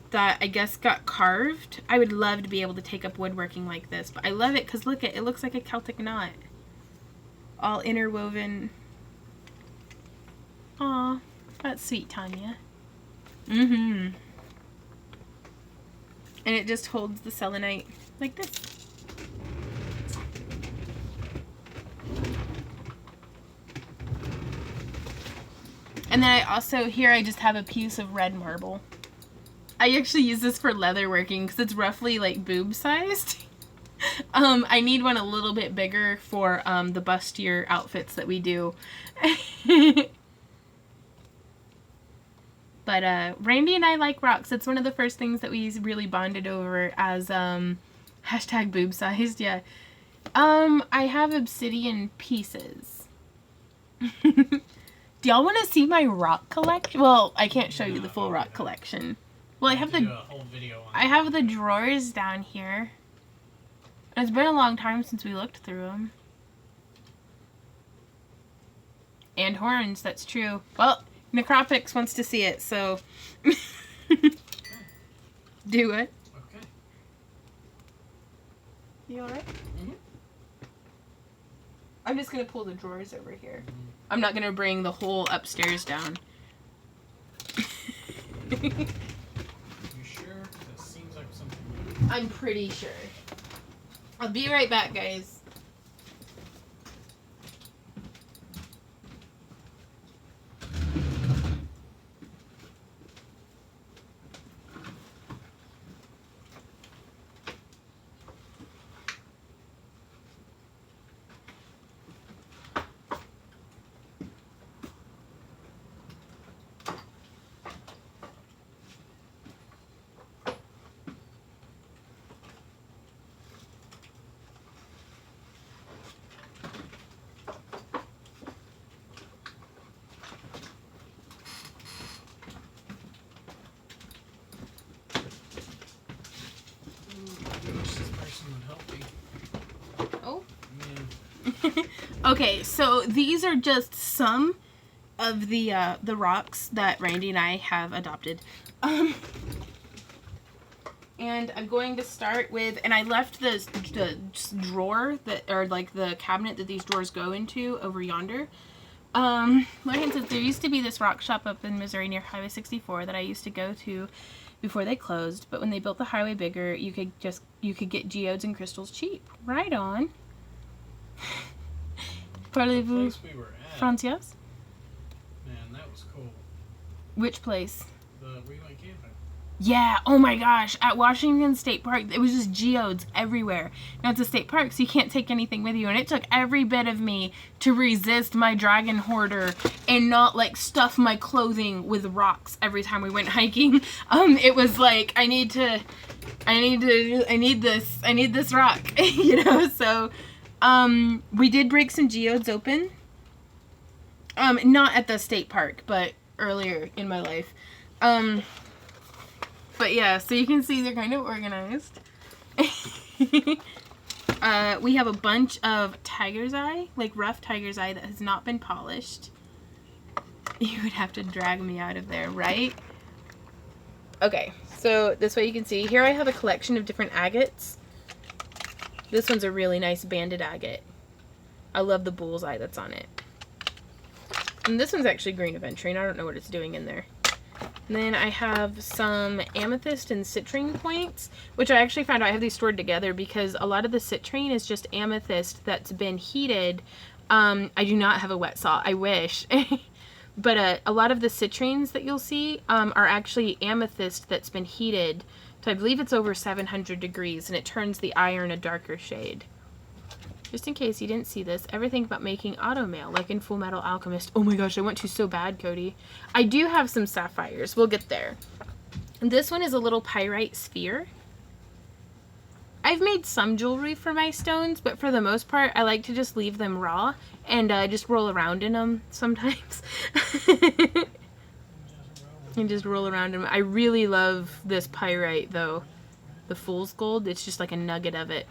that I guess got carved. I would love to be able to take up woodworking like this. But I love it because look, it looks like a Celtic knot. All interwoven. Aw, that's sweet, Tanya. And it just holds the selenite like this. And then I also, here I just have a piece of red marble. I actually use this for leatherworking because it's roughly like boob sized. I need one a little bit bigger for the bustier outfits that we do. But Randy and I like rocks. It's one of the first things that we really bonded over as hashtag boob sized, yeah. I have obsidian pieces. Do y'all want to see my rock collection? Well, I can't show you the full rock collection. Well, I have do a whole video on I have the drawers down here. It's been a long time since we looked through them. And horns, that's true. Well, Necropics wants to see it, so do it. Okay. You alright? I'm just going to pull the drawers over here. I'm not going to bring the whole upstairs down. You sure? That seems like something. I'm pretty sure. I'll be right back, guys. Okay, so these are just some of the rocks that Randy and I have adopted. And I'm going to start with, and I left the drawer that, or like the cabinet that these drawers go into over yonder. Lohan says there used to be this rock shop up in Missouri near Highway 64 that I used to go to before they closed, but when they built the highway bigger, you could get geodes and crystals cheap. Right on. Parlez-vous We were at. Francias? Man, that was cool. Which place? We went camping. Yeah, oh my gosh, at Washington State Park, it was just geodes everywhere. Now, it's a state park, so you can't take anything with you, and it took every bit of me to resist my dragon hoarder and not, like, stuff my clothing with rocks every time we went hiking. It was like, I need this rock, you know, so, we did break some geodes open. Not at the state park, but earlier in my life. But yeah, so you can see they're kind of organized. We have a bunch of tiger's eye, like rough tiger's eye that has not been polished. You would have to drag me out of there, right? Okay, so this way you can see. Here I have a collection of different agates. This one's a really nice banded agate. I love the bullseye that's on it. And this one's actually green aventurine. I don't know what it's doing in there. And then I have some amethyst and citrine points, which I actually found out I have these stored together because a lot of the citrine is just amethyst that's been heated. I do not have a wet saw. I wish. But a lot of the citrines that you'll see are actually amethyst that's been heated. So I believe it's over 700 degrees, and it turns the iron a darker shade. Just in case you didn't see this, ever think about making automail, like in Full Metal Alchemist? Oh my gosh, I want to so bad, Cody. I do have some sapphires. We'll get there. And this one is a little pyrite sphere. I've made some jewelry for my stones, but for the most part, I like to just leave them raw and just roll around in them sometimes. And just roll around in them. I really love this pyrite, though. The fool's gold. It's just like a nugget of it.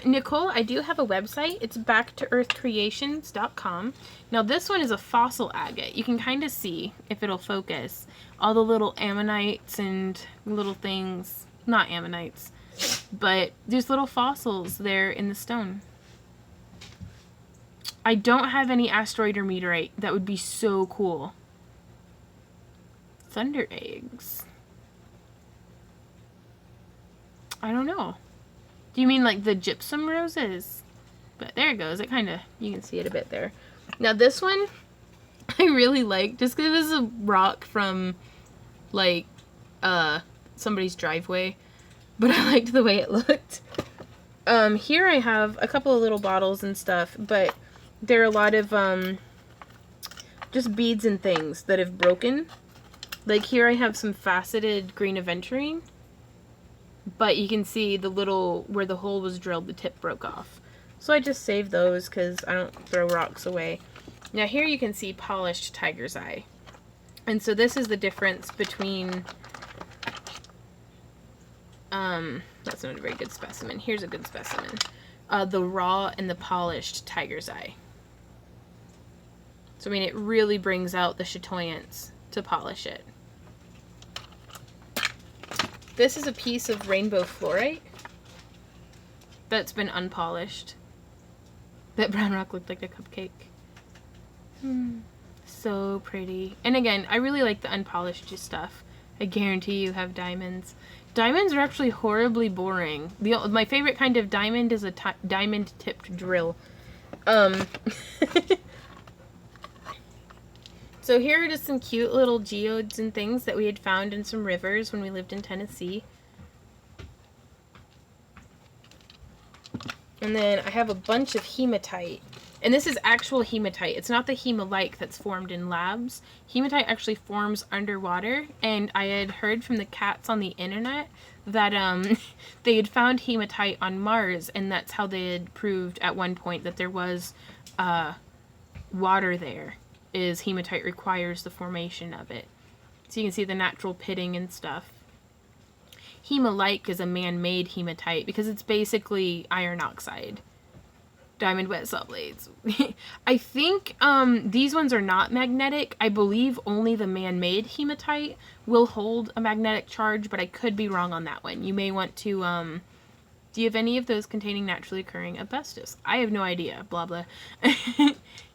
Nicole, I do have a website. It's backtoearthcreations.com. Now, this one is a fossil agate. You can kind of see, if it'll focus, all the little ammonites and little things. Not ammonites, but there's little fossils there in the stone. I don't have any asteroid or meteorite. That would be so cool. Thunder eggs. I don't know. Do you mean like the gypsum roses? But there it goes. It kind of, you can see it a bit there. Now this one, I really like, just because it was a rock from like somebody's driveway. But I liked the way it looked. Here I have a couple of little bottles and stuff, but there are a lot of just beads and things that have broken. Like here I have some faceted green aventurine. But you can see the little, where the hole was drilled, the tip broke off. So I just saved those because I don't throw rocks away. Now here you can see polished tiger's eye. And so this is the difference between, that's not a very good specimen. Here's a good specimen. The raw and the polished tiger's eye. So I mean, it really brings out the chatoyance to polish it. This is a piece of rainbow fluorite that's been unpolished. That brown rock looked like a cupcake. So pretty. And again, I really like the unpolished stuff. I guarantee you have diamonds. Diamonds are actually horribly boring. My favorite kind of diamond is a diamond tipped drill. So here are just some cute little geodes and things that we had found in some rivers when we lived in Tennessee. And then I have a bunch of hematite. And this is actual hematite. It's not the hemalike that's formed in labs. Hematite actually forms underwater. And I had heard from the cats on the internet that they had found hematite on Mars. And that's how they had proved at one point that there was water there. Is hematite requires the formation of it. So you can see the natural pitting and stuff. Hemalike is a man-made hematite because it's basically iron oxide. Diamond wet saw blades. I think these ones are not magnetic. I believe only the man-made hematite will hold a magnetic charge, but I could be wrong on that one. You may want to, do you have any of those containing naturally occurring asbestos? I have no idea, blah blah.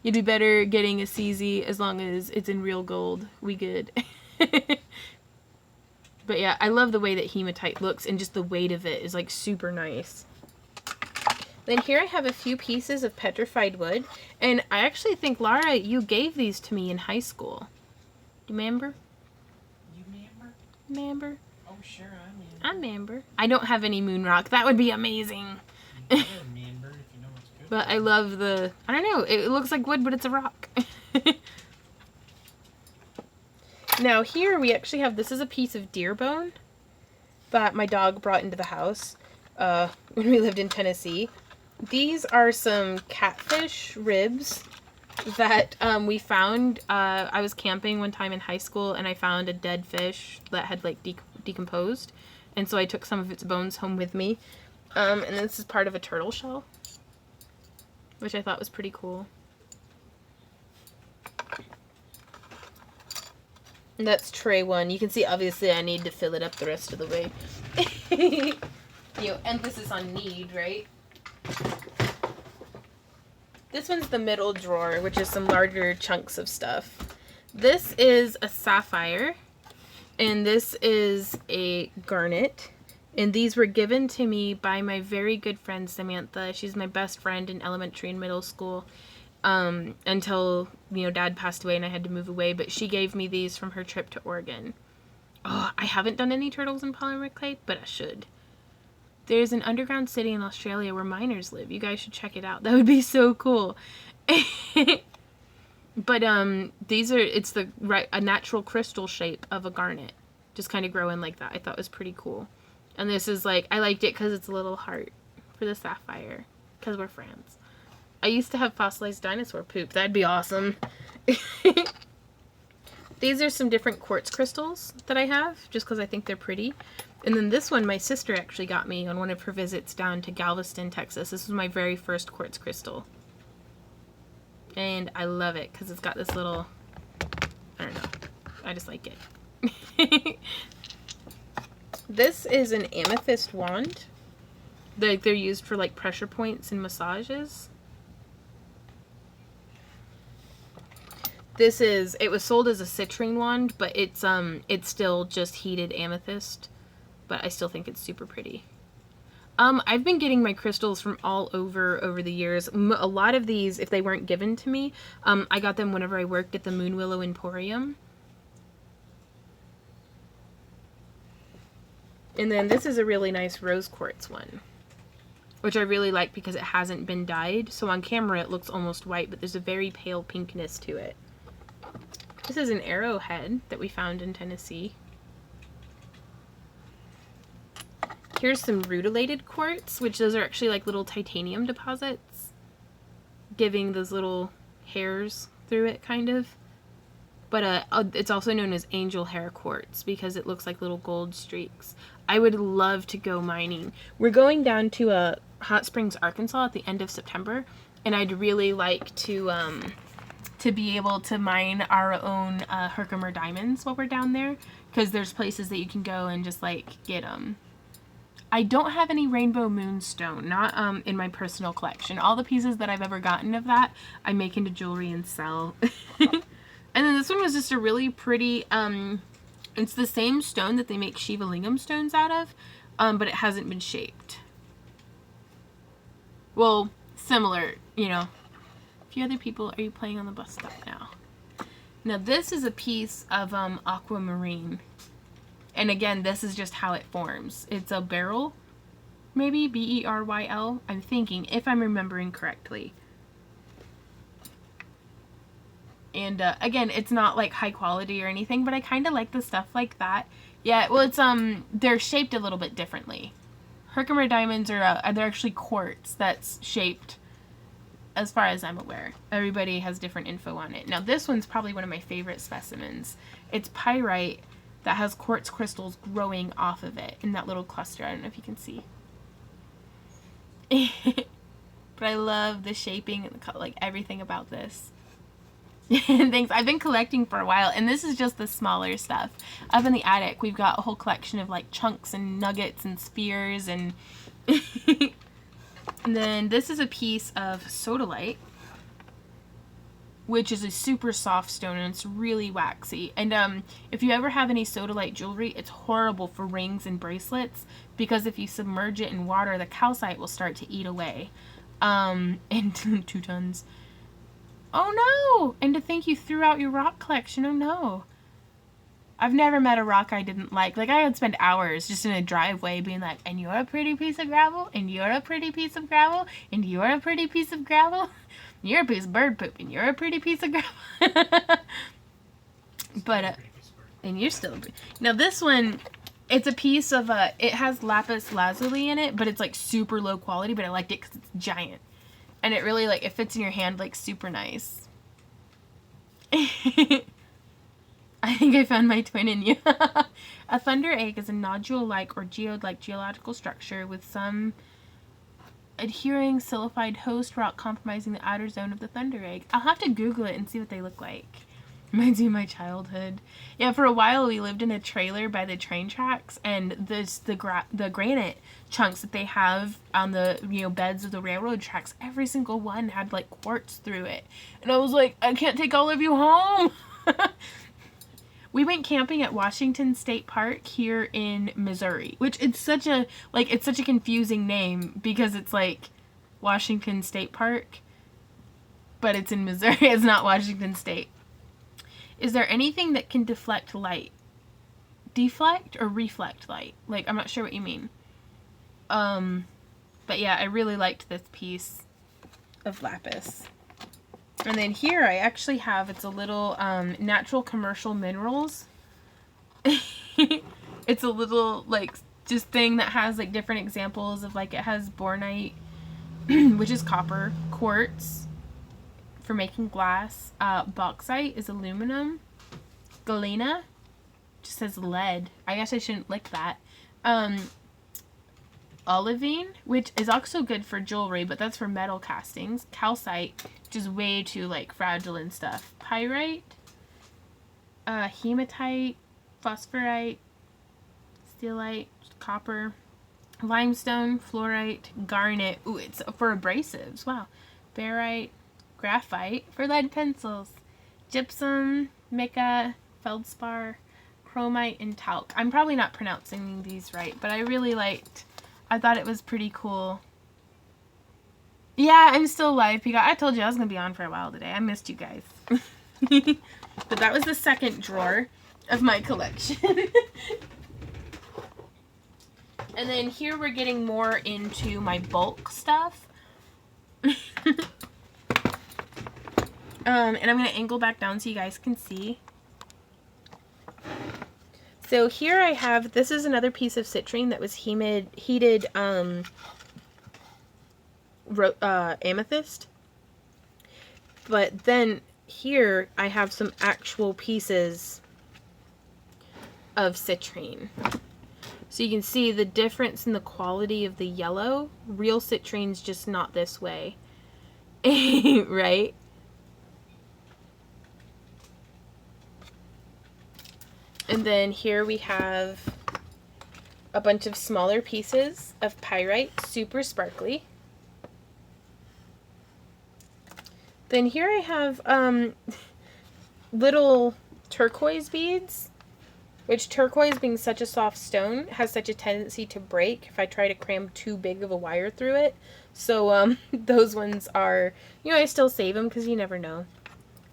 You'd be better getting a CZ as long as it's in real gold. We good. But yeah, I love the way that hematite looks, and just the weight of it is like super nice. Then here I have a few pieces of petrified wood, and I actually think, Lara, you gave these to me in high school. You remember? You remember? Remember? Oh, sure, I remember. I remember. I don't have any moon rock. That would be amazing. You better remember if you know what's good. But I love the, I don't know, it looks like wood, but it's a rock. Now here we actually have, this is a piece of deer bone that my dog brought into the house when we lived in Tennessee. These are some catfish ribs that we found. I was camping one time in high school and I found a dead fish that had like decomposed. And so I took some of its bones home with me. And this is part of a turtle shell, which I thought was pretty cool. And that's tray one. You can see obviously I need to fill it up the rest of the way. Emphasis on need, right? This one's the middle drawer, which is some larger chunks of stuff. This is a sapphire, and this is a garnet. And these were given to me by my very good friend Samantha. She's my best friend in elementary and middle school. Until, Dad passed away and I had to move away, but she gave me these from her trip to Oregon. Oh, I haven't done any turtles in polymer clay, but I should. There's an underground city in Australia where miners live. You guys should check it out. That would be so cool. But, it's a natural crystal shape of a garnet. Just kind of growing like that. I thought it was pretty cool. And this is I liked it because it's a little heart for the sapphire. Because we're friends. I used to have fossilized dinosaur poop. That'd be awesome. These are some different quartz crystals that I have, just because I think they're pretty. And then this one, my sister actually got me on one of her visits down to Galveston, Texas. This was my very first quartz crystal. And I love it, because it's got this little, I don't know, I just like it. This is an amethyst wand. They're used for pressure points and massages. It was sold as a citrine wand, but it's still just heated amethyst, but I still think it's super pretty. I've been getting my crystals from all over the years. A lot of these, if they weren't given to me, I got them whenever I worked at the Moon Willow Emporium. And then this is a really nice rose quartz one, which I really like because it hasn't been dyed. So on camera it looks almost white, but there's a very pale pinkness to it. This is an arrowhead that we found in Tennessee. Here's some rutilated quartz, which those are actually little titanium deposits, giving those little hairs through it, kind of. But it's also known as angel hair quartz because it looks like little gold streaks. I would love to go mining. We're going down to Hot Springs, Arkansas at the end of September, and I'd really like to be able to mine our own Herkimer diamonds while we're down there, because there's places that you can go and just get them. I don't have any Rainbow Moonstone, not in my personal collection. All the pieces that I've ever gotten of that, I make into jewelry and sell. And then this one was just a really pretty, it's the same stone that they make Shiva Lingam stones out of, but it hasn't been shaped. Well, similar, you know. A few other people, are you playing on the bus stop now? Now this is a piece of aquamarine. And again, this is just how it forms. It's a beryl, maybe, B-E-R-Y-L, I'm thinking, if I'm remembering correctly. And again, it's not like high quality or anything, but I kind of like the stuff like that. Yeah, well, it's they're shaped a little bit differently. Herkimer diamonds are they're actually quartz that's shaped, as far as I'm aware. Everybody has different info on it. Now this one's probably one of my favorite specimens. It's pyrite that has quartz crystals growing off of it in that little cluster. I don't know if you can see. But I love the shaping and the color, like everything about this. Things I've been collecting for a while, and this is just the smaller stuff. Up in the attic, we've got a whole collection of like chunks and nuggets and spheres, and and then this is a piece of sodalite, which is a super soft stone, and it's really waxy. And if you ever have any sodalite jewelry, it's horrible for rings and bracelets, because if you submerge it in water, the calcite will start to eat away. And 2 tons. Oh no! And to think you threw out your rock collection. Oh no. I've never met a rock I didn't like. Like, I would spend hours just in a driveway being like, and you're a pretty piece of gravel, and you're a pretty piece of gravel, and you're a pretty piece of gravel. You're a piece of bird poop, and you're a pretty piece of gravel. But, and you're still a pretty. Now this one, it's a piece of, it has lapis lazuli in it, but it's like super low quality, but I liked it because it's giant. And it really, like, it fits in your hand, like, super nice. I think I found my twin in you. A thunder egg is a nodule-like or geode-like geological structure with some adhering silicified host rock compromising the outer zone of the thunder egg. I'll have to Google it and see what they look like. Reminds me of my childhood. Yeah, for a while we lived in a trailer by the train tracks, and the granite chunks that they have on the, you know, beds of the railroad tracks, every single one had like quartz through it. And I was like, I can't take all of you home. We went camping at Washington State Park here in Missouri, which it's such a confusing name because it's like Washington State Park, but it's in Missouri. It's not Washington State. Is there anything that can deflect light? Deflect or reflect light? Like, I'm not sure what you mean. But yeah, I really liked this piece of lapis. And then here I actually have, it's a little natural commercial minerals. It's a little like just thing that has like different examples of, like, it has bornite, which is copper, quartz for making glass, bauxite is aluminum, galena just says lead. I guess I shouldn't lick that. Olivine, which is also good for jewelry, but that's for metal castings. Calcite, which is way too, like, fragile and stuff. Pyrite, hematite, phosphorite, steelite, copper, limestone, fluorite, garnet. Ooh, it's for abrasives. Wow. Barite, graphite for lead pencils, gypsum, mica, feldspar, chromite, and talc. I'm probably not pronouncing these right, but I really liked. I thought it was pretty cool. Yeah, I'm still live because I told you I was going to be on for a while today. I missed you guys. But that was the second drawer of my collection. And then here we're getting more into my bulk stuff. And I'm going to angle back down so you guys can see. So here I have, this is another piece of citrine that was heated amethyst. But then here I have some actual pieces of citrine. So you can see the difference in the quality of the yellow. Real citrine's just not this way. Right? And then here we have a bunch of smaller pieces of pyrite, super sparkly. Then here I have little turquoise beads, which turquoise, being such a soft stone, has such a tendency to break if I try to cram too big of a wire through it. So those ones are, you know, I still save them because you never know. And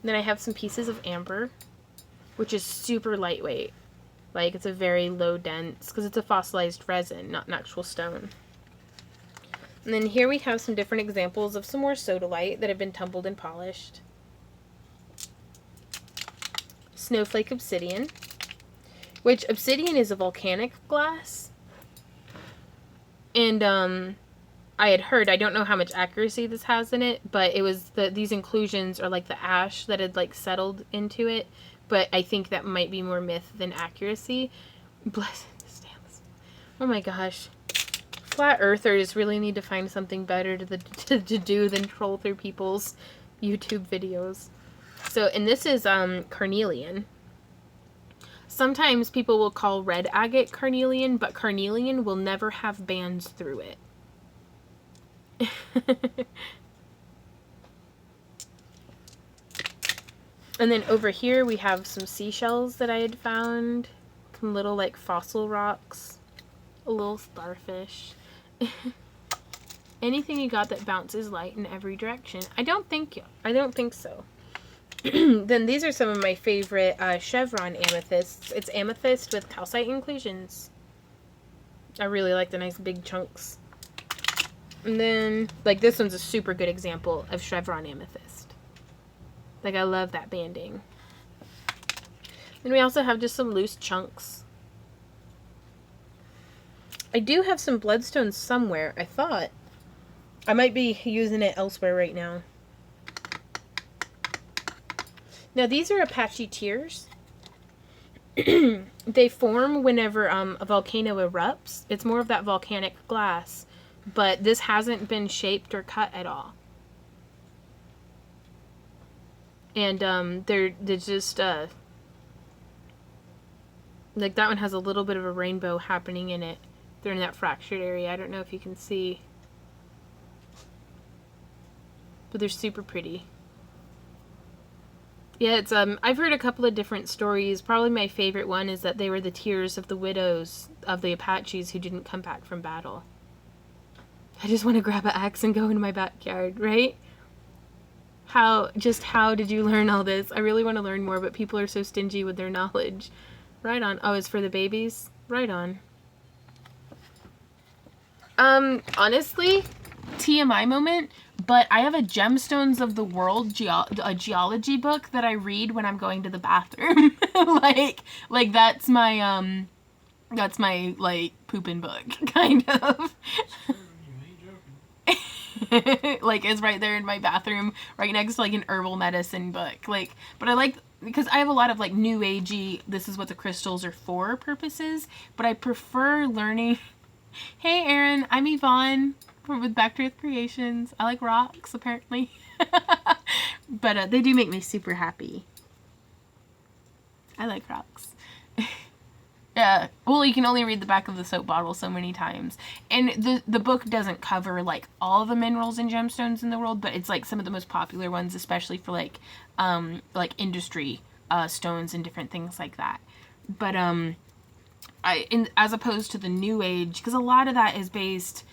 then I have some pieces of amber, which is super lightweight. Like, it's a very low dense, because it's a fossilized resin, not an actual stone. And then here we have some different examples of some more sodalite that have been tumbled and polished. Snowflake obsidian, which obsidian is a volcanic glass. And I had heard, I don't know how much accuracy this has in it, but it was these inclusions are like the ash that had like settled into it. But I think that might be more myth than accuracy. Bless the stamps. Oh my gosh. Flat earthers really need to find something better to do than troll through people's YouTube videos. So, and this is carnelian. Sometimes people will call red agate carnelian, but carnelian will never have bands through it. And then over here we have some seashells that I had found. Some little like fossil rocks. A little starfish. Anything you got that bounces light in every direction. I don't think so. Then these are some of my favorite chevron amethysts. It's amethyst with calcite inclusions. I really like the nice big chunks. And then, like, this one's a super good example of chevron amethyst. Like, I love that banding. Then we also have just some loose chunks. I do have some bloodstones somewhere, I thought. I might be using it elsewhere right now. Now, these are Apache tears. They form whenever a volcano erupts. It's more of that volcanic glass, but this hasn't been shaped or cut at all. And they're just like that one has a little bit of a rainbow happening in it. They're in that fractured area. I don't know if you can see, but they're super pretty. Yeah, it's I've heard a couple of different stories. Probably my favorite one is that they were the tears of the widows of the Apaches who didn't come back from battle. I just want to grab an axe and go into my backyard, right? How did you learn all this? I really want to learn more, but people are so stingy with their knowledge. Right on. Oh, it's for the babies? Right on. Honestly, TMI moment, but I have a Gemstones of the World a geology book that I read when I'm going to the bathroom. like that's my like pooping book, kind of. Like, it's right there in my bathroom, right next to like an herbal medicine book. Like, but I like, because I have a lot of like new agey, this is what the crystals are for purposes, but I prefer learning. Hey Erin, I'm Yvonne with Back to Earth Creations. I like rocks, apparently. But they do make me super happy. I like rocks. Yeah, well, you can only read the back of the soap bottle so many times. And the book doesn't cover, like, all the minerals and gemstones in the world, but it's, like, some of the most popular ones, especially for, like industry stones and different things like that. But, as opposed to the New Age, because a lot of that is based...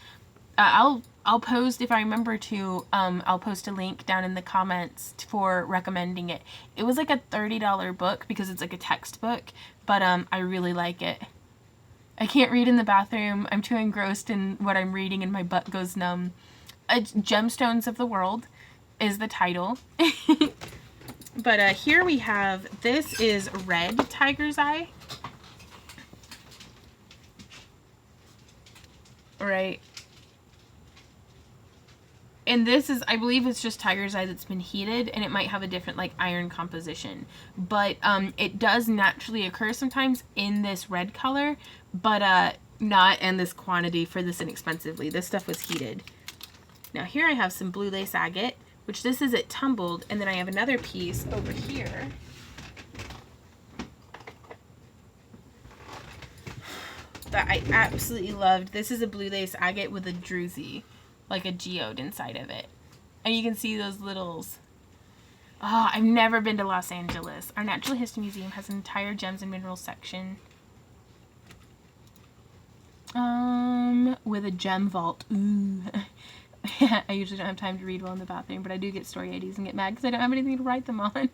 I'll post, if I remember to, I'll post a link down in the comments for recommending it. It was like a $30 book because it's like a textbook, but I really like it. I can't read in the bathroom. I'm too engrossed in what I'm reading and my butt goes numb. Gemstones of the World is the title. But here we have, this is red tiger's eye. Right. And this is, I believe it's just tiger's eye that's been heated, and it might have a different, like, iron composition. But it does naturally occur sometimes in this red color, but not in this quantity for this inexpensively. This stuff was heated. Now here I have some blue lace agate, which this is it tumbled, and then I have another piece over here. that I absolutely loved. This is a blue lace agate with a druzy, like a geode inside of it. And you can see those littles. Oh, I've never been to Los Angeles. Our Natural History Museum has an entire gems and minerals section. With a gem vault. Ooh. I usually don't have time to read while in the bathroom, but I do get story IDs and get mad because I don't have anything to write them on.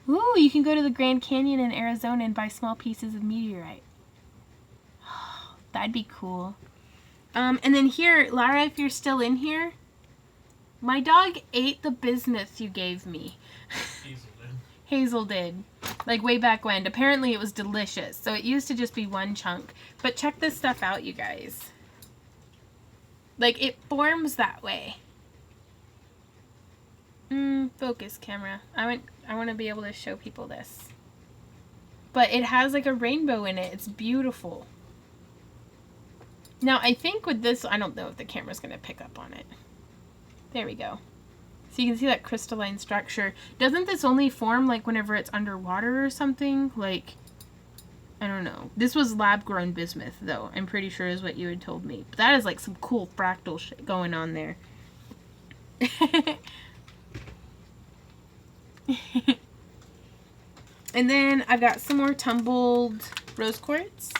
Ooh, you can go to the Grand Canyon in Arizona and buy small pieces of meteorite. That'd be cool. And then here, Lara, if you're still in here, my dog ate the bismuth you gave me. Hazel did. Like way back when. Apparently it was delicious. So it used to just be one chunk. But check this stuff out, you guys. Like it forms that way. Focus camera. I want to be able to show people this. But it has like a rainbow in it. It's beautiful. Now I think with this, I don't know if the camera's going to pick up on it. There we go. So you can see that crystalline structure. Doesn't this only form like whenever it's underwater or something? Like, I don't know. This was lab-grown bismuth, though. I'm pretty sure is what you had told me. But that is like some cool fractal shit going on there. And then I've got some more tumbled rose quartz.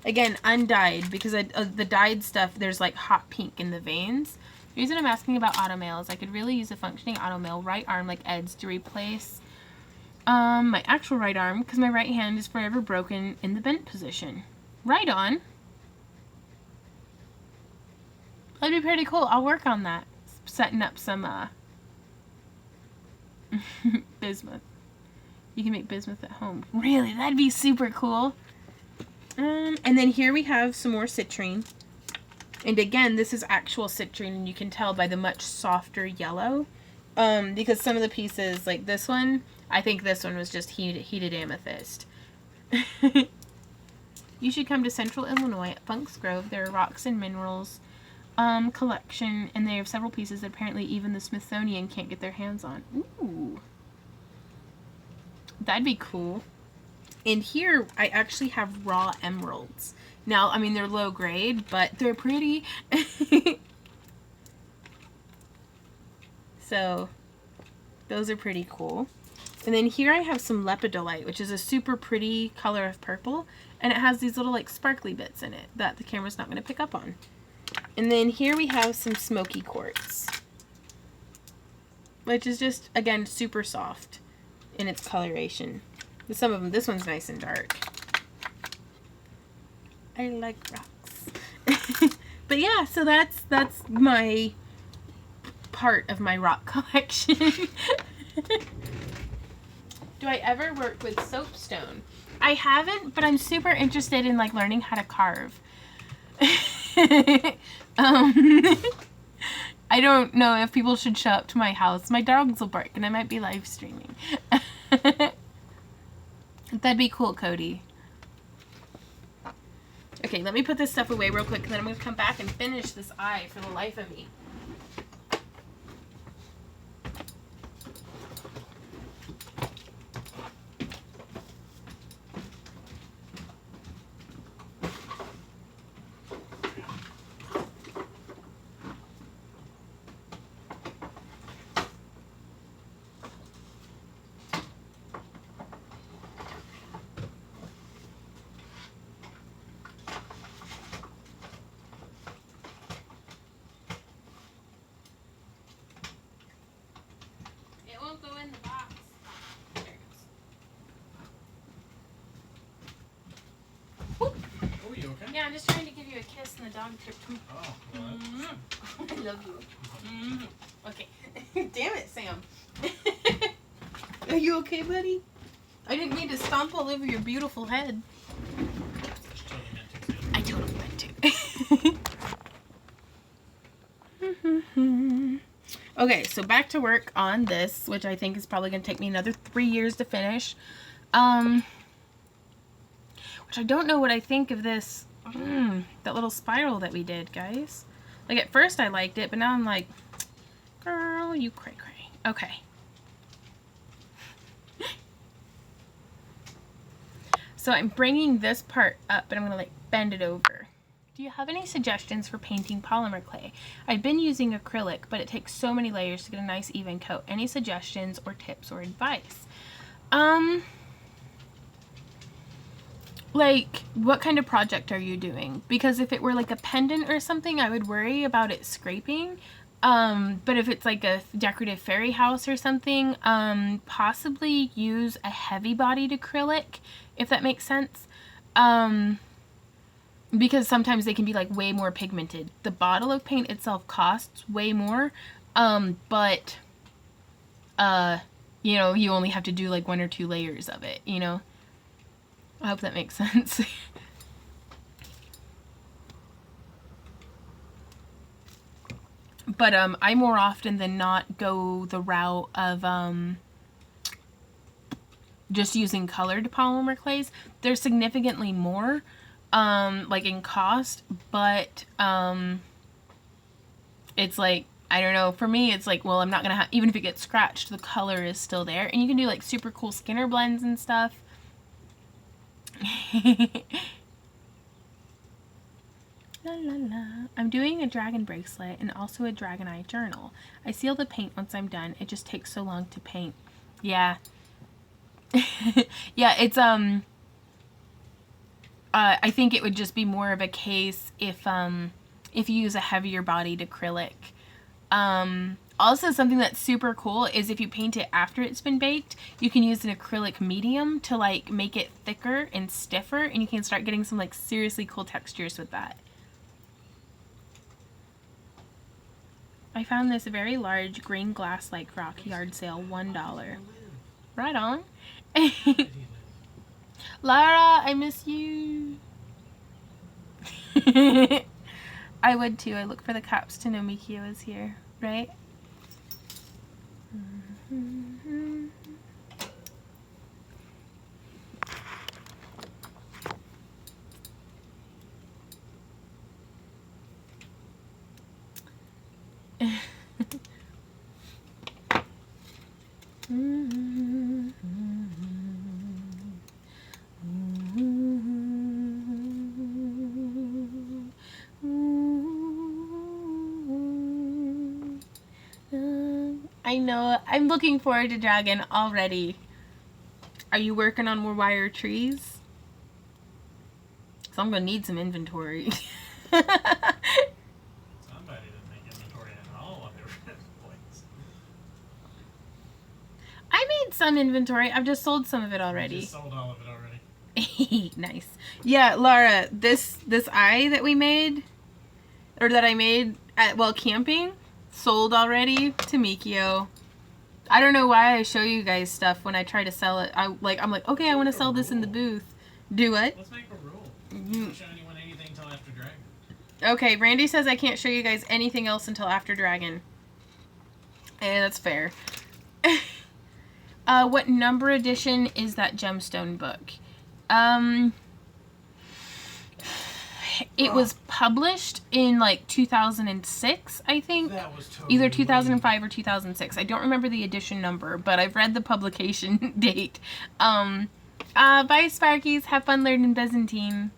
Again, undyed, because the dyed stuff, there's like hot pink in the veins. The reason I'm asking about automail is I could really use a functioning automail right arm like Ed's to replace my actual right arm, because my right hand is forever broken in the bent position. Right on. That'd be pretty cool. I'll work on that. Setting up some bismuth. You can make bismuth at home. Really? That'd be super cool. And then here we have some more citrine. And again, this is actual citrine, and you can tell by the much softer yellow. Because some of the pieces, like this one, I think this one was just heated amethyst. You should come to Central Illinois at Funk's Grove. There are rocks and minerals collection, and they have several pieces that apparently even the Smithsonian can't get their hands on. Ooh. That'd be cool. And here, I actually have raw emeralds. Now, I mean, they're low grade, but they're pretty. So, those are pretty cool. And then here I have some lepidolite, which is a super pretty color of purple. And it has these little, like, sparkly bits in it that the camera's not going to pick up on. And then here we have some smoky quartz, which is just, again, super soft in its coloration. Some of them, this one's nice and dark. I like rocks. But yeah, so that's my part of my rock collection. Do I ever work with soapstone? I haven't, but I'm super interested in like learning how to carve. I don't know if people should show up to my house. My dogs will bark and I might be live streaming. That'd be cool, Cody. Okay, let me put this stuff away real quick, and then I'm going to come back and finish this eye for the life of me. Yeah, I'm just trying to give you a kiss and the dog tripped me. Oh, well, I love you. Okay. Damn it, Sam. Are you okay, buddy? I didn't mean to stomp all over your beautiful head. I totally meant to. Okay, so back to work on this, which I think is probably going to take me another 3 years to finish. Which I don't know what I think of this. That little spiral that we did, guys. Like, at first I liked it, but now I'm like, girl, you cray cray. Okay. So I'm bringing this part up and I'm gonna like bend it over. Do you have any suggestions for painting polymer clay? I've been using acrylic, but it takes so many layers to get a nice even coat. Any suggestions or tips or advice? Like, what kind of project are you doing? Because if it were like a pendant or something, I would worry about it scraping. But if it's like a decorative fairy house or something, possibly use a heavy bodied acrylic, if that makes sense. Because sometimes they can be like way more pigmented. The bottle of paint itself costs way more, but you know, you only have to do like 1 or 2 layers of it, you know. I hope that makes sense. But I more often than not go the route of just using colored polymer clays. They're significantly more like in cost, but it's like, I don't know, for me it's like, well, I'm not gonna have, even if it gets scratched, the color is still there. And you can do like super cool Skinner blends and stuff. La, la, la. I'm doing a dragon bracelet and also a dragon eye journal. I seal the paint once I'm done. It just takes so long to paint. Yeah. Yeah, it's I think it would just be more of a case if you use a heavier bodied acrylic. Also, something that's super cool is if you paint it after it's been baked, you can use an acrylic medium to like make it thicker and stiffer, and you can start getting some like seriously cool textures with that. I found this very large green glass-like rock, yard sale, $1. Right on. Lara, I miss you. I would too. I look for the caps to know Mikio is here, right? I know. I'm looking forward to Dragon already. Are you working on more wire trees? So I'm gonna need some inventory. Somebody didn't make inventory at all on their points. I made some inventory. I've just sold some of it already. Just sold all of it already. Nice. Yeah, Lara, this eye that we made, or that I made while camping, sold already to Mikio. I don't know why I show you guys stuff when I try to sell it. I'm like, okay, I want to sell this in the booth. Do what? Let's make a rule. Don't show anyone anything until after Dragon. Okay, Randy says I can't show you guys anything else until after Dragon. And that's fair. What number edition is that gemstone book? It was published in like 2006, I think. That was totally either 2005 or 2006. I don't remember the edition number, but I've read the publication date. Bye, Sparkies. Have fun learning Byzantine.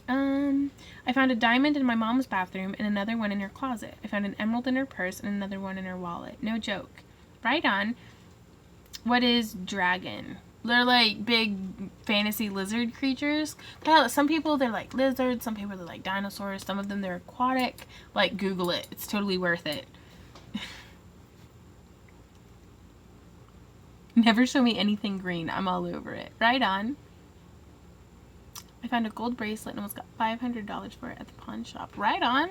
I found a diamond in my mom's bathroom and another one in her closet. I found an emerald in her purse and another one in her wallet. No joke. Right on. What is dragon? They're like big fantasy lizard creatures. Some people they're like lizards, some people they're like dinosaurs, some of them they're aquatic. Like, Google it. It's totally worth it. Never show me anything green. I'm all over it. Right on. I found a gold bracelet and almost got $500 for it at the pawn shop. Right on.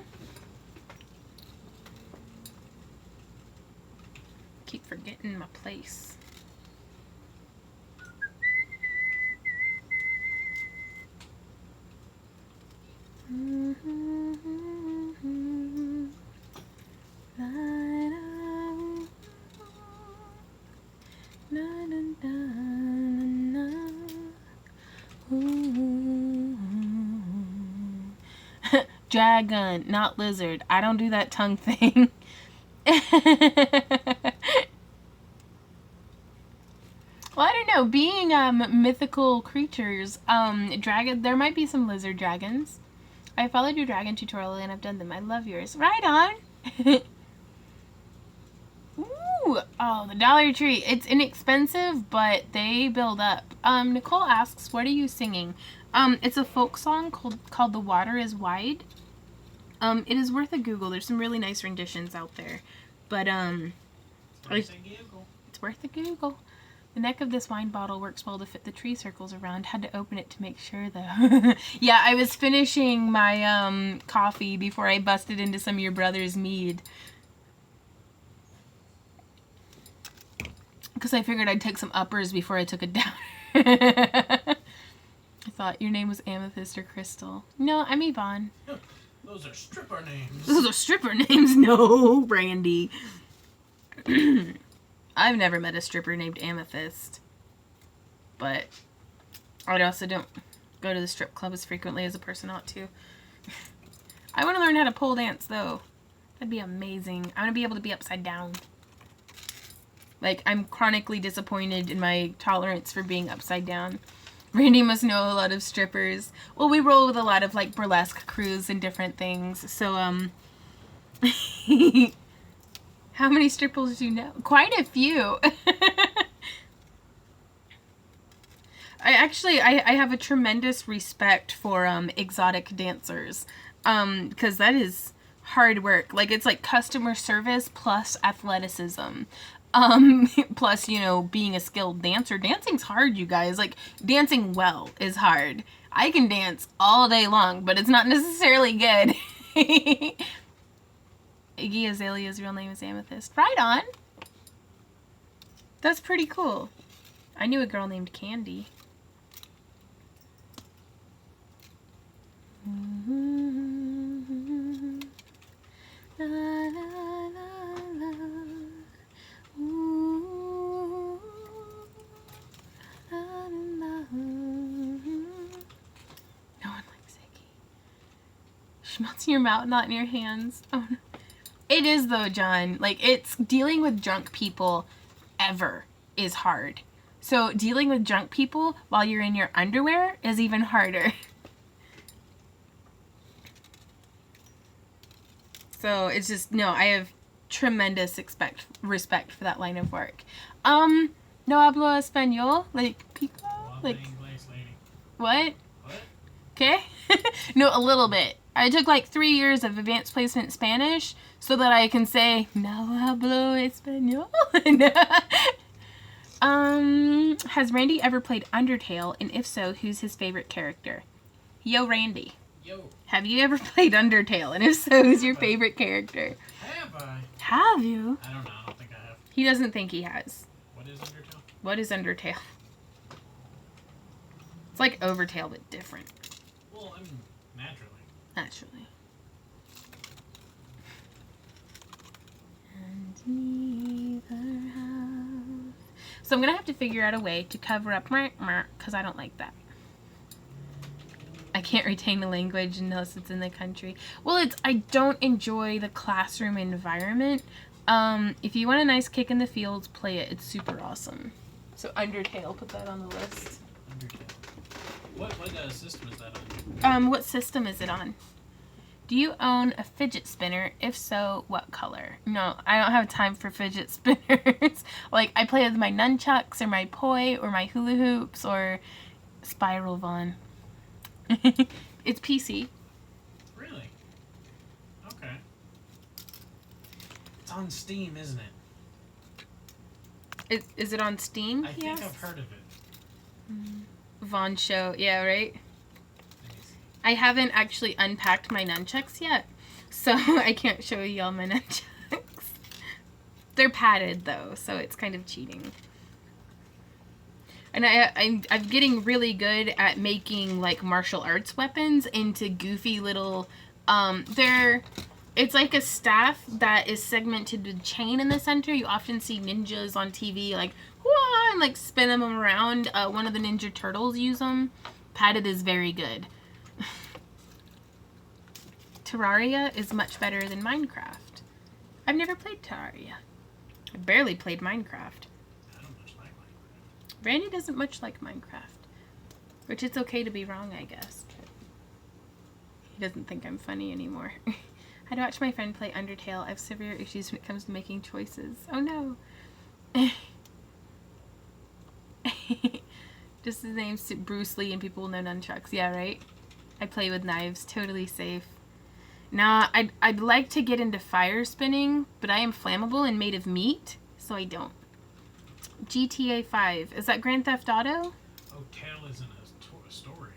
Keep forgetting my place. Dragon, not lizard. I don't do that tongue thing. Well, I don't know. know, being mythical creatures, dragon. There might be some lizard dragons. I followed your dragon tutorial and I've done them. I love yours. Right on. Ooh, oh, the Dollar Tree. It's inexpensive, but they build up. Nicole asks, what are you singing? It's a folk song called The Water is Wide. It is worth a Google. There's some really nice renditions out there. But, it's worth a Google. The neck of this wine bottle works well to fit the tree circles around. Had to open it to make sure, though. Yeah, I was finishing my, coffee before I busted into some of your brother's mead. Because I figured I'd take some uppers before I took a downer. I thought your name was Amethyst or Crystal. No, I'm Yvonne. Those are stripper names. Those are stripper names? No, Brandy. I've never met a stripper named Amethyst. But I also don't go to the strip club as frequently as a person ought to. I want to learn how to pole dance, though. That'd be amazing. I want to be able to be upside down. Like, I'm chronically disappointed in my tolerance for being upside down. Randy must know a lot of strippers. Well, we roll with a lot of, like, burlesque crews and different things. So, how many strippers do you know? Quite a few. I have a tremendous respect for, exotic dancers. Because that is hard work. Like, it's like customer service plus athleticism. Plus, you know, being a skilled dancer. Dancing's hard, you guys. Like, dancing well is hard. I can dance all day long, but it's not necessarily good. Iggy Azalea's real name is Amethyst. Right on. That's pretty cool. I knew a girl named Candy. La, la, la, la. Ooh, la, la. No one likes Iggy. Schmaltz in your mouth, not in your hands. Oh no. It is though, John. Like, it's dealing with drunk people ever is hard. So dealing with drunk people while you're in your underwear is even harder. So it's just, no, I have tremendous respect for that line of work. No hablo español, like pico, like what? Okay. No, a little bit. I took like 3 years of advanced placement Spanish so that I can say no hablo español. Has Randy ever played Undertale, and if so, who's his favorite character? Yo, Randy. Yo. Have you ever played Undertale, and if so, who's your favorite character? Have I? Have you? I don't know. I don't think I have. He doesn't think he has. What is Undertale? What is Undertale? It's like Overtale, but different. Well, I mean, naturally. Naturally. And neither have. So I'm going to have to figure out a way to cover up because I don't like that. I can't retain the language unless it's in the country. Well, I don't enjoy the classroom environment. If you want a nice kick in the fields, play it. It's super awesome. So Undertale, put that on the list. Undertale. What system is that on? What system is it on? Do you own a fidget spinner? If so, what color? No, I don't have time for fidget spinners. Like, I play with my nunchucks or my poi or my hula hoops or Spiral Von. It's PC. Really? Okay. It's on Steam, isn't it? Is it on Steam? I think I've heard of it. Von Show. Yeah, right? I haven't actually unpacked my nunchucks yet, so I can't show you all my nunchucks. They're padded, though, so it's kind of cheating. And I'm getting really good at making, like, martial arts weapons into goofy little, it's like a staff that is segmented with chain in the center. You often see ninjas on TV, like, whoa, and, like, spin them around. One of the Ninja Turtles use them. Padded is very good. Terraria is much better than Minecraft. I've never played Terraria. I barely played Minecraft. Randy doesn't much like Minecraft. Which it's okay to be wrong, I guess. He doesn't think I'm funny anymore. I'd watch my friend play Undertale. I have severe issues when it comes to making choices. Oh no. Just his name's Bruce Lee and people will know nunchucks. Yeah, right? I play with knives. Totally safe. Nah, I'd like to get into fire spinning, but I am flammable and made of meat, so I don't. GTA 5. Is that Grand Theft Auto? Oh, Tale isn't a story.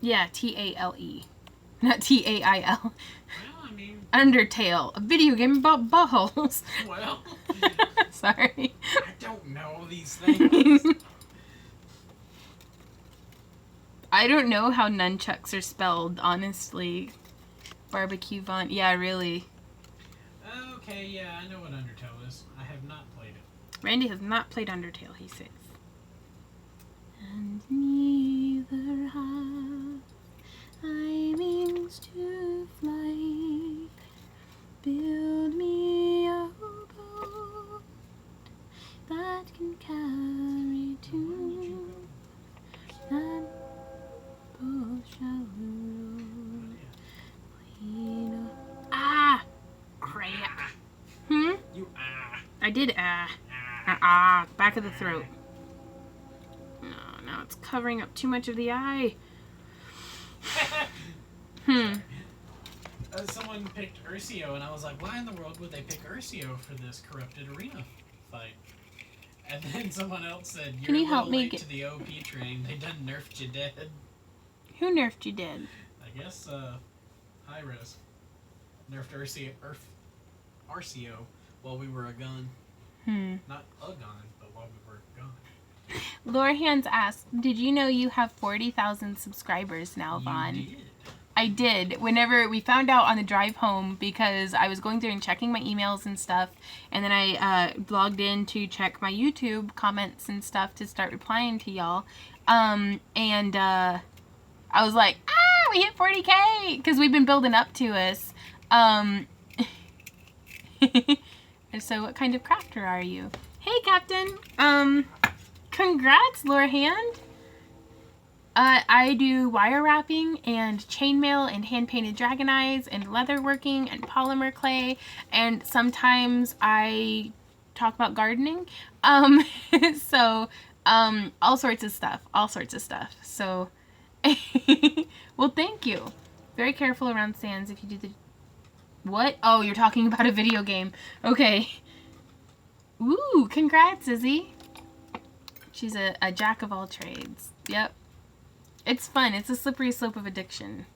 Yeah, Tale. Not Tail. Well, I mean... Undertale. A video game about buttholes. Well... Sorry. I don't know these things. I don't know how nunchucks are spelled, honestly. Barbecue Vaughn. Yeah, really. Okay, yeah, I know what Undertale is. I have not played it. Randy has not played Undertale, he says. And neither have I wings to fly. Build me a boat that can carry two. That boat shall roll. Ah! Crap. Hmm? You I did back of the throat. No, now it's covering up too much of the eye. Someone picked Ursio, and I was like, why in the world would they pick Ursio for this corrupted arena fight? And then someone else said, you're Can you a help little me late get... to the OP train. They done nerfed you dead. Who nerfed you dead? I guess, Hi-Res. Nerfed Arcio while we were a gun. Not a gun, but while we were a gun. Laura Hands asked, did you know you have 40,000 subscribers now, Vaughn? You did. I did. Whenever we found out on the drive home, because I was going through and checking my emails and stuff, and then I logged in to check my YouTube comments and stuff to start replying to y'all. I was like, we hit 40K! Because we've been building up to us. And so what kind of crafter are you? Hey, Captain! Congrats, Laura Hand! I do wire wrapping and chainmail and hand-painted dragon eyes and leather working and polymer clay, and sometimes I talk about gardening. So, all sorts of stuff. So, well, thank you. Very careful around sands if you do the... What? Oh, you're talking about a video game. Okay. Ooh, congrats, Izzy. She's a jack of all trades. Yep. It's fun. It's a slippery slope of addiction.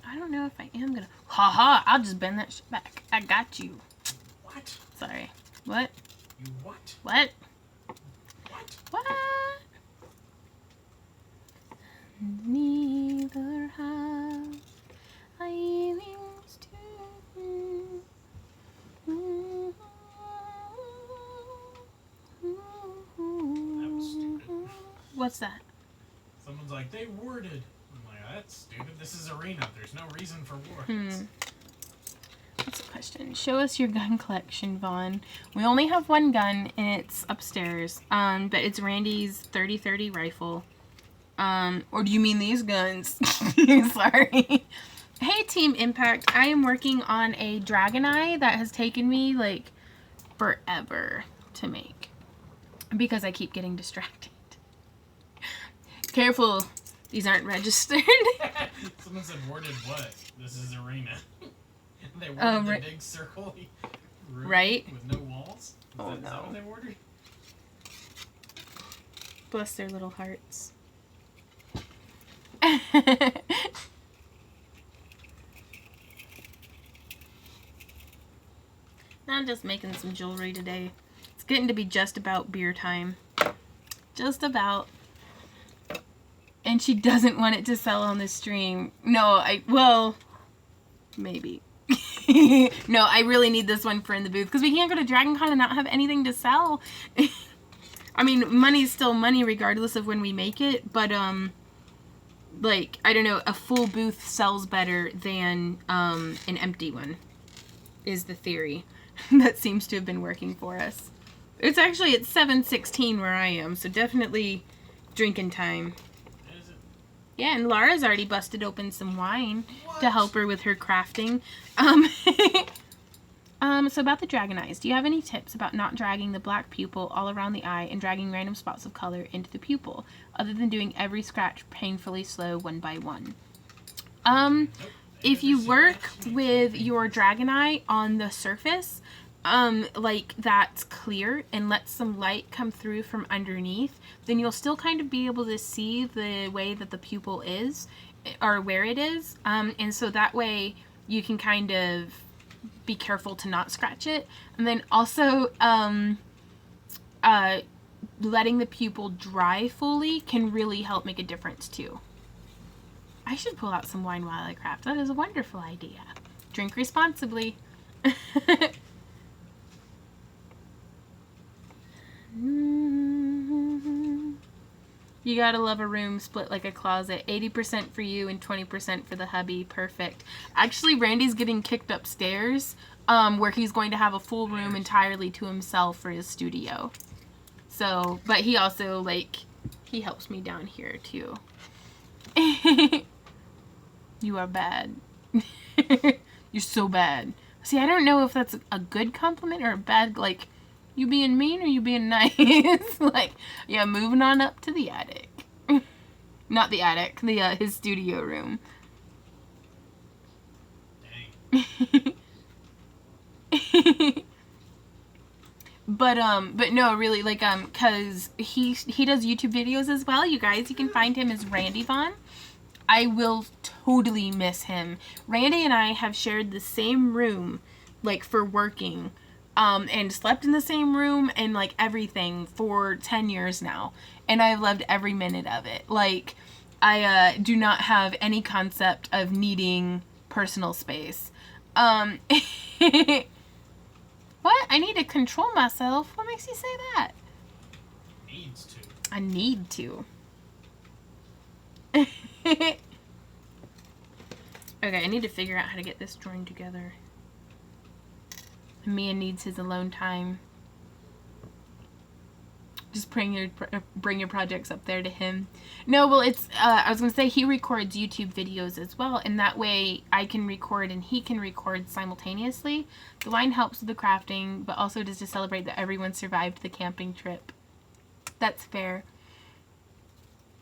I don't know if I am gonna... Haha, I'll just bend that shit back. I got you. What? Sorry. What? You what? What? What? What? Neither have I wings to... That was stupid. What's that? Someone's like, they warded. I'm like, that's stupid. This is arena. There's no reason for wards. That's a question. Show us your gun collection, Vaughn. We only have one gun, and it's upstairs. But it's Randy's 30-30 rifle. Or do you mean these guns? Sorry. Hey, Team Impact. I am working on a dragon eye that has taken me, like, forever to make. Because I keep getting distracted. Careful. These aren't registered. Someone said warded what? This is arena. They warded the big circle room with no walls? Is that what they ordered? Bless their little hearts. I'm just making some jewelry today. It's getting to be just about beer time. Just about. And she doesn't want it to sell on the stream. No, well, maybe. No, I really need this one for in the booth because we can't go to Dragon Con and not have anything to sell. I mean, money's still money regardless of when we make it, but like, I don't know, a full booth sells better than an empty one is the theory. that seems to have been working for us. It's 7:16 where I am, so definitely drinking time. Is it? Yeah, and Lara's already busted open some wine What? to help her with her crafting. So about the dragon eyes, do you have any tips about not dragging the black pupil all around the eye and dragging random spots of color into the pupil, other than doing every scratch painfully slow one by one? Nope. If you work with your dragon eye on the surface, like that's clear and let some light come through from underneath, then you'll still kind of be able to see the way that the pupil is or where it is. And so that way you can kind of be careful to not scratch it. And then also, letting the pupil dry fully can really help make a difference too. I should pull out some wine while I craft. That is a wonderful idea. Drink responsibly. You gotta love a room split like a closet. 80% for you and 20% for the hubby. Perfect. Actually, Randy's getting kicked upstairs, where he's going to have a full room entirely to himself for his studio. So, but he also, like, he helps me down here, too. You are bad. You're so bad. See, I don't know if that's a good compliment or a bad, like, you being mean or you being nice. Like, yeah, moving on up to the attic. Not the attic, his studio room. Dang. But no, really, like, cause he does YouTube videos as well, you guys. You can find him as Randy Vaughn. I will totally miss him. Randy and I have shared the same room, like, for working, and slept in the same room and, like, everything for 10 years now. And I've loved every minute of it. Like, I do not have any concept of needing personal space. What? I need to control myself? What makes you say that? Needs to. I need to. Okay, I need to figure out how to get this drawing together. Mia needs his alone time. Just bring your projects up there to him. No, well, it's, I was going to say he records YouTube videos as well, and that way I can record and he can record simultaneously. The wine helps with the crafting, but also just to celebrate that everyone survived the camping trip. That's fair.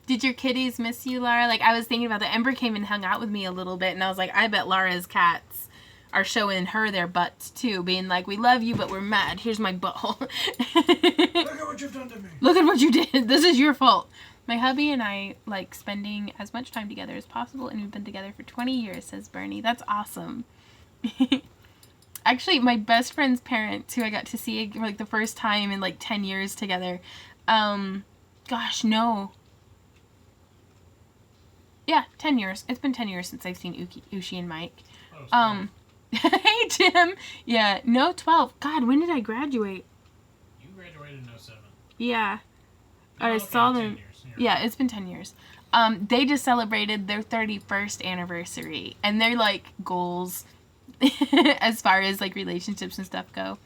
Did your kitties miss you, Lara? Like, I was thinking about that. Ember came and hung out with me a little bit, and I was like, I bet Lara's cats are showing her their butts, too, being like, we love you, but we're mad. Here's my butthole. Look at what you've done to me. Look at what you did. This is your fault. My hubby and I like spending as much time together as possible, and we've been together for 20 years, says Bernie. That's awesome. Actually, my best friend's parents, who I got to see, like, the first time in, like, 10 years together, gosh, no. Yeah, 10 years. It's been 10 years since I've seen Ushi and Mike. Oh, Hey, Tim. Yeah, no, 12. God, when did I graduate? you graduated in 07. Yeah. Oh, I okay, saw 10 them. years. Yeah, it's been 10 years. They just celebrated their 31st anniversary, and they're, like, goals as far as, like, relationships and stuff go.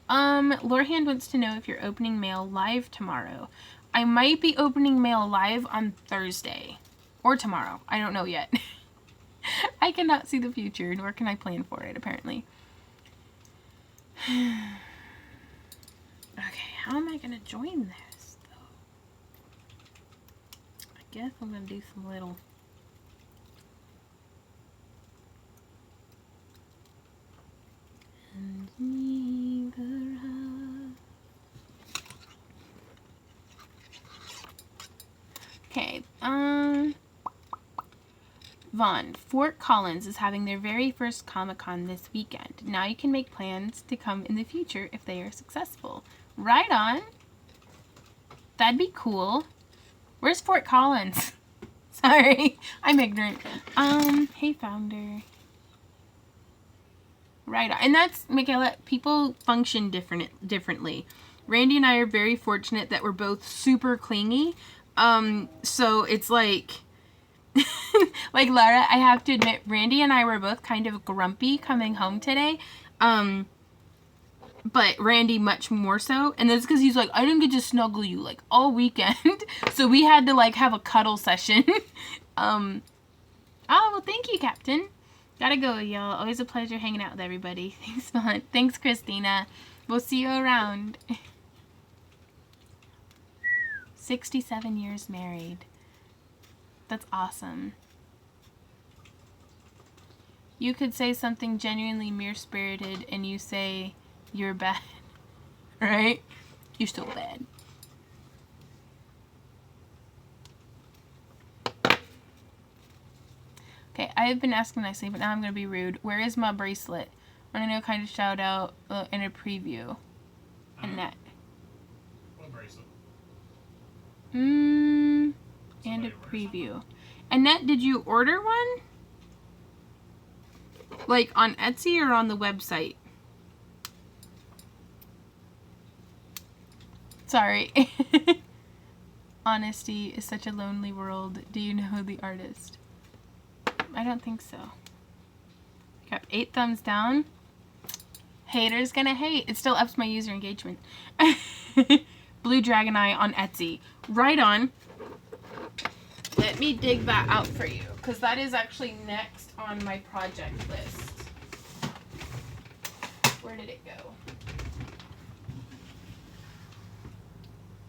Lorehand wants to know if you're opening mail live tomorrow. I might be opening mail live on Thursday. Or tomorrow. I don't know yet. I cannot see the future, nor can I plan for it, apparently. Okay, how am I going to join this, though? I guess I'm going to do some little... And neither have... Okay, Vaughn, Fort Collins is having their very first Comic-Con this weekend. Now you can make plans to come in the future if they are successful. Right on. That'd be cool. Where's Fort Collins? Sorry, I'm ignorant. Hey, Founder. Right on. And that's, Michaela, people function differently. Randy and I are very fortunate that we're both super clingy. So it's like... like, Lara, I have to admit, Randy and I were both kind of grumpy coming home today. but Randy much more so. And that's because he's like, I didn't get to snuggle you like all weekend. So we had to like have a cuddle session. Oh, well, thank you, Captain. Gotta go, y'all. Always a pleasure hanging out with everybody. Thanks, Vaughn. Thanks, Christina. We'll see you around. 67 years married. That's awesome. You could say something genuinely mean-spirited and you say you're bad. Right? You're still bad. Okay, I have been asking nicely, but now I'm going to be rude. Where is my bracelet? I want to know kind of shout out in a preview. Annette. What bracelet? And Somebody a wears preview. Annette, did you order one? Like on Etsy or on the website? Sorry. Honesty is such a lonely world. Do you know the artist? I don't think so. Got 8 thumbs down. Haters gonna hate. It still ups my user engagement. Blue Dragon Eye on Etsy. Right on. Let me dig that out for you, because that is actually next on my project list. Where did it go?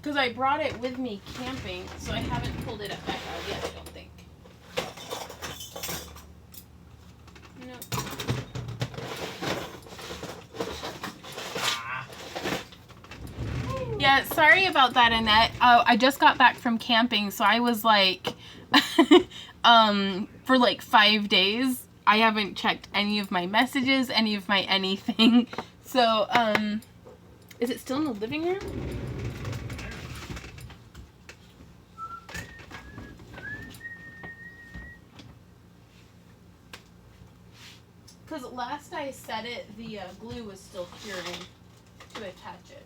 Because I brought it with me camping, so I haven't pulled it back out yet, I don't think. No. Yeah, sorry about that, Annette. I just got back from camping, so I was like, for like 5 days, I haven't checked any of my messages, any of my anything. So, is it still in the living room? Because last I set it, the glue was still curing to attach it.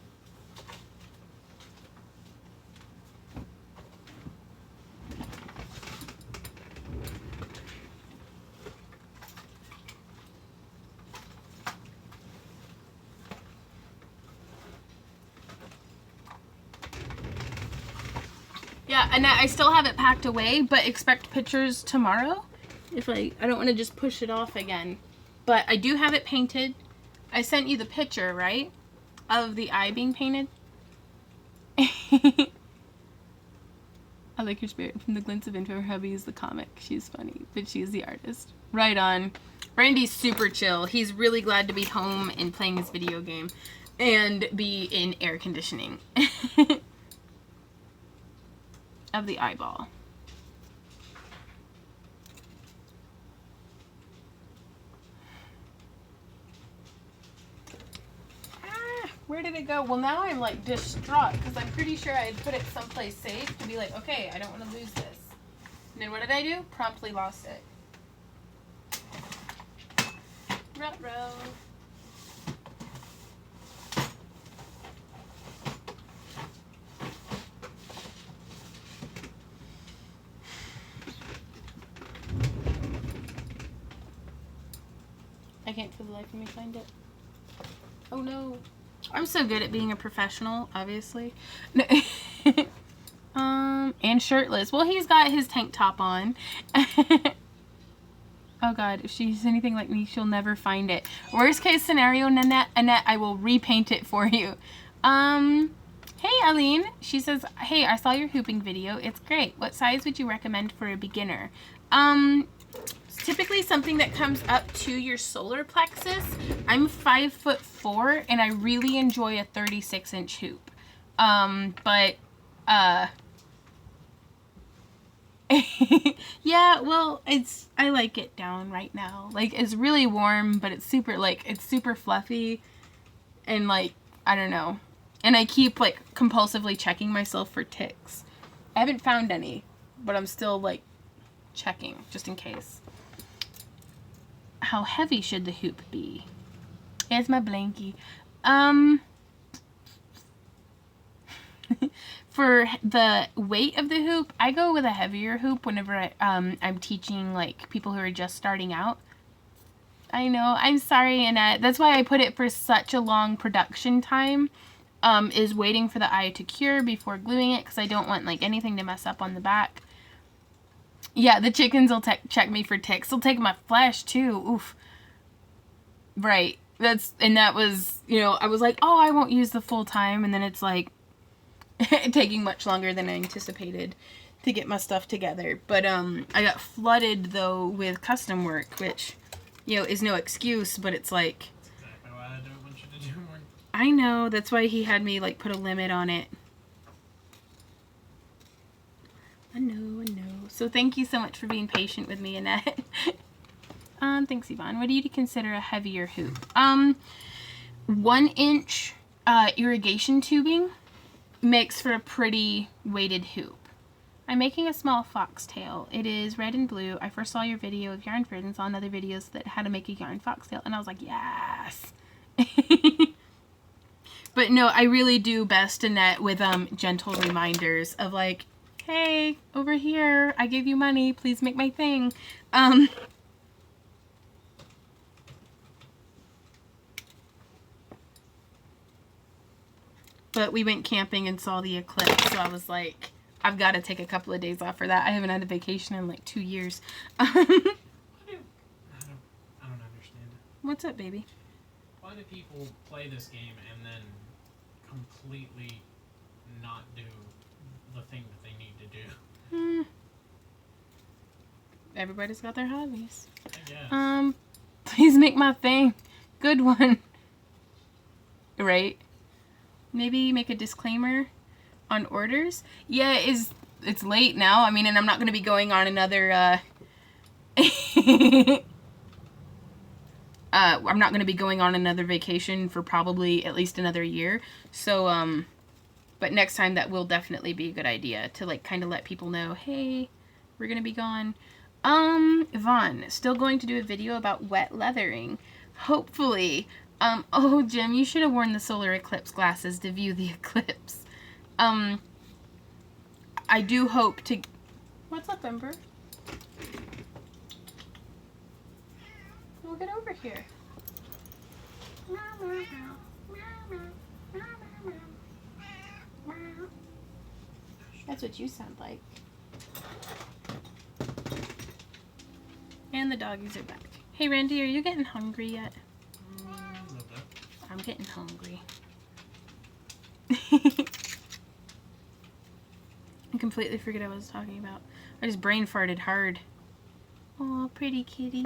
Yeah, and I still have it packed away, but expect pictures tomorrow. If I don't want to just push it off again. But I do have it painted. I sent you the picture, right? Of the eye being painted. I like your spirit. From the glints of info, her hubby is the comic. She's funny, but she's the artist. Right on. Randy's super chill. He's really glad to be home and playing his video game. And be in air conditioning. Of the eyeball. Where did it go? Well, now I'm like distraught because I'm pretty sure I had put it someplace safe to be like, okay, I don't want to lose this. And then what did I do? Promptly lost it. Ruh-roh. I can't for the life of me find it. Oh no. I'm so good at being a professional, obviously. And shirtless. Well, he's got his tank top on. Oh god, if she's anything like me, she'll never find it. Worst case scenario, Annette, I will repaint it for you. Hey, Aline. She says, hey, I saw your hooping video. It's great. What size would you recommend for a beginner? Typically something that comes up to your solar plexus. I'm 5'4" and I really enjoy a 36-inch hoop. Yeah, well, I like it down right now. Like, it's really warm, but it's super fluffy and like, I don't know. And I keep like compulsively checking myself for ticks. I haven't found any, but I'm still like checking just in case. How heavy should the hoop be? Here's my blankie. For the weight of the hoop, I go with a heavier hoop whenever I'm teaching like people who are just starting out. I know. I'm sorry, Annette. That's why I put it for such a long production time. Is waiting for the eye to cure before gluing it, because I don't want like anything to mess up on the back. Yeah, the chickens will check me for ticks. They'll take my flesh too. Oof. Right. That was, you know, I was like, oh, I won't use the full time, and then it's like taking much longer than I anticipated to get my stuff together. But I got flooded though with custom work, which, you know, is no excuse, but it's like, That's exactly why I don't want you to do more. I know, that's why he had me like put a limit on it. I know. So thank you so much for being patient with me, Annette. Thanks, Yvonne. What do you consider a heavier hoop? 1 inch irrigation tubing makes for a pretty weighted hoop. I'm making a small foxtail. It is red and blue. I first saw your video of yarn frizz and saw another videos that how to make a yarn foxtail, and I was like, yes. But no, I really do best, Annette, with gentle reminders of like, hey, over here, I gave you money, please make my thing. But we went camping and saw the eclipse, so I was like, I've got to take a couple of days off for that. I haven't had a vacation in like 2 years. I don't understand it. What's up, baby? Why do people play this game and then completely not do the thing that they need to do? Everybody's got their hobbies. I guess. Please make my thing. Good one. Right? Maybe make a disclaimer on orders. Yeah, it's late now. I mean, and I'm not going to be going on another I'm not going to be going on another vacation for probably at least another year. So but next time that will definitely be a good idea to like kind of let people know, hey, we're going to be gone. Yvonne, still going to do a video about wet leathering. Hopefully. Oh, Jim, you should have worn the solar eclipse glasses to view the eclipse. I do hope to... What's up, Ember? We'll get over here. That's what you sound like. And the doggies are back. Hey, Randy, are you getting hungry yet? I'm getting hungry. I completely forget what I was talking about. I just brain farted hard. Aw, pretty kitty.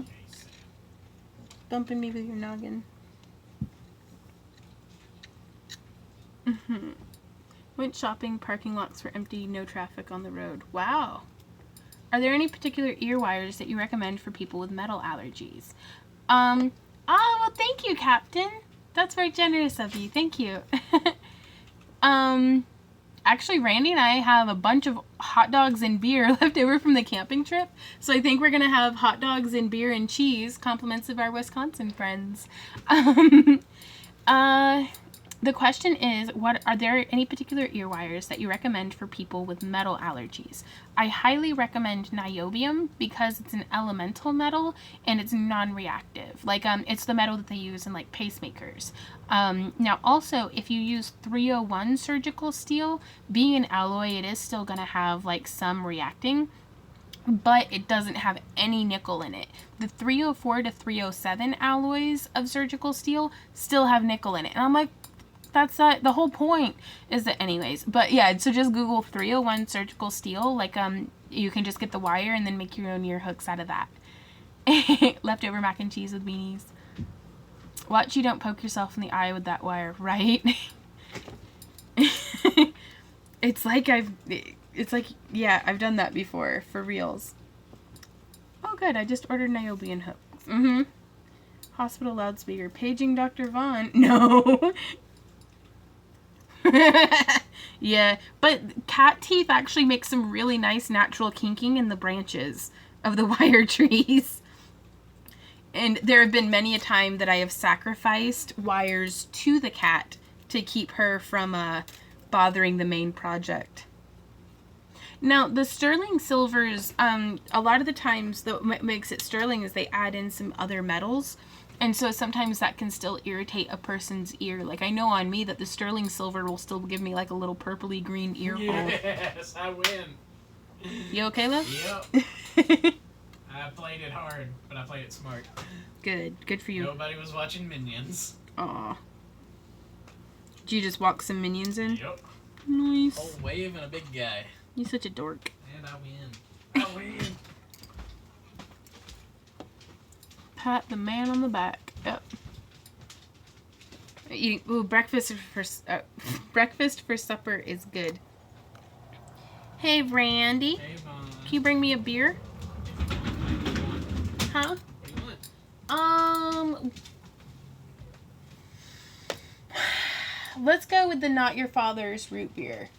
Bumping me with your noggin. Went shopping, parking lots were empty, no traffic on the road. Wow. Are there any particular ear wires that you recommend for people with metal allergies? Oh, well, thank you, Captain. That's very generous of you. Thank you. Actually, Randy and I have a bunch of hot dogs and beer left over from the camping trip. So I think we're going to have hot dogs and beer and cheese, compliments of our Wisconsin friends. The question is, are there any particular ear wires that you recommend for people with metal allergies? I highly recommend niobium because it's an elemental metal and it's non-reactive. Like, it's the metal that they use in, like, pacemakers. Now, also, if you use 301 surgical steel, being an alloy, it is still going to have, like, some reacting, but it doesn't have any nickel in it. The 304 to 307 alloys of surgical steel still have nickel in it. And I'm like, that's not the whole point, is that anyways. But yeah, so just Google 301 surgical steel. Like, you can just get the wire and then make your own ear hooks out of that. Leftover mac and cheese with beanies. Watch you don't poke yourself in the eye with that wire, right? It's like, yeah, I've done that before, for reals. Oh good, I just ordered niobium hooks. Hospital loudspeaker. Paging Dr. Vaughn. No. Yeah, but cat teeth actually make some really nice natural kinking in the branches of the wire trees. And there have been many a time that I have sacrificed wires to the cat to keep her from bothering the main project. Now, the sterling silvers, a lot of the times what makes it sterling is they add in some other metals. And so sometimes that can still irritate a person's ear. Like, I know on me that the sterling silver will still give me like a little purpley green ear hole. Yes, I win. You okay, love? Yep. I played it hard, but I played it smart. Good. Good for you. Nobody was watching Minions. Aw. Did you just walk some minions in? Yep. Nice. Whole wave and a big guy. You're such a dork. And I win. I win. Pat the man on the back. Yep. Eating breakfast for supper is good. Hey, Randy. Hey, Vaughn. Can you bring me a beer? Huh? What do you want? Let's go with the Not Your Father's root beer.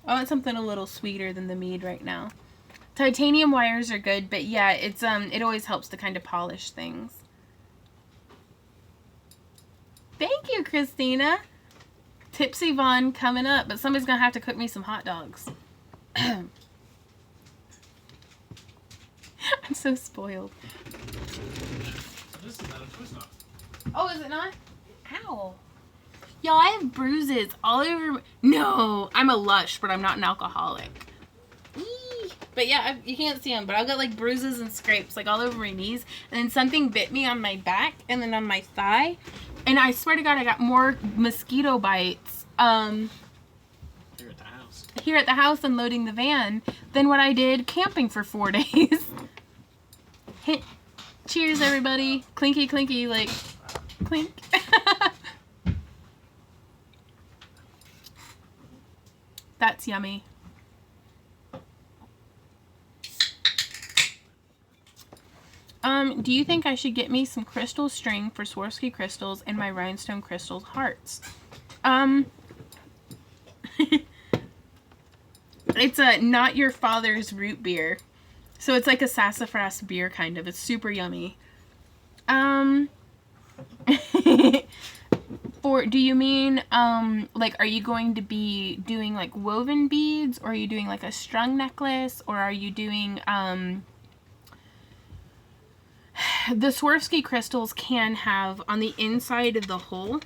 I want something a little sweeter than the mead right now. Titanium wires are good, but yeah, it's it always helps to kind of polish things. Thank you, Christina. Tipsy Vaughn coming up, but somebody's gonna have to cook me some hot dogs. I'm so spoiled. This is not a twist off. Oh, is it not? Ow. Y'all, I have bruises all over. No, I'm a lush, but I'm not an alcoholic. Eee. But yeah, you can't see them, but I've got like bruises and scrapes like all over my knees. And then something bit me on my back and then on my thigh. And I swear to God, I got more mosquito bites Here at the house. here at the house unloading the van than what I did camping for 4 days. Hint. Cheers, everybody. Clinky, clinky, like, clink. That's yummy. Do you think I should get me some crystal string for Swarovski crystals and my rhinestone crystals hearts? It's a Not Your Father's root beer. So it's like a sassafras beer kind of. It's super yummy. Do you mean, like, are you going to be doing, like, woven beads, or are you doing, like, a strung necklace, or are you doing, the Swarovski crystals can have, on the inside of the hole,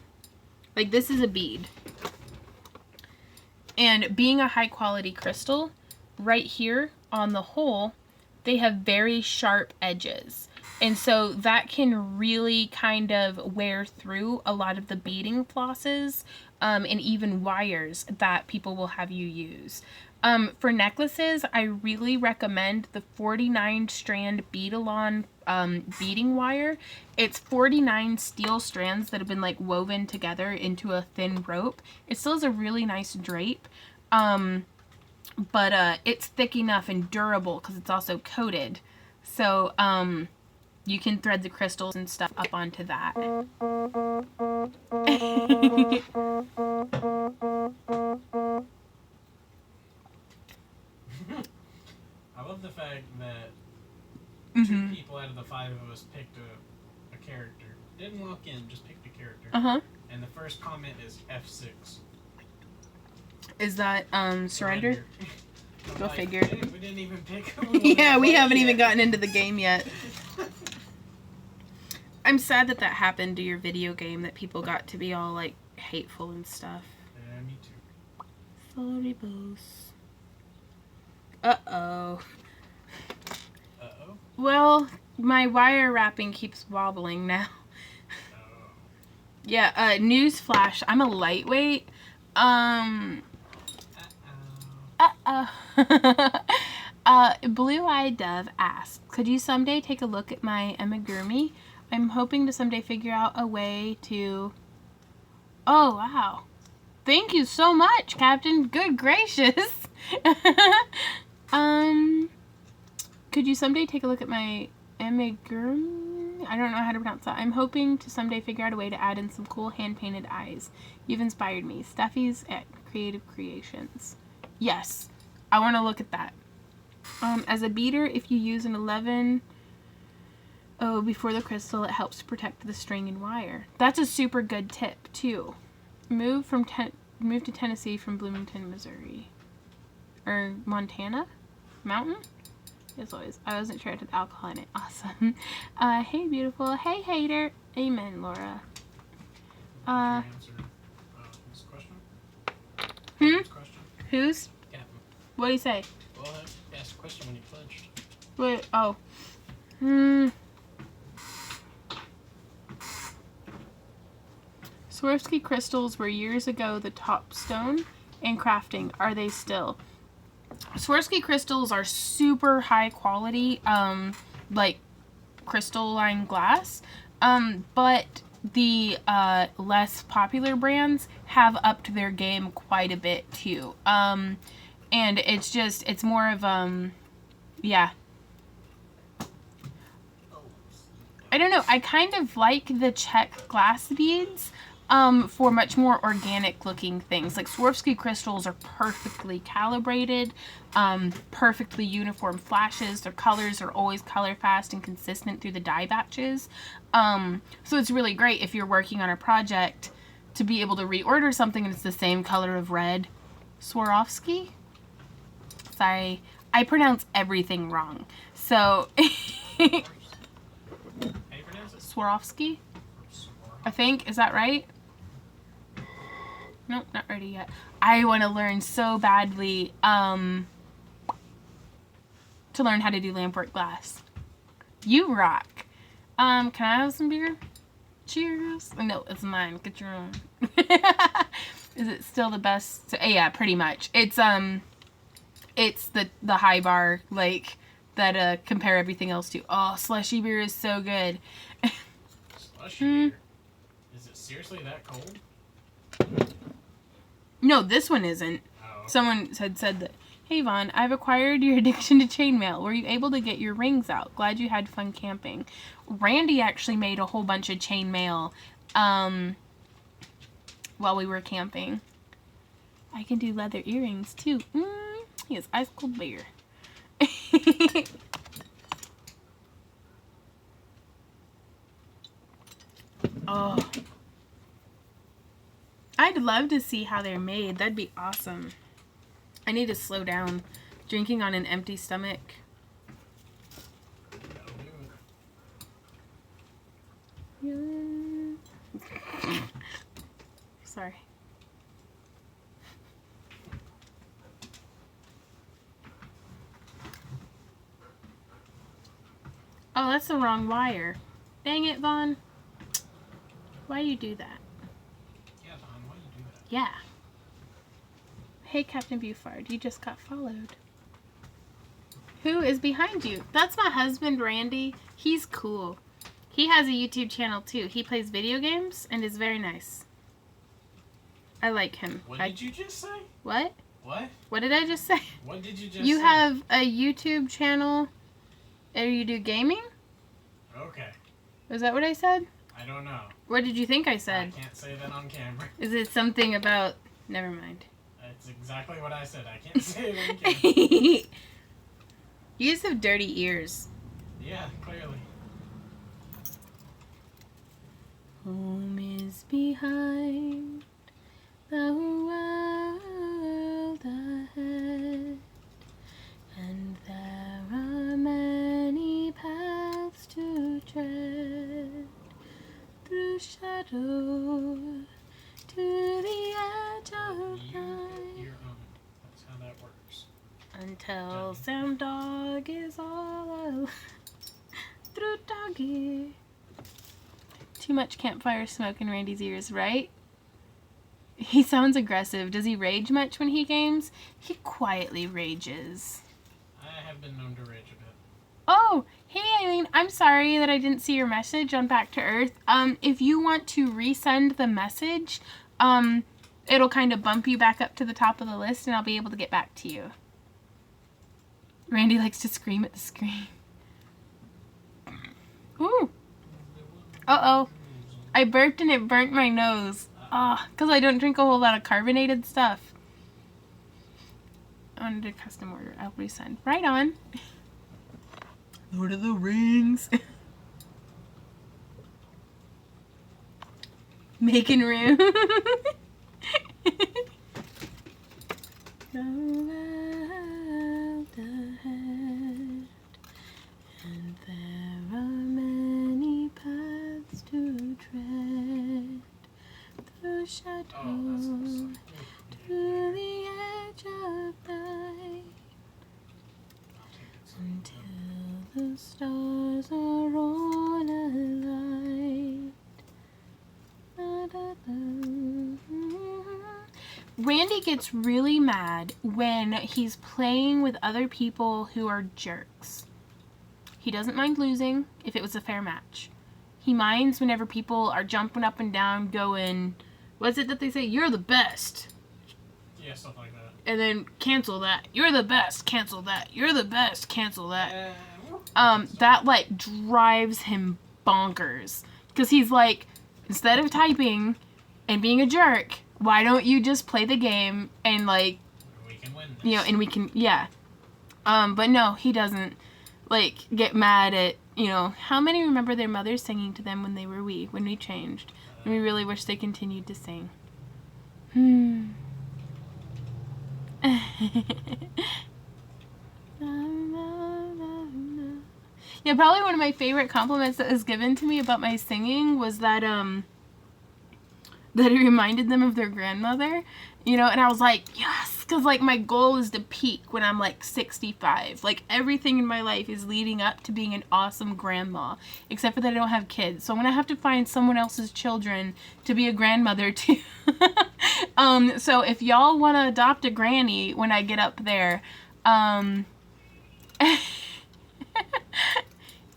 like, this is a bead. And being a high-quality crystal, right here on the hole, they have very sharp edges. And so that can really kind of wear through a lot of the beading flosses and even wires that people will have you use. For necklaces, I really recommend the 49 strand Beadalon beading wire. It's 49 steel strands that have been like woven together into a thin rope. It still has a really nice drape. But it's thick enough and durable because it's also coated. So, you can thread the crystals and stuff up onto that. I love the fact that 2 people out of the 5 of us picked a character. Didn't walk in, just picked a character. Uh-huh. And the first comment is F6. Is that, surrender? Go figure. We didn't even pick Yeah, we haven't even gotten into the game yet. I'm sad that that happened to your video game, that people got to be all, like, hateful and stuff. Yeah, me too. Sorry, boss. Uh-oh. Uh-oh? Well, my wire wrapping keeps wobbling now. Oh. Yeah, newsflash, I'm a lightweight. Uh-oh. Blue Eyed Dove asks, could you someday take a look at my amigurumi? I'm hoping to someday figure out a way to... Oh, wow. Thank you so much, Captain. Good gracious. Could you someday take a look at my amigurumi? I don't know how to pronounce that. I'm hoping to someday figure out a way to add in some cool hand-painted eyes. You've inspired me. Steffi's at Creative Creations. Yes, I want to look at that. As a beader, if you use an 11... Oh, before the crystal, it helps to protect the string and wire. That's a super good tip, too. Move to Tennessee from Bloomington, Missouri. or Montana Mountain. As always, I wasn't sure I had alcohol in it. Awesome. Hey, beautiful. Hey, hater. Amen, Laura. Did you answer his question? Hmm? Question? Who's? Captain. What do you say? Well, I asked a question when you pledged. What? Oh. Swarovski crystals were years ago the top stone in crafting. Are they still? Swarovski crystals are super high quality, like crystalline glass, but the less popular brands have upped their game quite a bit too. And it's more of, yeah. I don't know, I kind of like the Czech glass beads, for much more organic looking things. Like Swarovski crystals are perfectly calibrated, perfectly uniform flashes. Their colors are always color fast and consistent through the dye batches. So it's really great if you're working on a project to be able to reorder something and it's the same color of red. Swarovski? Sorry, I pronounce everything wrong. So, Swarovski? I think, is that right? Nope, not ready yet. I want to learn so badly to learn how to do lampwork glass. You rock. Can I have some beer? Cheers. No, it's mine. Get your own. Is it still the best? Yeah, pretty much. It's the high bar, like, that compare everything else to. Oh, slushy beer is so good. Slushy beer? Is it seriously that cold? No, this one isn't. Oh. Someone had said that, hey Vaughn, I've acquired your addiction to chainmail. Were you able to get your rings out? Glad you had fun camping. Randy actually made a whole bunch of chainmail while we were camping. I can do leather earrings too. He has ice cold beer. Oh. I'd love to see how they're made. That'd be awesome. I need to slow down. Drinking on an empty stomach. Sorry. Oh, that's the wrong wire. Dang it, Vaughn. Why you do that? Yeah, Vaughn, why you do that? Yeah. Hey, Captain Buford, you just got followed. Who is behind you? That's my husband, Randy. He's cool. He has a YouTube channel, too. He plays video games and is very nice. I like him. What did you just say? What? What? What did I just say? What did you just say? You have a YouTube channel and you do gaming? Okay. Was that what I said? I don't know. What did you think I said? I can't say that on camera. Is it something about... Never mind. That's exactly what I said. I can't say it on camera. You just have dirty ears. Yeah, clearly. Home is behind the world ahead, and there are many paths to tread, through shadow to the edge of light, You're on. That's how that works. until Sam Dog is all alone. Through doggy. Too much campfire smoke in Randy's ears, right? He sounds aggressive. Does he rage much when he games? He quietly rages. I have been known to rage a bit. Oh, hey Eileen, I'm sorry that I didn't see your message on Back to Earth. If you want to resend the message, it'll kind of bump you back up to the top of the list and I'll be able to get back to you. Randy likes to scream at the screen. Ooh. Uh-oh. I burped and it burnt my nose. Because I don't drink a whole lot of carbonated stuff. I wanted a custom order. I'll resend. Right on. Lord of the Rings. Making room. The stars are all alight. Da, da, da. Randy gets really mad when he's playing with other people who are jerks. He doesn't mind losing if it was a fair match. He minds whenever people are jumping up and down going, what's it that they say? You're the best. Yeah, stuff like that. And then cancel that. You're the best. Cancel that. You're the best. Cancel that. That like drives him bonkers. Because he's like, instead of typing and being a jerk, why don't you just play the game and like, we can win this. You know, and we can, yeah. But no, he doesn't like get mad at, you know, how many remember their mothers singing to them when they were wee, when we changed? And we really wish they continued to sing. Yeah, probably one of my favorite compliments that was given to me about my singing was that that it reminded them of their grandmother, you know, and I was like, yes, because like my goal is to peak when I'm like 65. Like everything in my life is leading up to being an awesome grandma, except for that I don't have kids, so I'm gonna have to find someone else's children to be a grandmother to. So if y'all want to adopt a granny when I get up there,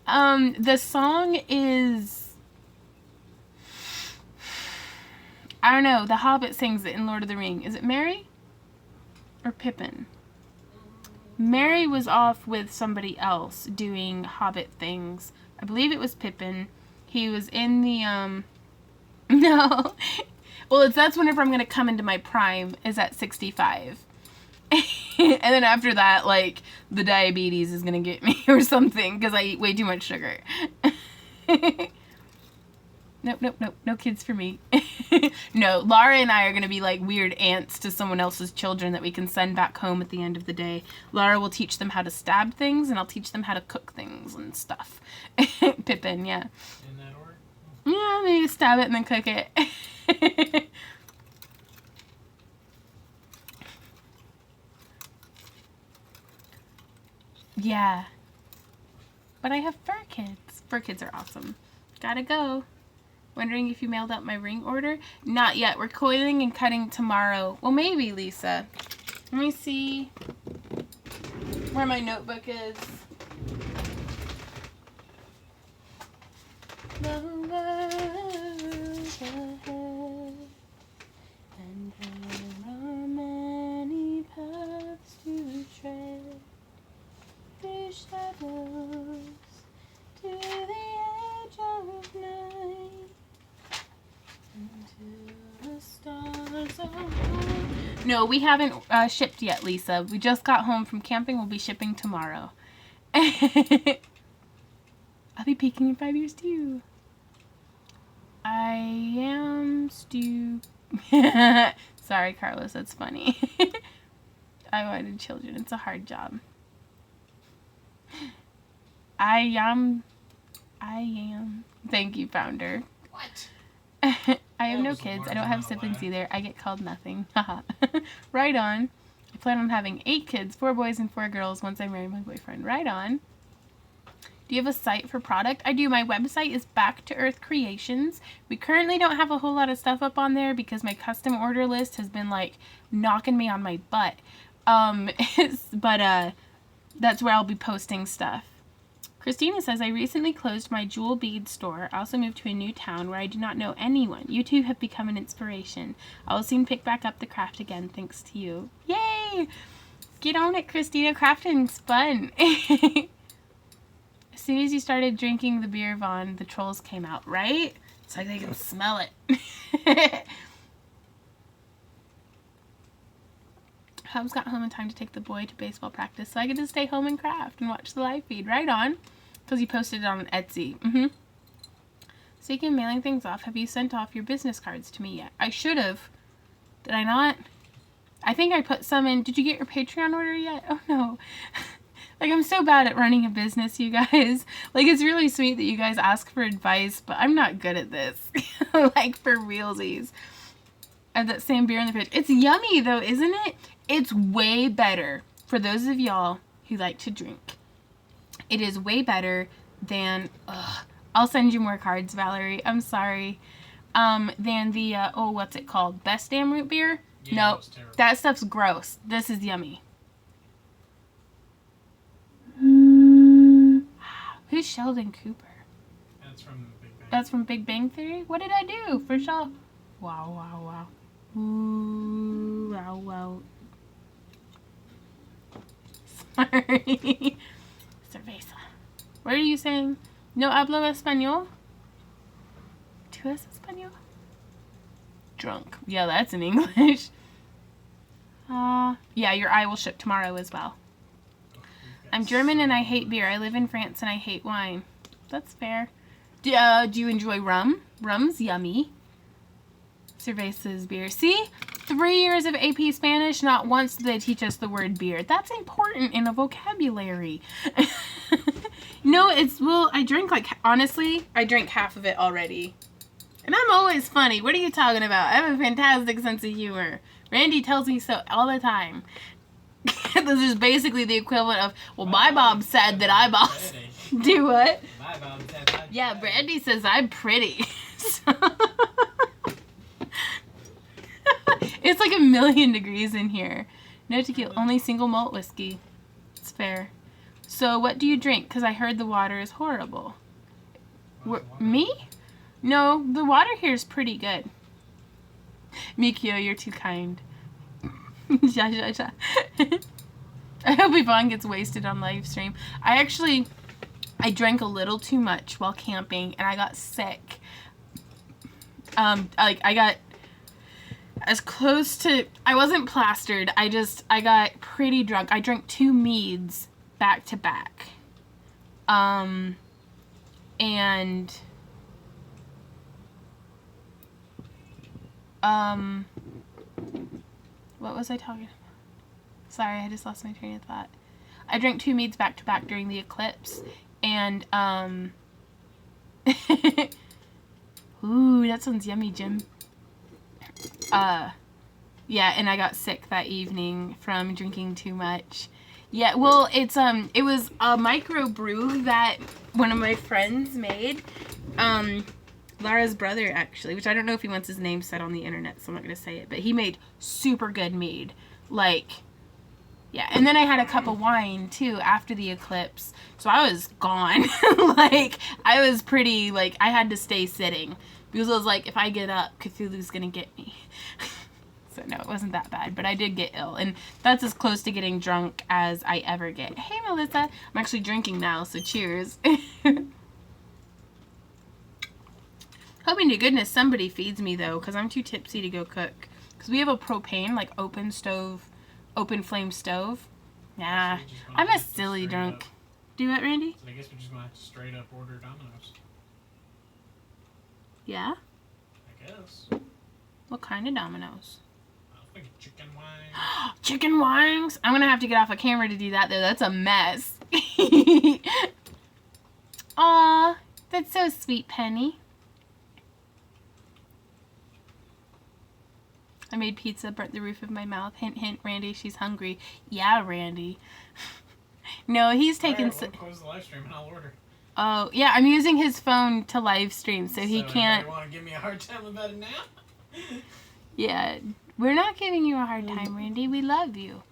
the song is, I don't know, the Hobbit sings it in Lord of the Ring. Is it Merry or Pippin? Merry was off with somebody else doing Hobbit things. I believe it was Pippin. He was in the, no. Well, that's whenever I'm going to come into my prime, is at 65. And then after that, like, the diabetes is going to get me or something, because I eat way too much sugar. Nope, no kids for me. No, Laura and I are going to be like weird aunts to someone else's children that we can send back home at the end of the day. Laura will teach them how to stab things, and I'll teach them how to cook things and stuff. Pippin, yeah. In that order? Yeah, maybe stab it and then cook it. Yeah. But I have fur kids. Fur kids are awesome. Gotta go. Wondering if you mailed out my ring order? Not yet. We're coiling and cutting tomorrow. Well, maybe, Lisa. Let me see where my notebook is. The world's ahead, and there are many paths to tread, through shadows to the edge of night, until the stars are home. No, we haven't shipped yet, Lisa. We just got home from camping. We'll be shipping tomorrow. I'll be peeking in 5 years too. I am Sorry, Carlos, that's funny. I wanted children. It's a hard job. I am. Thank you, Founder. What? I have no was the kids. I large don't have amount of siblings laugh. either. I get called nothing. Right on. I plan on having 8 kids, 4 boys and 4 girls once I marry my boyfriend. Right on. Do you have a site for product? I do. My website is Back to Earth Creations. We currently don't have a whole lot of stuff up on there because my custom order list has been like knocking me on my butt. But that's where I'll be posting stuff. Christina says, I recently closed my jewel bead store. I also moved to a new town where I do not know anyone. You two have become an inspiration. I will soon pick back up the craft again thanks to you. Yay! Get on it, Christina. Crafting's fun. As soon as you started drinking the beer, Vaughn, the trolls came out, right? It's like they can smell it. Hubs got home in time to take the boy to baseball practice, so I get to stay home and craft and watch the live feed. Right on. Because he posted it on Etsy. Speaking of mailing things off, have you sent off your business cards to me yet? I should have. Did I not? I think I put some in. Did you get your Patreon order yet? Oh, no. Like, I'm so bad at running a business, you guys. Like, it's really sweet that you guys ask for advice, but I'm not good at this. Like, for realsies. And that same beer in the fridge. It's yummy, though, isn't it? It's way better for those of y'all who like to drink. It is way better than, I'll send you more cards, Valerie. I'm sorry. Than the, what's it called? Best Damn Root Beer? Yeah, No, it was terrible. that stuff's gross. This is yummy. Who's Sheldon Cooper? That's from Big Bang. That's from Big Bang Theory? What did I do for Sheldon? Wow, wow, wow. Ooh, wow, wow. Sorry. Cerveza. What are you saying? No hablo español? ¿Tú es español? Drunk. Yeah, that's in English. Yeah, your eye will ship tomorrow as well. I'm German and I hate beer. I live in France and I hate wine. That's fair. Do you enjoy rum? Rum's yummy. Cerveza's beer. See? 3 years of AP Spanish, not once did they teach us the word beer. That's important in a vocabulary. No, I drink honestly, I drink half of it already. And I'm always funny. What are you talking about? I have a fantastic sense of humor. Randy tells me so all the time. This is basically the equivalent of, well, my Bob said that I boss. Do what? My Bob said I'm Yeah, Brandy says I'm pretty. It's like 1,000,000 degrees in here. No tequila, only single malt whiskey. It's fair. So what do you drink? Because I heard the water is horrible. Me? No, the water here is pretty good. Mikio, you're too kind. I hope Yvonne gets wasted on live stream. I drank a little too much while camping and I got sick. I got as close to, I wasn't plastered. I got pretty drunk. I drank 2 meads back to back. And what was I talking about? Sorry, I just lost my train of thought. I drank 2 meads back to back during the eclipse, and ooh, that sounds yummy, Jim. Yeah, and I got sick that evening from drinking too much. Yeah, well, it was a micro brew that one of my friends made. Lara's brother, actually, which I don't know if he wants his name said on the internet, so I'm not going to say it, but he made super good mead. Yeah, and then I had a cup of wine, too, after the eclipse, so I was gone. I was pretty, I had to stay sitting, because I was like, if I get up, Cthulhu's going to get me. So, no, it wasn't that bad, but I did get ill, and that's as close to getting drunk as I ever get. Hey, Melissa, I'm actually drinking now, so cheers. Hoping to goodness somebody feeds me, though, because I'm too tipsy to go cook. Because we have a propane, open flame stove. Nah, I'm a silly drunk. Do what, Randy? So I guess we're just going to have to straight up order Domino's. Yeah? I guess. What kind of Domino's? I think chicken wings. Chicken wings? I'm going to have to get off a camera to do that, though. That's a mess. Aw, that's so sweet, Penny. I made pizza, burnt the roof of my mouth. Hint, hint, Randy, she's hungry. Yeah, Randy. No, he's taking... Alright, we'll close the live stream and I'll order. Oh, yeah, I'm using his phone to live stream, so he can't... You want to give me a hard time about it now? Yeah, we're not giving you a hard time, Randy. We love you.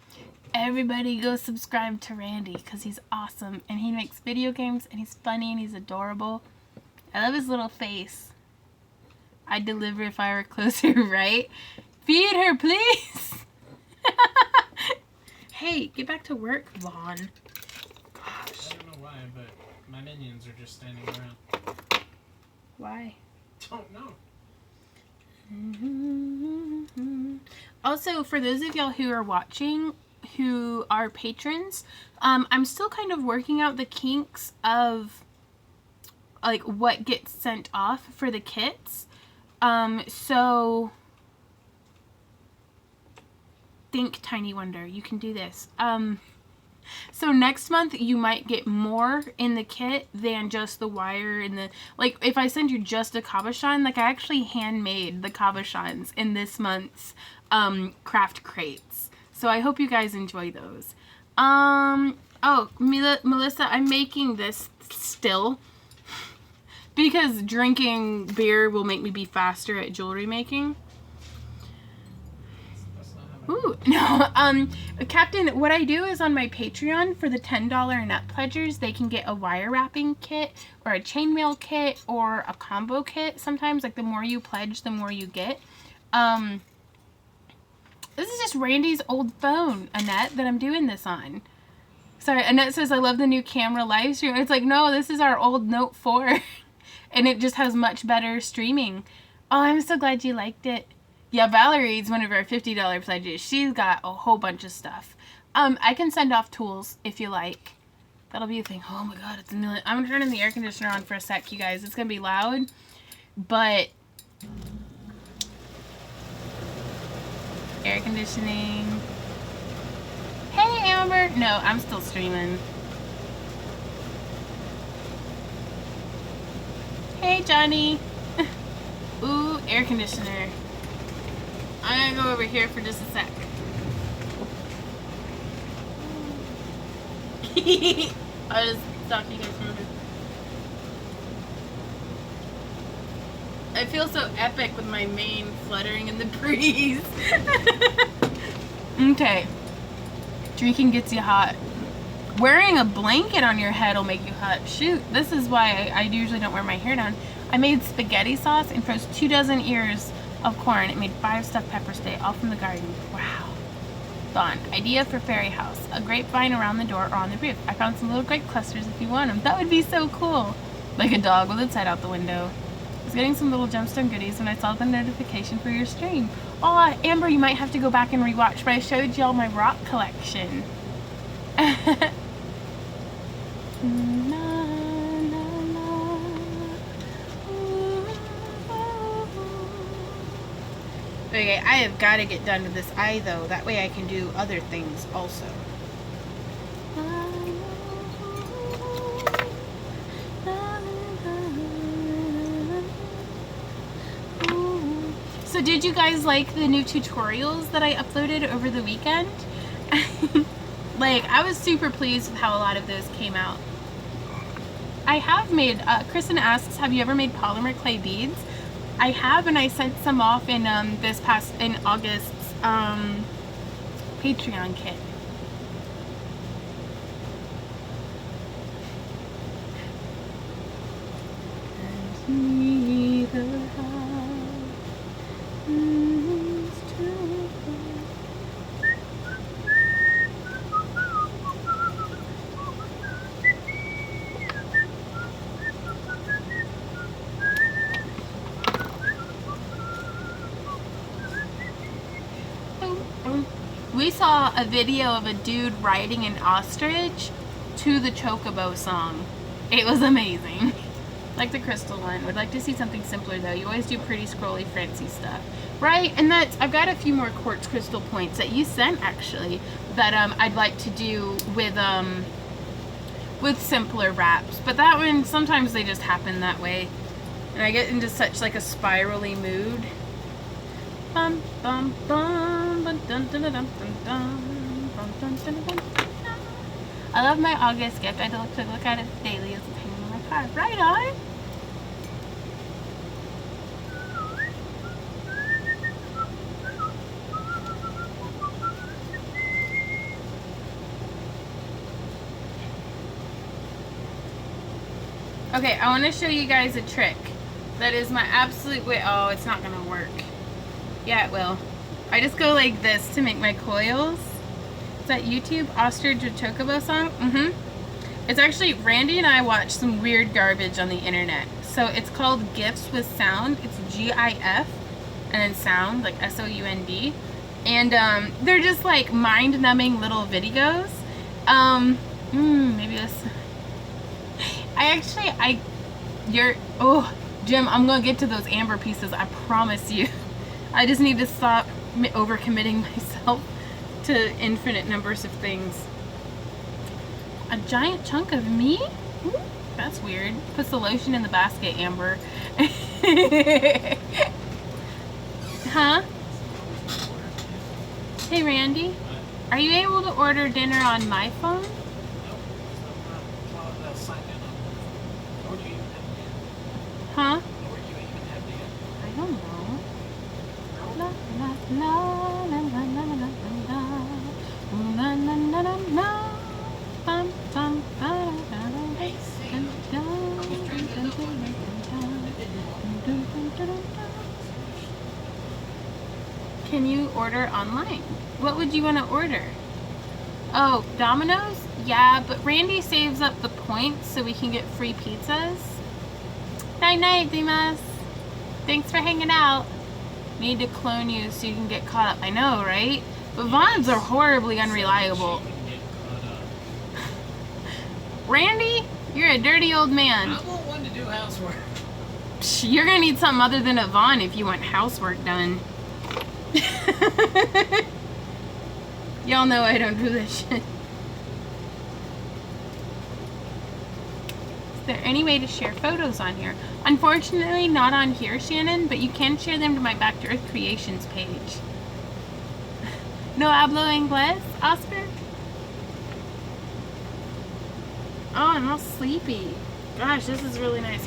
Everybody go subscribe to Randy, because he's awesome, and he makes video games, and he's funny, and he's adorable. I love his little face. I'd deliver if I were closer, right? Feed her, please! Hey, get back to work, Vaughn. Gosh. I don't know why, but my minions are just standing around. Why? Don't know. Also, for those of y'all who are watching, who are patrons, I'm still kind of working out the kinks of what gets sent off for the kits. So think, Tiny Wonder, you can do this. So next month you might get more in the kit than just the wire and the, if I send you just a cabochon, I actually handmade the cabochons in this month's craft crates. So I hope you guys enjoy those. Oh, Melissa, I'm making this still because drinking beer will make me be faster at jewelry making. Ooh, no, Captain, what I do is on my Patreon for the $10 and up pledgers, they can get a wire wrapping kit or a chainmail kit or a combo kit. Sometimes, like, the more you pledge, the more you get. This is just Randy's old phone, Annette, that I'm doing this on. Sorry, Annette says, I love the new camera live stream. It's like, no, this is our old Note 4. And it just has much better streaming. Oh, I'm so glad you liked it. Yeah, Valerie's one of our $50 pledges. She's got a whole bunch of stuff. I can send off tools if you like. That'll be a thing. Oh my god, it's a million. I'm turning the air conditioner on for a sec, you guys. It's gonna be loud, but air conditioning. Hey, Amber. No, I'm still streaming. Hey, Johnny. Ooh, air conditioner. I'm gonna go over here for just a sec. I'll just stop you guys from moving. I feel so epic with my mane fluttering in the breeze. Okay. Drinking gets you hot. Wearing a blanket on your head will make you hot. Shoot, this is why I usually don't wear my hair down. I made spaghetti sauce and froze 2 dozen ears of corn. It made 5 stuffed peppers today, all from the garden. Wow. Dawn, idea for fairy house. A grapevine around the door or on the roof. I found some little grape clusters if you want them. That would be so cool. Like a dog with its head out the window. I was getting some little gemstone goodies when I saw the notification for your stream. Oh, Amber, you might have to go back and rewatch, but I showed y'all my rock collection. Okay, I have got to get done with this eye, though. That way I can do other things also. So did you guys like the new tutorials that I uploaded over the weekend? Like, I was super pleased with how a lot of those came out. I have made, Kristen asks, have you ever made polymer clay beads? I have, and I sent some off in in August's Patreon kit. We saw a video of a dude riding an ostrich to the Chocobo song. It was amazing. Like the crystal one. Would like to see something simpler though. You always do pretty scrolly fancy stuff. Right? And that's, I've got a few more quartz crystal points that you sent actually that I'd like to do with simpler wraps. But that one, sometimes they just happen that way. And I get into such like a spirally mood. Bum bum bum bum dun dun dun dun dun bum dun dun dun dun. I love my August gift. I like to look at it daily as it's hanging in my car. Right on. Okay, I want to show you guys a trick. That is my absolute way. Oh, it's not gonna work. Yeah, it will. I just go like this to make my coils. Is that YouTube? Ostrich with Chocobo song? It's actually, Randy and I watch some weird garbage on the internet. So it's called Gifs with Sound. It's GIF and then sound, like SOUND. And they're just like mind-numbing little videos. Maybe this. Oh, Jim, I'm gonna get to those amber pieces, I promise you. I just need to stop overcommitting myself to infinite numbers of things. A giant chunk of me? Ooh, that's weird. Puts the lotion in the basket, Amber. Huh? Hey, Randy? Are you able to order dinner on my phone? Nope. Huh? Or you even have the I don't know. La, la, la, la, la, la, la, la, la, la, la, la, la. Bum, bum, ba, da, da, da, Hey, Sam. da, I was trying to look on my phone. It didn't work. Can you order online? What would you want to order? Oh, Domino's? Yeah, but Randy saves up the points so we can get free pizzas. Night night, Dimas. Thanks for hanging out. Need to clone you so you can get caught up. I know, right? But Vons are horribly unreliable. So that she can get caught up. Randy, you're a dirty old man. I want one to do housework. Psh, you're gonna need something other than a Vaughn if you want housework done. Y'all know I don't do this shit. Is there any way to share photos on here? Unfortunately, not on here, Shannon, but you can share them to my Back to Earth Creations page. No hablo inglés, Oscar? Oh, I'm all sleepy. Gosh, this is really nice.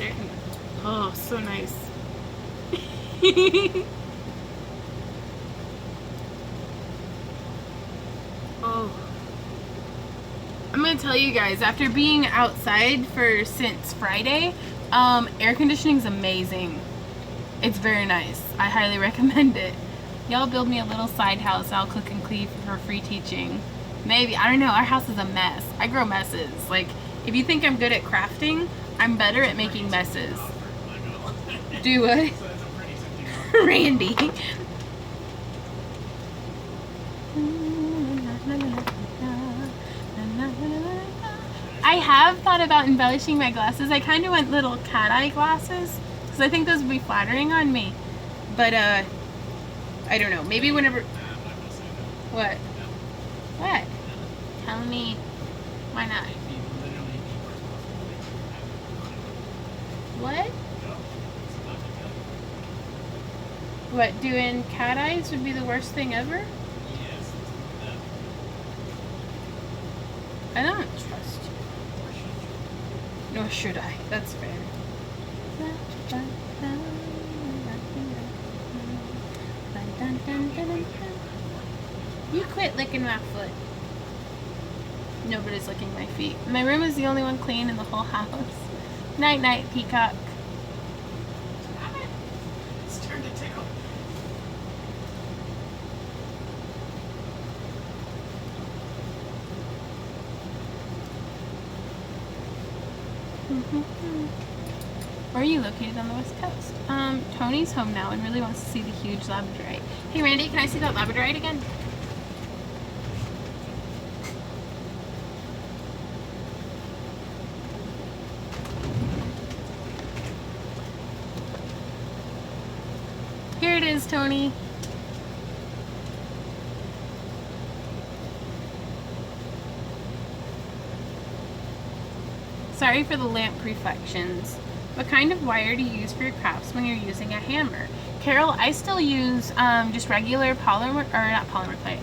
Oh, so nice. Oh. I'm gonna tell you guys, after being outside since Friday, air conditioning's amazing. It's very nice. I highly recommend it. Y'all build me a little side house. I'll cook and clean for free teaching. Maybe. I don't know. Our house is a mess. I grow messes. Like, if you think I'm good at crafting, I'm better at making messes. Do what? So that's a pretty tempting offer. Randy. I have thought about embellishing my glasses. I kind of want little cat eye glasses because I think those would be flattering on me. But I don't know. Maybe whenever. I'm not gonna say that. What? No. What? Tell me. Why not? It'd be literally the worst possible thing to happen. What? No, it's not good. What? Doing cat eyes would be the worst thing ever? Yes, that. I don't trust you. Or should you? Nor should I. That's fair. You quit licking my foot. Nobody's licking my feet. My room is the only one clean in the whole house. Night night, peacock. Damn it. It's turned to tickle. Where are you located on the West Coast? Tony's home now and really wants to see the huge labradorite. Hey Randy, can I see that labradorite again? Here it is, Tony. Sorry for the lamp reflections. What kind of wire do you use for your crafts when you're using a hammer? Carol, I still use just regular polymer, or not polymer clay,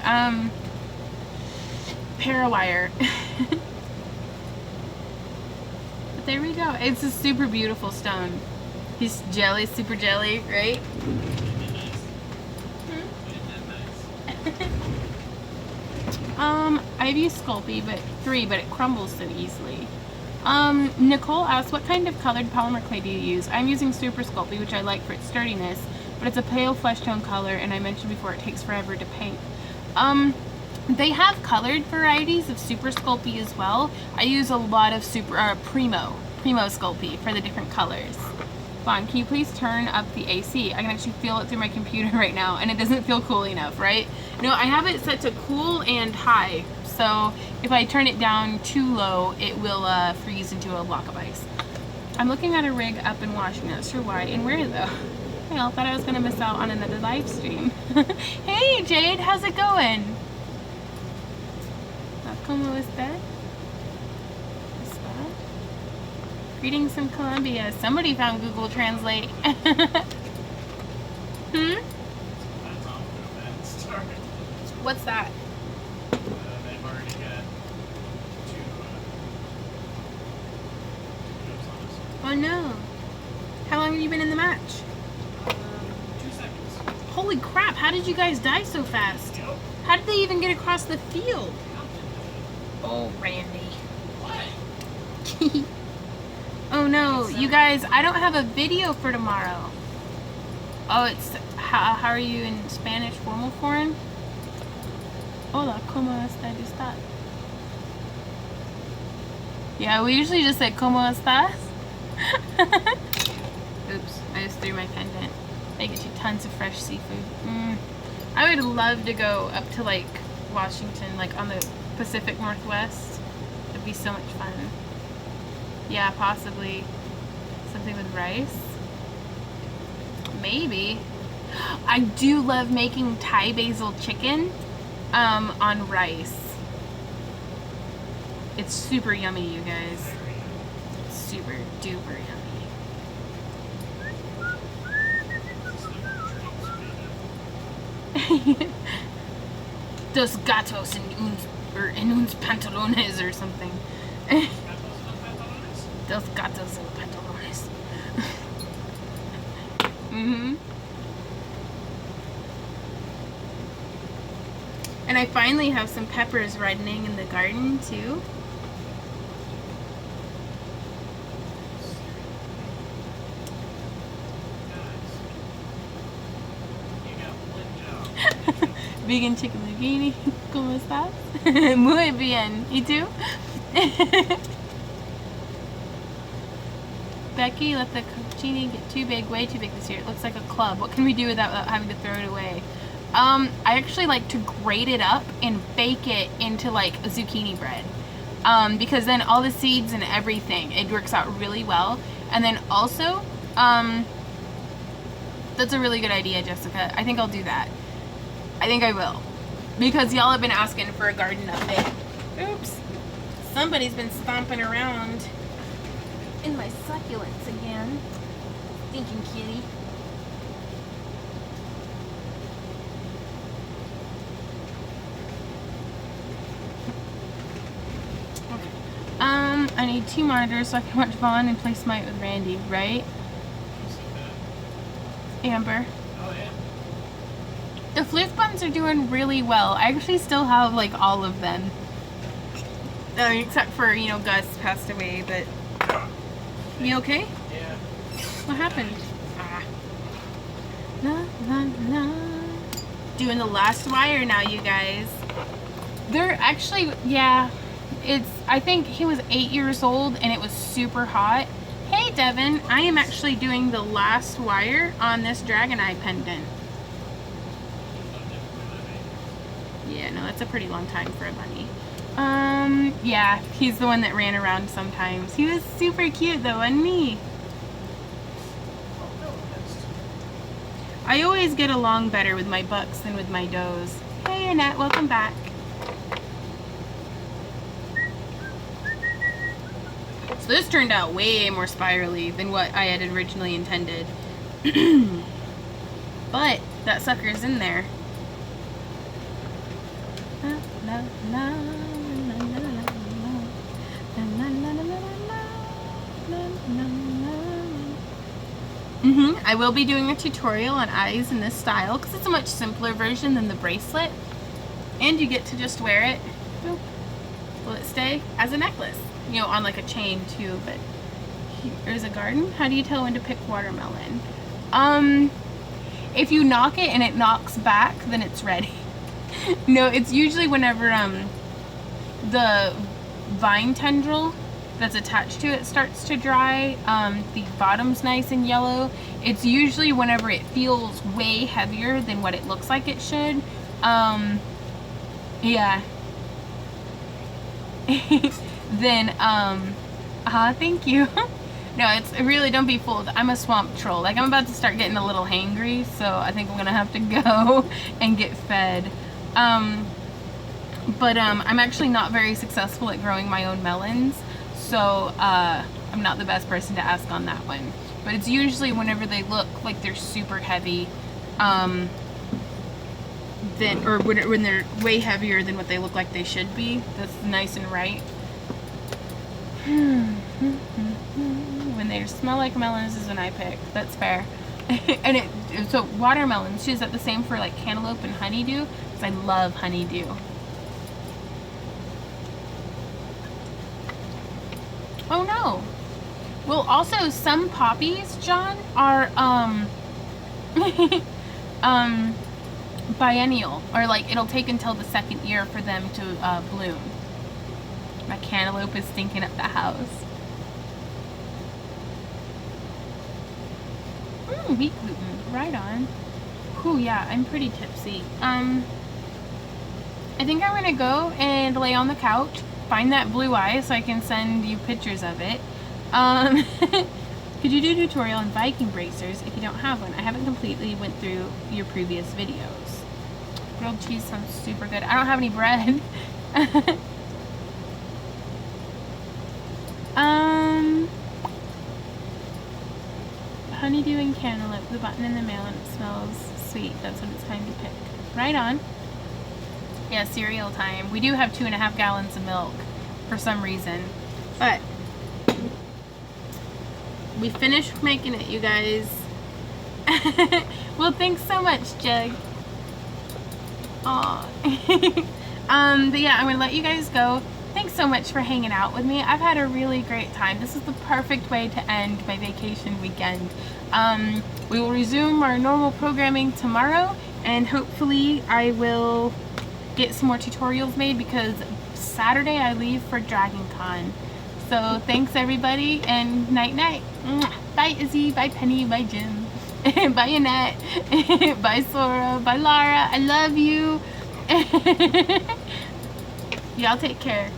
Parawire. But there we go. It's a super beautiful stone. He's jelly, super jelly, right? Isn't that nice? Isn't that nice? I've used Sculpey, but it crumbles so easily. Nicole asked, what kind of colored polymer clay do you use? I'm using Super Sculpey, which I like for its sturdiness, but it's a pale flesh tone color, and I mentioned before it takes forever to paint. They have colored varieties of Super Sculpey as well. I use a lot of Primo Sculpey for the different colors. Vaughn, can you please turn up the AC? I can actually feel it through my computer right now, and it doesn't feel cool enough, right? No, I have it set to cool and high, so if I turn it down too low, it will freeze into a block of ice. I'm looking at a rig up in Washington, not sure why, and where though? Well, thought I was gonna miss out on another live stream. Hey Jade, how's it going? ¿Cómo está? Greetings from Colombia. Somebody found Google Translate. Hmm? That's off to a bad start. What's that? They've already got two jokes on us. Oh no. How long have hatch? 2 seconds. Holy crap, how did you guys die so fast? Yep. How did they even get across the field? Oh, Randy. What? Oh no, you guys, I don't have a video for tomorrow. Oh, it's how are you in Spanish formal form? Hola, ¿cómo estás? Yeah, we usually just say ¿Cómo estás? Oops, I just threw my pendant. They get you tons of fresh seafood. I would love to go up to like Washington, like on the Pacific Northwest. It'd be so much fun. Yeah, possibly something with rice. Maybe. I do love making Thai basil chicken on rice. It's super yummy, you guys. Super duper yummy. Dos gatos en uns pantalones or something. Dos gatos en pantalones. And I finally have some peppers reddening in the garden too. Vegan chicken zucchini. ¿Cómo estás? Muy bien. ¿Y tú? Becky, let the cocchini get too big, way too big this year. It looks like a club. What can we do without having to throw it away? I actually like to grate it up and bake it into like a zucchini bread. Because then all the seeds and everything, it works out really well. And then also, that's a really good idea, Jessica. I think I'll do that. I think I will. Because y'all have been asking for a garden update. Oops. Somebody's been stomping around in my succulents again. Stinking kitty. I need 2 monitors so I can watch Vaughn and play Smite with Randy, right? Amber. Oh, yeah. The floof buns are doing really well. I actually still have like all of them. Except for, you know, Gus passed away, but... You okay? Yeah. What happened? La, la, la. Doing the last wire now, you guys. They're actually, yeah. I think he was 8 years old and it was super hot. Hey, Devin. I am actually doing the last wire on this Dragonite pendant. Yeah, no, that's a pretty long time for a bunny. Yeah, he's the one that ran around sometimes. He was super cute though, wasn't he? I always get along better with my bucks than with my does. Hey, Annette, welcome back. So this turned out way more spirally than what I had originally intended. But that sucker's in there. I will be doing a tutorial on eyes in this style because it's a much simpler version than the bracelet. And you get to just wear it. Will it stay as a necklace? You know, on like a chain too, but here's a garden. How do you tell when to pick watermelon? If you knock it and it knocks back, then it's ready. No, it's usually whenever the vine tendril that's attached to it starts to dry, the bottom's nice and yellow. It's usually whenever it feels way heavier than what it looks like it should. Yeah. Then, thank you. No, it's really, don't be fooled. I'm a swamp troll. Like, I'm about to start getting a little hangry, so I think I'm gonna have to go and get fed. I'm actually not very successful at growing my own melons, so I'm not the best person to ask on that one. But it's usually whenever they look like they're super heavy, when they're way heavier than what they look like they should be. That's nice and right. When they smell like melons is when I pick. That's fair. And so watermelon, is that the same for like cantaloupe and honeydew? Because I love honeydew. Oh no. Well, also some poppies, John, are biennial, or like it'll take until the second year for them to bloom. My cantaloupe is stinking up the house. Wheat gluten, right on. Ooh, yeah, I'm pretty tipsy. I think I'm gonna go and lay on the couch, find that blue eye so I can send you pictures of it. Could you do a tutorial on Viking bracers if you don't have one? I haven't completely went through your previous videos. Grilled cheese sounds super good. I don't have any bread. Honeydew and cantaloupe, the button in the mail, and it smells sweet. That's when it's time to pick. Right on. Yeah, cereal time. We do have 2.5 gallons of milk for some reason. But we finished making it, you guys. Well, thanks so much, Jug. Aw. But yeah, I'm gonna let you guys go. Thanks so much for hanging out with me. I've had a really great time. This is the perfect way to end my vacation weekend. We will resume our normal programming tomorrow, and hopefully I will get some more tutorials made because Saturday I leave for Dragon Con. So thanks everybody, and night night. Bye Izzy, bye Penny, bye Jim, bye Annette, bye Sora, bye Lara, I love you. Y'all take care.